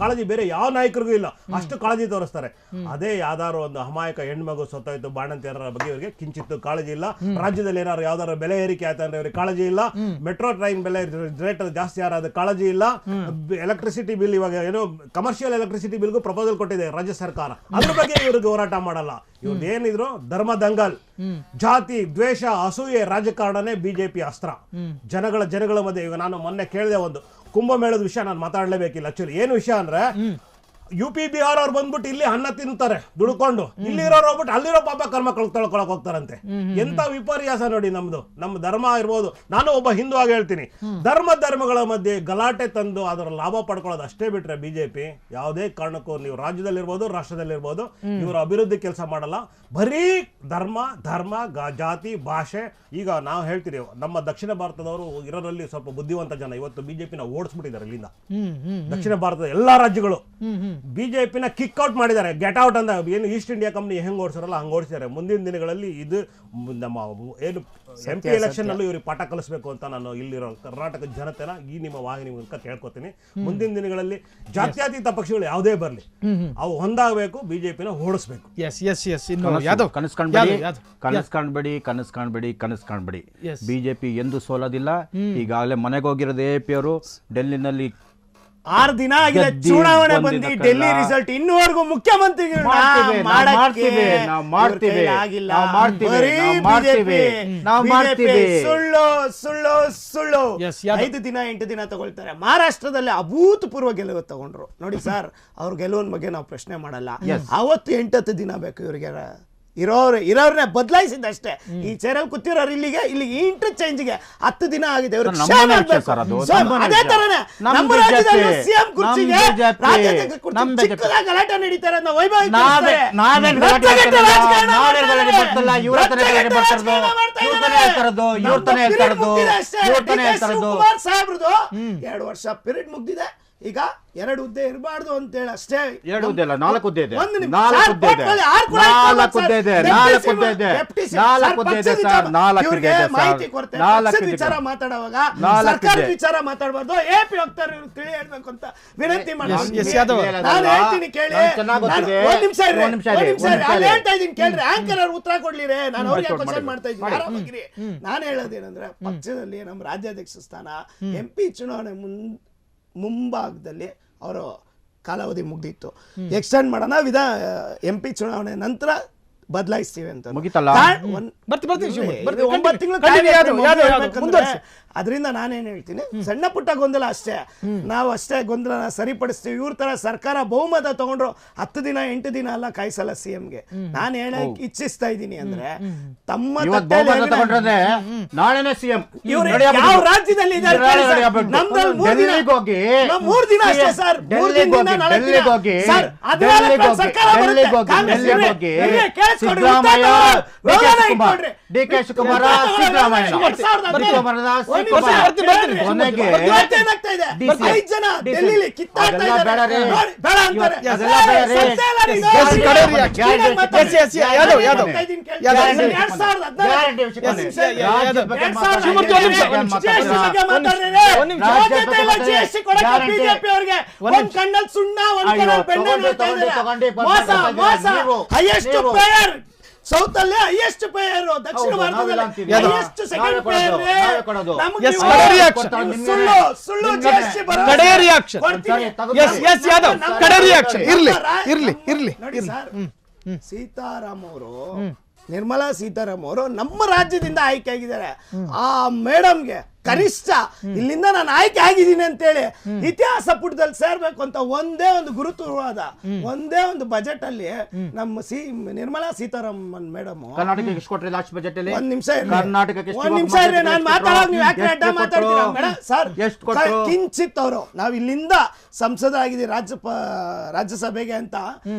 ಕಾಳಜಿ ಬೇರೆ ಯಾವ ನಾಯಕರಿಗೂ ಇಲ್ಲ, ಅಷ್ಟು ಕಾಳಜಿ ತೋರಿಸ್ತಾರೆ. ಅದೇ ಯಾವ್ದಾದ್ರು ಒಂದು ಅಮಾಯಕ ಹೆಣ್ಮಗು ಸತ್ತೋಯ್ತು, ಬಾಣಂತಿಯರ ಬಗ್ಗೆ ಇವರಿಗೆ ಕಿಂಚಿತ್ತು ಕಾಳಜಿ ಇಲ್ಲ. ರಾಜ್ಯದಲ್ಲಿ ಏನಾದ್ರು ಯಾವ್ದಾದ್ರು ಬೆಲೆ ಏರಿಕೆ ಆಯ್ತಾ ಅಂದ್ರೆ ಇವ್ರಿಗೆ ಕಾಳಜಿ ಇಲ್ಲ. ಮೆಟ್ರೋ ಟ್ರೈನ್ ಬೆಲೆ ರೇಟ್ ಜಾಸ್ತಿ ಯಾರಾದ ಕಾಳಜಿ ಇಲ್ಲ. ಎಲೆಕ್ಟ್ರಿಸಿಟಿ ಬಿಲ್ ಇವಾಗ ಏನೋ ಕಮರ್ಷಿಯಲ್ ಎಲೆಕ್ಟ್ರಿಸಿಟಿ ಬಿಲ್ಗೂ ಪ್ರಪೋಸಲ್ ಕೊಟ್ಟಿದೆ ರಾಜ್ಯ ಸರ್ಕಾರ, ಅದ್ರ ಬಗ್ಗೆ ಇವ್ರಿಗೆ ಹೋರಾಟ ಮಾಡಲ್ಲ. ಇವ್ರದ್ದು ಏನಿದ್ರು ಧರ್ಮ ದಂಗಲ್, ಜಾತಿ ದ್ವೇಷ, ಅಸೂಯೆ ರಾಜಕಾರಣನೇ ಬಿಜೆಪಿ ಅಸ್ತ್ರ. ಜನಗಳ ಮಧ್ಯೆ. ಈಗ ನಾನು ಮೊನ್ನೆ ಕೇಳಿದೆ ಒಂದು ಕುಂಭಮೇಳದ ವಿಷಯ, ನಾನು ಮಾತಾಡ್ಲೇಬೇಕಿಲ್ಲ. ಆಕ್ಚುಲಿ ಏನು ವಿಷಯ ಅಂದ್ರೆ, UP ಬಿಹಾರ್ ಅವ್ರು ಬಂದ್ಬಿಟ್ಟು ಇಲ್ಲಿ ಅನ್ನ ತಿಂತಾರೆ ದುಡ್ಕೊಂಡು, ಇಲ್ಲಿ ಇರೋರು ಹೋಗ್ಬಿಟ್ಟು ಅಲ್ಲಿರೋ ಪಾಪ ಕರ್ಮ ತೊಳ್ಕೊಳಕ್ ಹೋಗ್ತಾರಂತೆ. ಎಂತ ವಿಪರ್ಯಾಸ ನೋಡಿ ನಮ್ದು. ನಮ್ಮ ಧರ್ಮ ಇರ್ಬೋದು, ನಾನು ಒಬ್ಬ ಹಿಂದೂ ಆಗಿ ಹೇಳ್ತೀನಿ, ಧರ್ಮಗಳ ಮಧ್ಯೆ ಗಲಾಟೆ ತಂದು ಅದರ ಲಾಭ ಪಡ್ಕೊಳ್ಳೋದು ಅಷ್ಟೇ ಬಿಟ್ರೆ ಬಿಜೆಪಿ ಯಾವುದೇ ಕಾರಣಕ್ಕೂ, ನೀವು ರಾಜ್ಯದಲ್ಲಿರ್ಬೋದು ರಾಷ್ಟ್ರದಲ್ಲಿರ್ಬೋದು, ಇವರು ಅಭಿವೃದ್ಧಿ ಕೆಲಸ ಮಾಡಲ್ಲ. ಬರೀ ಧರ್ಮ ಜಾತಿ ಭಾಷೆ. ಈಗ ನಾವು ಹೇಳ್ತೀರಿ, ನಮ್ಮ ದಕ್ಷಿಣ ಭಾರತದವರು ಇರೋರಲ್ಲಿ ಸ್ವಲ್ಪ ಬುದ್ಧಿವಂತ ಜನ ಇವತ್ತು ಬಿಜೆಪಿನ ಓಡಿಸ್ಬಿಟ್ಟಿದ್ದಾರೆ ಇಲ್ಲಿಂದ. ದಕ್ಷಿಣ ಭಾರತದ ಎಲ್ಲಾ ರಾಜ್ಯಗಳು ಬಿಜೆಪಿನ ಕಿಕ್ ಔಟ್ ಮಾಡಿದ್ದಾರೆ. ಗೆಟ್ ಔಟ್ ಅಂತ ಏನು ಈಸ್ಟ್ ಇಂಡಿಯಾ ಕಂಪನಿ ಹೆಂಗ್ ಓಡಿಸಾರಲ್ಲ ಹಂಗೆ ಓಡಿಸಿದ್ದಾರೆ. ಮುಂದಿನ ದಿನಗಳಲ್ಲಿ ಇದು ನಮ್ಮ ಏನು MP ಎಲೆಕ್ಷನ್ ನಲ್ಲೂ ಇವ್ರಿಗೆ ಪಾಠ ಕಲಿಸಬೇಕು ಅಂತ ನಾನು ಇಲ್ಲಿರೋ ಕರ್ನಾಟಕ ಜನತೆನ ಈ ನಿಮ್ಮ ವಾಹಿನಿ ಮೂಲಕ ಕೇಳ್ಕೊತೀನಿ. ಮುಂದಿನ ದಿನಗಳಲ್ಲಿ ಜಾತ್ಯತೀತ ಪಕ್ಷಗಳು ಯಾವುದೇ ಬರಲಿ, ಅವು ಹೊಂದಾಗಬೇಕು, ಬಿಜೆಪಿನ ಓಡಿಸ್ಬೇಕು. ಕನಸು ಕಾಣ್ಬೇಡಿ. ಬಿಜೆಪಿ ಎಂದು ಸೋಲೋದಿಲ್ಲ. ಈಗಾಗಲೇ ಮನೆಗೆ ಹೋಗಿರೋದು AP ಅವರು. ಡೆಲ್ಲಿನಲ್ಲಿ 6 ದಿನ ಆಗಿದೆ ಚುನಾವಣೆ ಬಂದು, ಡೆಲ್ಲಿ ರಿಸಲ್ಟ್ ಇನ್ನೂವರೆಗೂ ಮುಖ್ಯಮಂತ್ರಿಗಳು ಸುಳ್ಳು 5 ದಿನ 8 ದಿನ ತಗೊಳ್ತಾರೆ. ಮಹಾರಾಷ್ಟ್ರದಲ್ಲಿ ಅಭೂತಪೂರ್ವ ಗೆಲುವು ತಗೊಂಡ್ರು ನೋಡಿ ಸರ್. ಅವ್ರ ಗೆಲುವಿನ ಬಗ್ಗೆ ನಾವು ಪ್ರಶ್ನೆ ಮಾಡಲ್ಲ. ಅವತ್ತು 8-10 ದಿನ ಬೇಕು ಇವರಿಗೆ. ಇರೋರ್ನೇ ಬದಲಾಯಿಸಿದ್ದಷ್ಟೇ. ಈ ಚೇರಲ್ಲಿ ಕೂತಿರೋರು ಇಲ್ಲಿಗೆ ಇಂಟರ್ಚೇಂಜ್ಗೆ 10 ದಿನ ಆಗಿದೆ. ಅದೇ ತರನೇ ನಮ್ಮ ರಾಜ್ಯದಲ್ಲಿ ಸಿಎಂ ಕುರ್ಚಿಗೆ ಚಿಕ್ಕದಾಗಿ ಗಲಾಟೆ ನಡೀತಾರೆ. ಶಿವಕುಮಾರ್ ಸಾಹೇಬ್ರದು 2 ವರ್ಷ ಪೀರಿಯಡ್ ಮುಗ್ದಿದೆ. ಈಗ 2 ಹುದ್ದೆ ಇರಬಾರ್ದು ಅಂತ ಹೇಳಿ ಅಷ್ಟೇ. 2 ಹುದ್ದೆ ಅಲ್ಲ, 4 ಹುದ್ದೆ ಇದೆ. 4 ವಿಚಾರ ಮಾತಾಡುವಾಗ ಸರ್ಕಾರದ ವಿಚಾರ ಮಾತಾಡಬಾರ್ದು. AP ಹೋಗ್ತಾರೆ ತಿಳಿ ಹೇಳ್ಬೇಕು ಅಂತ ವಿನಂತಿ ಮಾಡ್ತೀನಿ. ನಾನು ಹೇಳ್ತೀನಿ ಕೇಳಿ, ಒಂದ್ ನಿಮಿಷ ಹೇಳ್ತಾ ಇದೀನಿ ಕೇಳ್ರಿ. ಆಂಕರ್ ಅವ್ರು ಉತ್ತರ ಕೊಡ್ಲಿರಿ, ನಾನು ಅವ್ರಿಗೆ ಕ್ವಶನ್ ಮಾಡ್ತಾ ಇದ್ದೀನಿ, ಆರಾಮಾಗಿರಿ. ನಾನು ಹೇಳೋದೇನಂದ್ರೆ, ಪಕ್ಷದಲ್ಲಿ ನಮ್ಮ ರಾಜ್ಯಾಧ್ಯಕ್ಷ ಸ್ಥಾನ MP ಚುನಾವಣೆ ಮುಂಭಾಗದಲ್ಲಿ ಅವರು ಕಾಲಾವಧಿ ಮುಗ್ದಿತ್ತು. ಎಕ್ಸ್ಟೆಂಡ್ ಮಾಡೋಣ, MP ಚುನಾವಣೆ ನಂತರ ಬದಲಾಯಿಸ್ತೀವಿ ಅಂತ. ಅದರಿಂದ ನಾನೇನ್ ಹೇಳ್ತೀನಿ, ಸಣ್ಣ ಪುಟ್ಟ ಗೊಂದಲ ಅಷ್ಟೇ. ನಾವು ಅಷ್ಟೇ ಗೊಂದಲ ಸರಿಪಡಿಸ್ತೀವಿ. ಇವ್ರ ತರ ಸರ್ಕಾರ ಬಹುಮತ ತಗೊಂಡ್ರು 10 ದಿನ 8 ದಿನ ಅಲ್ಲ ಕಾಯಿಸಲ್ಲ CMಗೆ. ನಾನು ಹೇಳಕ್ ಇಚ್ಛಿಸ್ತಾ ಇದ್ದೀನಿ ಅಂದ್ರೆ, ತಮ್ಮ ಯಾವ ರಾಜ್ಯದಲ್ಲಿ ನಮ್ದಲ್ಲಿ 3 ದಿನ ಅಷ್ಟೇ ಸರ್. 3 ದಿನ DK ಶಿವಕುಮಾರ ಸೌತ್ ಅಲ್ಲಿ ಹೈಯೆಸ್ಟ್ ಪೇಯರ್, ದಕ್ಷಿಣ ಭಾರತದಲ್ಲಿ ಹೈಯೆಸ್ಟ್ ಸೆಕೆಂಡ್ ಪೇಯರ್. ಸುಳ್ಳು GST ಕಡೆ ರಿಯಾಕ್ಷನ್. ಎಸ್ ಯಾದವ್, ಕಡೆ ರಿಯಾಕ್ಷನ್. ಇರ್ಲಿ ನೋಡಿ ಸರ್, ಸೀತಾರಾಮ್ ಅವರು, ನಿರ್ಮಲಾ ಸೀತಾರಾಮ್ ಅವರು ನಮ್ಮ ರಾಜ್ಯದಿಂದ ಆಯ್ಕೆ ಆಗಿದ್ದಾರೆ. ಆ ಮೇಡಮ್ಗೆ ಕನಿಷ್ಠ ಇಲ್ಲಿಂದ ನಾನು ಆಯ್ಕೆ ಆಗಿದ್ದೀನಿ ಅಂತೇಳಿ ಇತಿಹಾಸ ಪುಟದಲ್ಲಿ ಸೇರ್ಬೇಕು ಅಂತ ಒಂದೇ ಒಂದು ಗುರುತುವಾದ, ಒಂದೇ ಒಂದು ಬಜೆಟ್ ಅಲ್ಲಿ ನಮ್ಮ ನಿರ್ಮಲಾ ಸೀತಾರಾಮನ್ ಮೇಡಮ್ ಕರ್ನಾಟಕಕ್ಕೆ ಎಷ್ಟು ಕೊಟ್ರಿ ಲಾಸ್ಟ್ ಬಜೆಟ್ ಅಲ್ಲಿ? ಒಂದ್ ನಿಮಿಷ ಕರ್ನಾಟಕಕ್ಕೆ ಒಂದ್ ನಿಮಿಷ ಇರ್ರಿ, ನಾನು ಮಾತಾಡೋದು ನೀವು ಯಾಕೆ ಅಡ್ಡ ಮಾತಾಡ್ತೀರಾ ಮೇಡಮ್? ಸರ್ ಕಿಂಚಿತ್ ಅವರು, ನಾವು ಇಲ್ಲಿಂದ ಸಂಸದ ಆಗಿದೆ ರಾಜ್ಯಸಭೆಗೆ ಅಂತ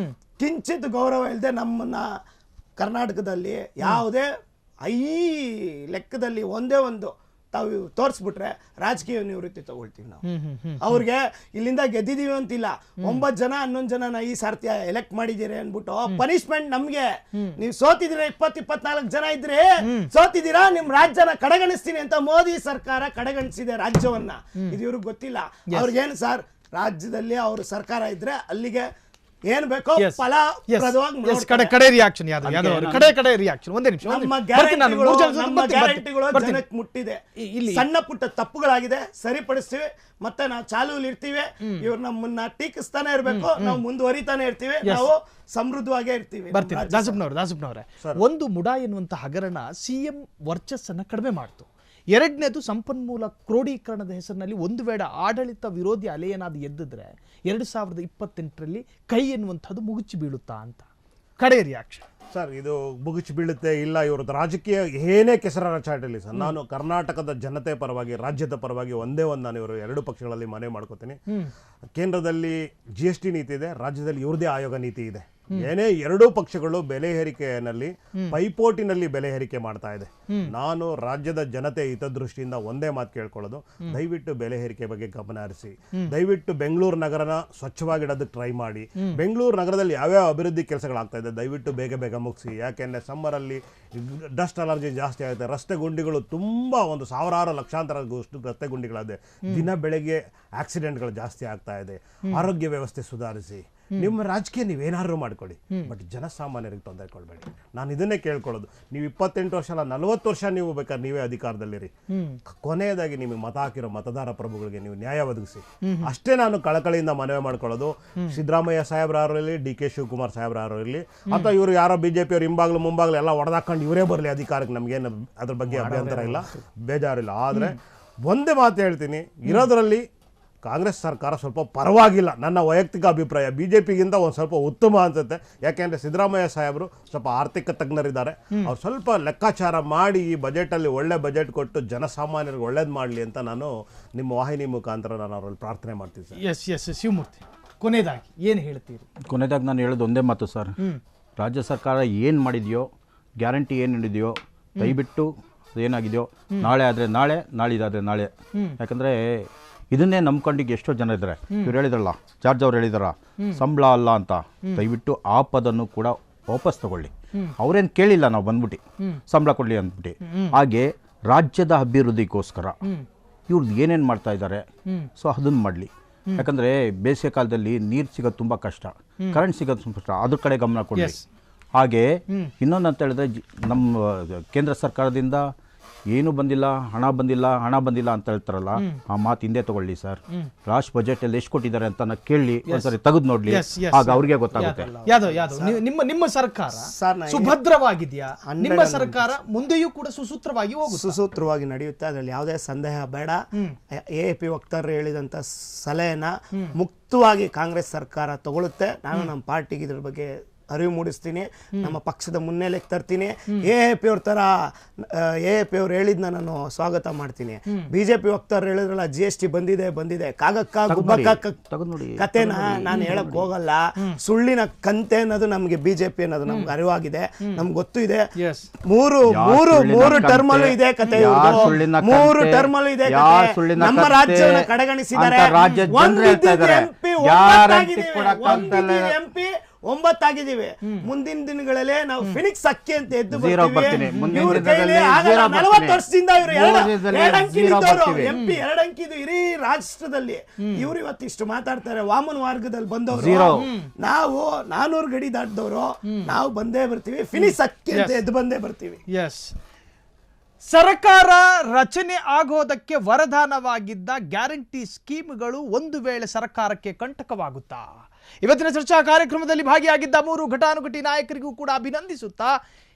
ಕಿಂಚಿತ್ ಗೌರವ ಇಲ್ಲದೆ ನಮ್ಮನ್ನ ಕರ್ನಾಟಕದಲ್ಲಿ ಯಾವುದೇ ಈ ಲೆಕ್ಕದಲ್ಲಿ ಒಂದೇ ಒಂದು ತಾವು ತೋರಿಸ್ಬಿಟ್ರೆ ರಾಜಕೀಯ ನಿವೃತ್ತಿ ತಗೊಳ್ತೀವಿ ನಾವು. ಅವ್ರಿಗೆ ಇಲ್ಲಿಂದ ಗೆದ್ದಿದೀವಿ ಅಂತಿಲ್ಲ, 9 ಜನ 11 ಜನ ಈ ಸಾರ್ತಿ ಎಲೆಕ್ಟ್ ಮಾಡಿದ್ದೀರಿ ಅನ್ಬಿಟ್ಟು ಪನಿಷ್ಮೆಂಟ್ ನಮ್ಗೆ. ನೀವು ಸೋತಿದ್ದೀರಾ, 24 ಜನ ಇದ್ರೆ ಸೋತಿದ್ದೀರಾ, ನಿಮ್ ರಾಜ್ಯನ ಕಡೆಗಣಿಸ್ತೀನಿ ಅಂತ ಮೋದಿ ಸರ್ಕಾರ ಕಡೆಗಣಿಸಿದೆ ರಾಜ್ಯವನ್ನ. ಇದು ಇವ್ರಿಗೆ ಗೊತ್ತಿಲ್ಲ. ಅವ್ರಿಗೇನು ಸರ್, ರಾಜ್ಯದಲ್ಲಿ ಅವ್ರ ಸರ್ಕಾರ ಇದ್ರೆ ಅಲ್ಲಿಗೆ ಏನ್ ಬೇಕೋ ಕಡೆ ರಿಯಾಕ್ಷನ್. ಕಡೆ ರಿಯಾಕ್ಷನ್. ಒಂದೇ ನಿಮಿಷ. ನಮ್ಮ ಗ್ಯಾರಂಟಿಗಳು ಜನಕ್ಕೆ ಮುಟ್ಟಿದೆ. ಸಣ್ಣ ಪುಟ್ಟ ತಪ್ಪುಗಳಾಗಿದೆ, ಸರಿಪಡಿಸ್ತೀವಿ, ಮತ್ತೆ ನಾವು ಚಾಲೂಲಿ ಇರ್ತೀವಿ. ಇವ್ರು ನಮ್ಮನ್ನ ಟೀಕಿಸ್ತಾನೆ ಇರ್ಬೇಕು, ನಾವು ಮುಂದುವರಿತಾನೆ ಇರ್ತೀವಿ, ನಾವು ಸಮೃದ್ಧವಾಗೇ ಇರ್ತೀವಿ. ಬರ್ತೀನಿ ದಾಸಪ್ಪನವ್ರೆ. ಒಂದು ಮುಡಾ ಎನ್ನುವಂತ ಹಗರಣ ಸಿಎಂ ವರ್ಚಸ್ಸನ್ನ ಕಡಿಮೆ ಮಾಡ್ತು. ಎರಡನೇದು ಸಂಪನ್ಮೂಲ ಕ್ರೋಢೀಕರಣದ ಹೆಸರಿನಲ್ಲಿ ಒಂದು ವೇಳೆ ಆಡಳಿತ ವಿರೋಧಿ ಅಲೆಯೇನಾದ್ರು ಎದ್ದಿದ್ರೆ 2028ರಲ್ಲಿ ಕೈ ಎನ್ನುವಂಥದ್ದು ಮುಗುಚಿ ಬೀಳುತ್ತಾ ಅಂತ. ಕಡೆ ರಿಯಾಕ್ಷನ್ ಸರ್. ಇದು ಮುಗುಚಿ ಬೀಳುತ್ತೆ ಇಲ್ಲ, ಇವ್ರದ್ದು ರಾಜಕೀಯ ಏನೇ ಕೆಸರ ಚಾಟಲಿ ಸರ್. ನಾನು ಕರ್ನಾಟಕದ ಜನತೆ ಪರವಾಗಿ, ರಾಜ್ಯದ ಪರವಾಗಿ ಒಂದೇ ಒಂದು ನಾನು ಇವರು 2 ಪಕ್ಷಗಳಲ್ಲಿ ಮನವಿ ಮಾಡ್ಕೋತೀನಿ. ಕೇಂದ್ರದಲ್ಲಿ GST ನೀತಿ ಇದೆ, ರಾಜ್ಯದಲ್ಲಿ ಇವ್ರದೇ ಆಯೋಗ ನೀತಿ ಇದೆ. ಏನೇ 2 ಪಕ್ಷಗಳು ಬೆಲೆ ಏರಿಕೆಯಲ್ಲಿ ಪೈಪೋಟಿನಲ್ಲಿ ಬೆಲೆ ಏರಿಕೆ ಮಾಡ್ತಾ ಇದೆ. ನಾನು ರಾಜ್ಯದ ಜನತೆ ಹಿತದೃಷ್ಟಿಯಿಂದ ಒಂದೇ ಮಾತು ಕೇಳ್ಕೊಳ್ಳೋದು, ದಯವಿಟ್ಟು ಬೆಲೆ ಏರಿಕೆ ಬಗ್ಗೆ ಗಮನ ಹರಿಸಿ. ದಯವಿಟ್ಟು ಬೆಂಗಳೂರು ನಗರನ ಸ್ವಚ್ಛವಾಗಿಡೋದಕ್ಕೆ ಟ್ರೈ ಮಾಡಿ. ಬೆಂಗಳೂರು ನಗರದಲ್ಲಿ ಯಾವ್ಯಾವ ಅಭಿವೃದ್ಧಿ ಕೆಲಸಗಳಾಗ್ತಾ ಇದೆ ದಯವಿಟ್ಟು ಬೇಗ ಮುಗಿಸಿ. ಯಾಕೆಂದ್ರೆ ಸಮ್ಮರಲ್ಲಿ ಡಸ್ಟ್ ಅಲರ್ಜಿ ಜಾಸ್ತಿ ಆಗುತ್ತೆ. ರಸ್ತೆ ಗುಂಡಿಗಳು ತುಂಬಾ, ಒಂದು ಸಾವಿರಾರು ಲಕ್ಷಾಂತರ ರಸ್ತೆ ಗುಂಡಿಗಳಾದೆ. ದಿನ ಬೆಳಗ್ಗೆ ಆಕ್ಸಿಡೆಂಟ್ಗಳು ಜಾಸ್ತಿ ಆಗ್ತಾ ಇದೆ. ಆರೋಗ್ಯ ವ್ಯವಸ್ಥೆ ಸುಧಾರಿಸಿ. ನಿಮ್ಮ ರಾಜಕೀಯ ನೀವೇನಾದ್ರು ಮಾಡ್ಕೊಳ್ಳಿ, ಬಟ್ ಜನಸಾಮಾನ್ಯರಿಗೆ ತೊಂದರೆ ಕೊಡಬೇಡಿ. ನಾನು ಇದನ್ನೇ ಕೇಳ್ಕೊಳ್ಳೋದು. ನೀವು 28 ವರ್ಷ ಅಲ್ಲ 40 ವರ್ಷ ನೀವು ಬೇಕಾದ್ರೆ ನೀವೇ ಅಧಿಕಾರದಲ್ಲಿರಿ. ಕೊನೆಯದಾಗಿ ನಿಮಗೆ ಮತ ಹಾಕಿರೋ ಮತದಾರ ಪ್ರಭುಗಳಿಗೆ ನೀವು ನ್ಯಾಯ ಒದಗಿಸಿ. ಅಷ್ಟೇ ನಾನು ಕಳಕಳಿಯಿಂದ ಮನವಿ ಮಾಡ್ಕೊಳ್ಳೋದು. ಸಿದ್ದರಾಮಯ್ಯ ಸಾಹೇಬ್ರಾರಲ್ಲಿ, DK ಶಿವಕುಮಾರ್ ಸಾಹೇಬ್ರಾರಲ್ಲಿ, ಅಥವಾ ಇವರು ಯಾರೋ BJP ಅವ್ರು ಹಿಂಬಾಗ್ಲು ಮುಂಬಾಗ್ಲು ಎಲ್ಲ ಹೊಡೆದಾಕೊಂಡು ಇವರೇ ಬರಲಿ ಅಧಿಕಾರಕ್ಕೆ, ನಮಗೇನು ಅದ್ರ ಬಗ್ಗೆ ಅಭ್ಯಂತರ ಇಲ್ಲ, ಬೇಜಾರಿಲ್ಲ. ಆದರೆ ಒಂದೇ ಮಾತು ಹೇಳ್ತೀನಿ, ಇರೋದ್ರಲ್ಲಿ ಕಾಂಗ್ರೆಸ್ ಸರ್ಕಾರ ಸ್ವಲ್ಪ ಪರವಾಗಿಲ್ಲ. ನನ್ನ ವೈಯಕ್ತಿಕ ಅಭಿಪ್ರಾಯ BJPಗಿಂತ ಒಂದು ಸ್ವಲ್ಪ ಉತ್ತಮ ಅನ್ಸುತ್ತೆ. ಯಾಕೆಂದರೆ ಸಿದ್ದರಾಮಯ್ಯ ಸಾಹೇಬರು ಸ್ವಲ್ಪ ಆರ್ಥಿಕ ತಜ್ಞರಿದ್ದಾರೆ. ಅವ್ರು ಸ್ವಲ್ಪ ಲೆಕ್ಕಾಚಾರ ಮಾಡಿ ಈ ಬಜೆಟಲ್ಲಿ ಒಳ್ಳೆ ಬಜೆಟ್ ಕೊಟ್ಟು ಜನಸಾಮಾನ್ಯರಿಗೆ ಒಳ್ಳೇದು ಮಾಡಲಿ ಅಂತ ನಾನು ನಿಮ್ಮ ವಾಹಿನಿ ಮುಖಾಂತರ ನಾನು ಅವರಲ್ಲಿ ಪ್ರಾರ್ಥನೆ ಮಾಡ್ತೀನಿ ಸರ್. ಎಸ್ ಶಿವಮೂರ್ತಿ, ಕೊನೆಯದಾಗಿ ಏನು ಹೇಳ್ತೀರಿ? ಕೊನೆಯದಾಗಿ ನಾನು ಹೇಳೋದು ಒಂದೇ ಮಾತು ಸರ್. ರಾಜ್ಯ ಸರ್ಕಾರ ಏನು ಮಾಡಿದೆಯೋ, ಗ್ಯಾರಂಟಿ ಏನು ನೀಡಿದೆಯೋ, ದಯವಿಟ್ಟು ಏನಾಗಿದೆಯೋ ನಾಳೆ ಆದರೆ ನಾಳೆ, ನಾಳಿದಾದರೆ ನಾಳೆ. ಯಾಕಂದರೆ ಇದನ್ನೇ ನಂಬ್ಕೊಂಡಿಗೆ ಎಷ್ಟೋ ಜನ ಇದ್ದಾರೆ. ಇವ್ರು ಹೇಳಿದ್ರಲ್ಲ, ಜಾರ್ಜ್ ಅವ್ರು ಹೇಳಿದಾರ ಸಂಬಳ ಅಲ್ಲ ಅಂತ. ದಯವಿಟ್ಟು ಆ ಪದನ್ನು ಕೂಡ ವಾಪಸ್ ತಗೊಳ್ಳಿ. ಅವ್ರೇನು ಕೇಳಿಲ್ಲ ನಾವು ಬಂದ್ಬಿಟ್ಟು ಸಂಬಳ ಕೊಡಲಿ ಅಂದ್ಬಿಟ್ಟು. ಹಾಗೆ ರಾಜ್ಯದ ಅಭಿವೃದ್ಧಿಗೋಸ್ಕರ ಇವ್ರದ್ದು ಏನೇನು ಮಾಡ್ತಾ ಇದ್ದಾರೆ, ಸೊ ಅದನ್ನು ಮಾಡಲಿ. ಯಾಕಂದರೆ ಬೇಸಿಗೆ ಕಾಲದಲ್ಲಿ ನೀರು ಸಿಗೋದು ತುಂಬ ಕಷ್ಟ, ಕರೆಂಟ್ ಸಿಗೋದು ತುಂಬ ಕಷ್ಟ, ಅದ್ರ ಕಡೆ ಗಮನ ಕೊಡಲಿ. ಹಾಗೆ ಇನ್ನೊಂದು ಅಂತ ಹೇಳಿದ್ರೆ, ನಮ್ಮ ಕೇಂದ್ರ ಸರ್ಕಾರದಿಂದ ಏನು ಬಂದಿಲ್ಲ, ಹಣ ಬಂದಿಲ್ಲ ಅಂತ ಹೇಳ್ತಾರಲ್ಲ, ಆ ಮಾತು ಹಿಂದೆ ತಗೊಳ್ಳಿ ಸರ್. ಲಾಸ್ಟ್ ಬಜೆಟ್ ಅಲ್ಲಿ ಎಷ್ಟು ಕೊಟ್ಟಿದ್ದಾರೆ ಅಂತ ಕೇಳಿ ಒಂದ್ಸರಿ ತೆಗೆದು ನೋಡ್ಲಿ, ಆಗ ಅವ್ರಿಗೆ ಗೊತ್ತಾಗುತ್ತೆ. ನಿಮ್ಮ ಸರ್ಕಾರ ಸುಭದ್ರವಾಗಿದೆಯಾ? ನಿಮ್ಮ ಸರ್ಕಾರ ಮುಂದೆಯೂ ಕೂಡ ಸುಸೂತ್ರವಾಗಿ ನಡೆಯುತ್ತೆ, ಅದರಲ್ಲಿ ಯಾವುದೇ ಸಂದೇಹ ಬೇಡ. AAP ವಕ್ತಾರರು ಹೇಳಿದಂತ ಸಲಹೆನ ಮುಕ್ತವಾಗಿ ಕಾಂಗ್ರೆಸ್ ಸರ್ಕಾರ ತಗೊಳುತ್ತೆ. ನಾನು ನಮ್ಮ ಪಾರ್ಟಿಗೆ ಇದ್ರ ಬಗ್ಗೆ ಅರಿವು ಮೂಡಿಸ್ತೀನಿ, ನಮ್ಮ ಪಕ್ಷದ ಮುನ್ನೆಲೆಗೆ ತರ್ತೀನಿ. AAP ಅವ್ರು ಹೇಳಿದ್ನ ನಾನು ಸ್ವಾಗತ ಮಾಡ್ತೀನಿ. BJP ವಕ್ತಾರರು ಹೇಳಿದ್ರಲ್ಲ GST ಬಂದಿದೆ ಕಾಗಕ್ಕ ಗುಬ್ಬಕ್ಕ ಕತೆನ ನಾನು ಹೇಳಕ್ ಹೋಗಲ್ಲ. ಸುಳ್ಳಿನ ಕಂತೆ ಅನ್ನೋದು ನಮ್ಗೆ BJP ಅನ್ನೋದು ನಮ್ಗೆ ಅರಿವಾಗಿದೆ, ನಮ್ಗೆ ಗೊತ್ತು ಇದೆ. ಮೂರು ಟರ್ಮಲ್ಲೂ ಇದೆ ಕತೆ, 3 ಟರ್ಮಲ್ಲೂ ಇದೆ ಕತೆ. ನಮ್ಮ ರಾಜ್ಯವನ್ನು ಕಡೆಗಣಿಸಿದ್ದಾರೆ. MP 9 ಆಗಿದ್ದೀವಿ. ಮುಂದಿನ ದಿನಗಳಲ್ಲೇ ನಾವು ಫಿನಿಕ್ಸ್ ಅಕ್ಕಿ ಅಂತ ಎದ್ದು Zero ಬರ್ತೀವಿ. ಬರ್ತೀನಿ. ಮುಂದಿನ ಇವ್ರ ದಿನದಲ್ಲಿ ಕೈಲಿ ಆಗಲ್ಲ. zero 40 ಬರ್ತೀನಿ. ವರ್ಷದಿಂದ ಇವರು ಮೂರು ದಿನದಲ್ಲಿ zero ಬರ್ತೀವಿ. MP 2 ಅಂಕಿದು ಇಡೀ ರಾಷ್ಟ್ರದಲ್ಲಿ ಇವ್ರು ಇವತ್ತು ಇಷ್ಟು ಮಾತಾಡ್ತಾರೆ. ವಾಮನ ವರ್ಗದಲ್ಲಿ ಬಂದವರು Zero. ನಾವು 400 ಗಡಿ ದಾಟಿದವರು ನಾವು ಬಂದೇ ಬರ್ತೀವಿ. ಫಿನಿಕ್ಸ್ ಅಕ್ಕಿ ಅಂತ ಎದ್ದು ಬಂದೇ ಬರ್ತೀವಿ. ಎಸ್, ಸರ್ಕಾರ ರಚನೆ ಆಗೋದಕ್ಕೆ ವರದಾನವಾಗಿದ್ದ ಗ್ಯಾರಂಟಿ ಸ್ಕೀಮ್ಗಳು ಒಂದು ವೇಳೆ ಸರ್ಕಾರಕ್ಕೆ ಕಂಟಕವಾಗುತ್ತಾ? ಇವತ್ತಿನ ಚರ್ಚಾ ಕಾರ್ಯಕ್ರಮದಲ್ಲಿ ಭಾಗಿಯಾಗಿದ್ದ 3 ಘಟಾನುಘಟಿ ನಾಯಕರಿಗೂ ಕೂಡ ಅಭಿನಂದಿಸುತ್ತಾ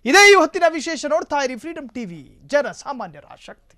ಇದೇ ಈ ಹೊತ್ತಿನ ವಿಶೇಷ. ನೋಡ್ತಾ ಇರಿ ಫ್ರೀಡಂ ಟಿವಿ, ಜನ ಸಾಮಾನ್ಯರ ಶಕ್ತಿ.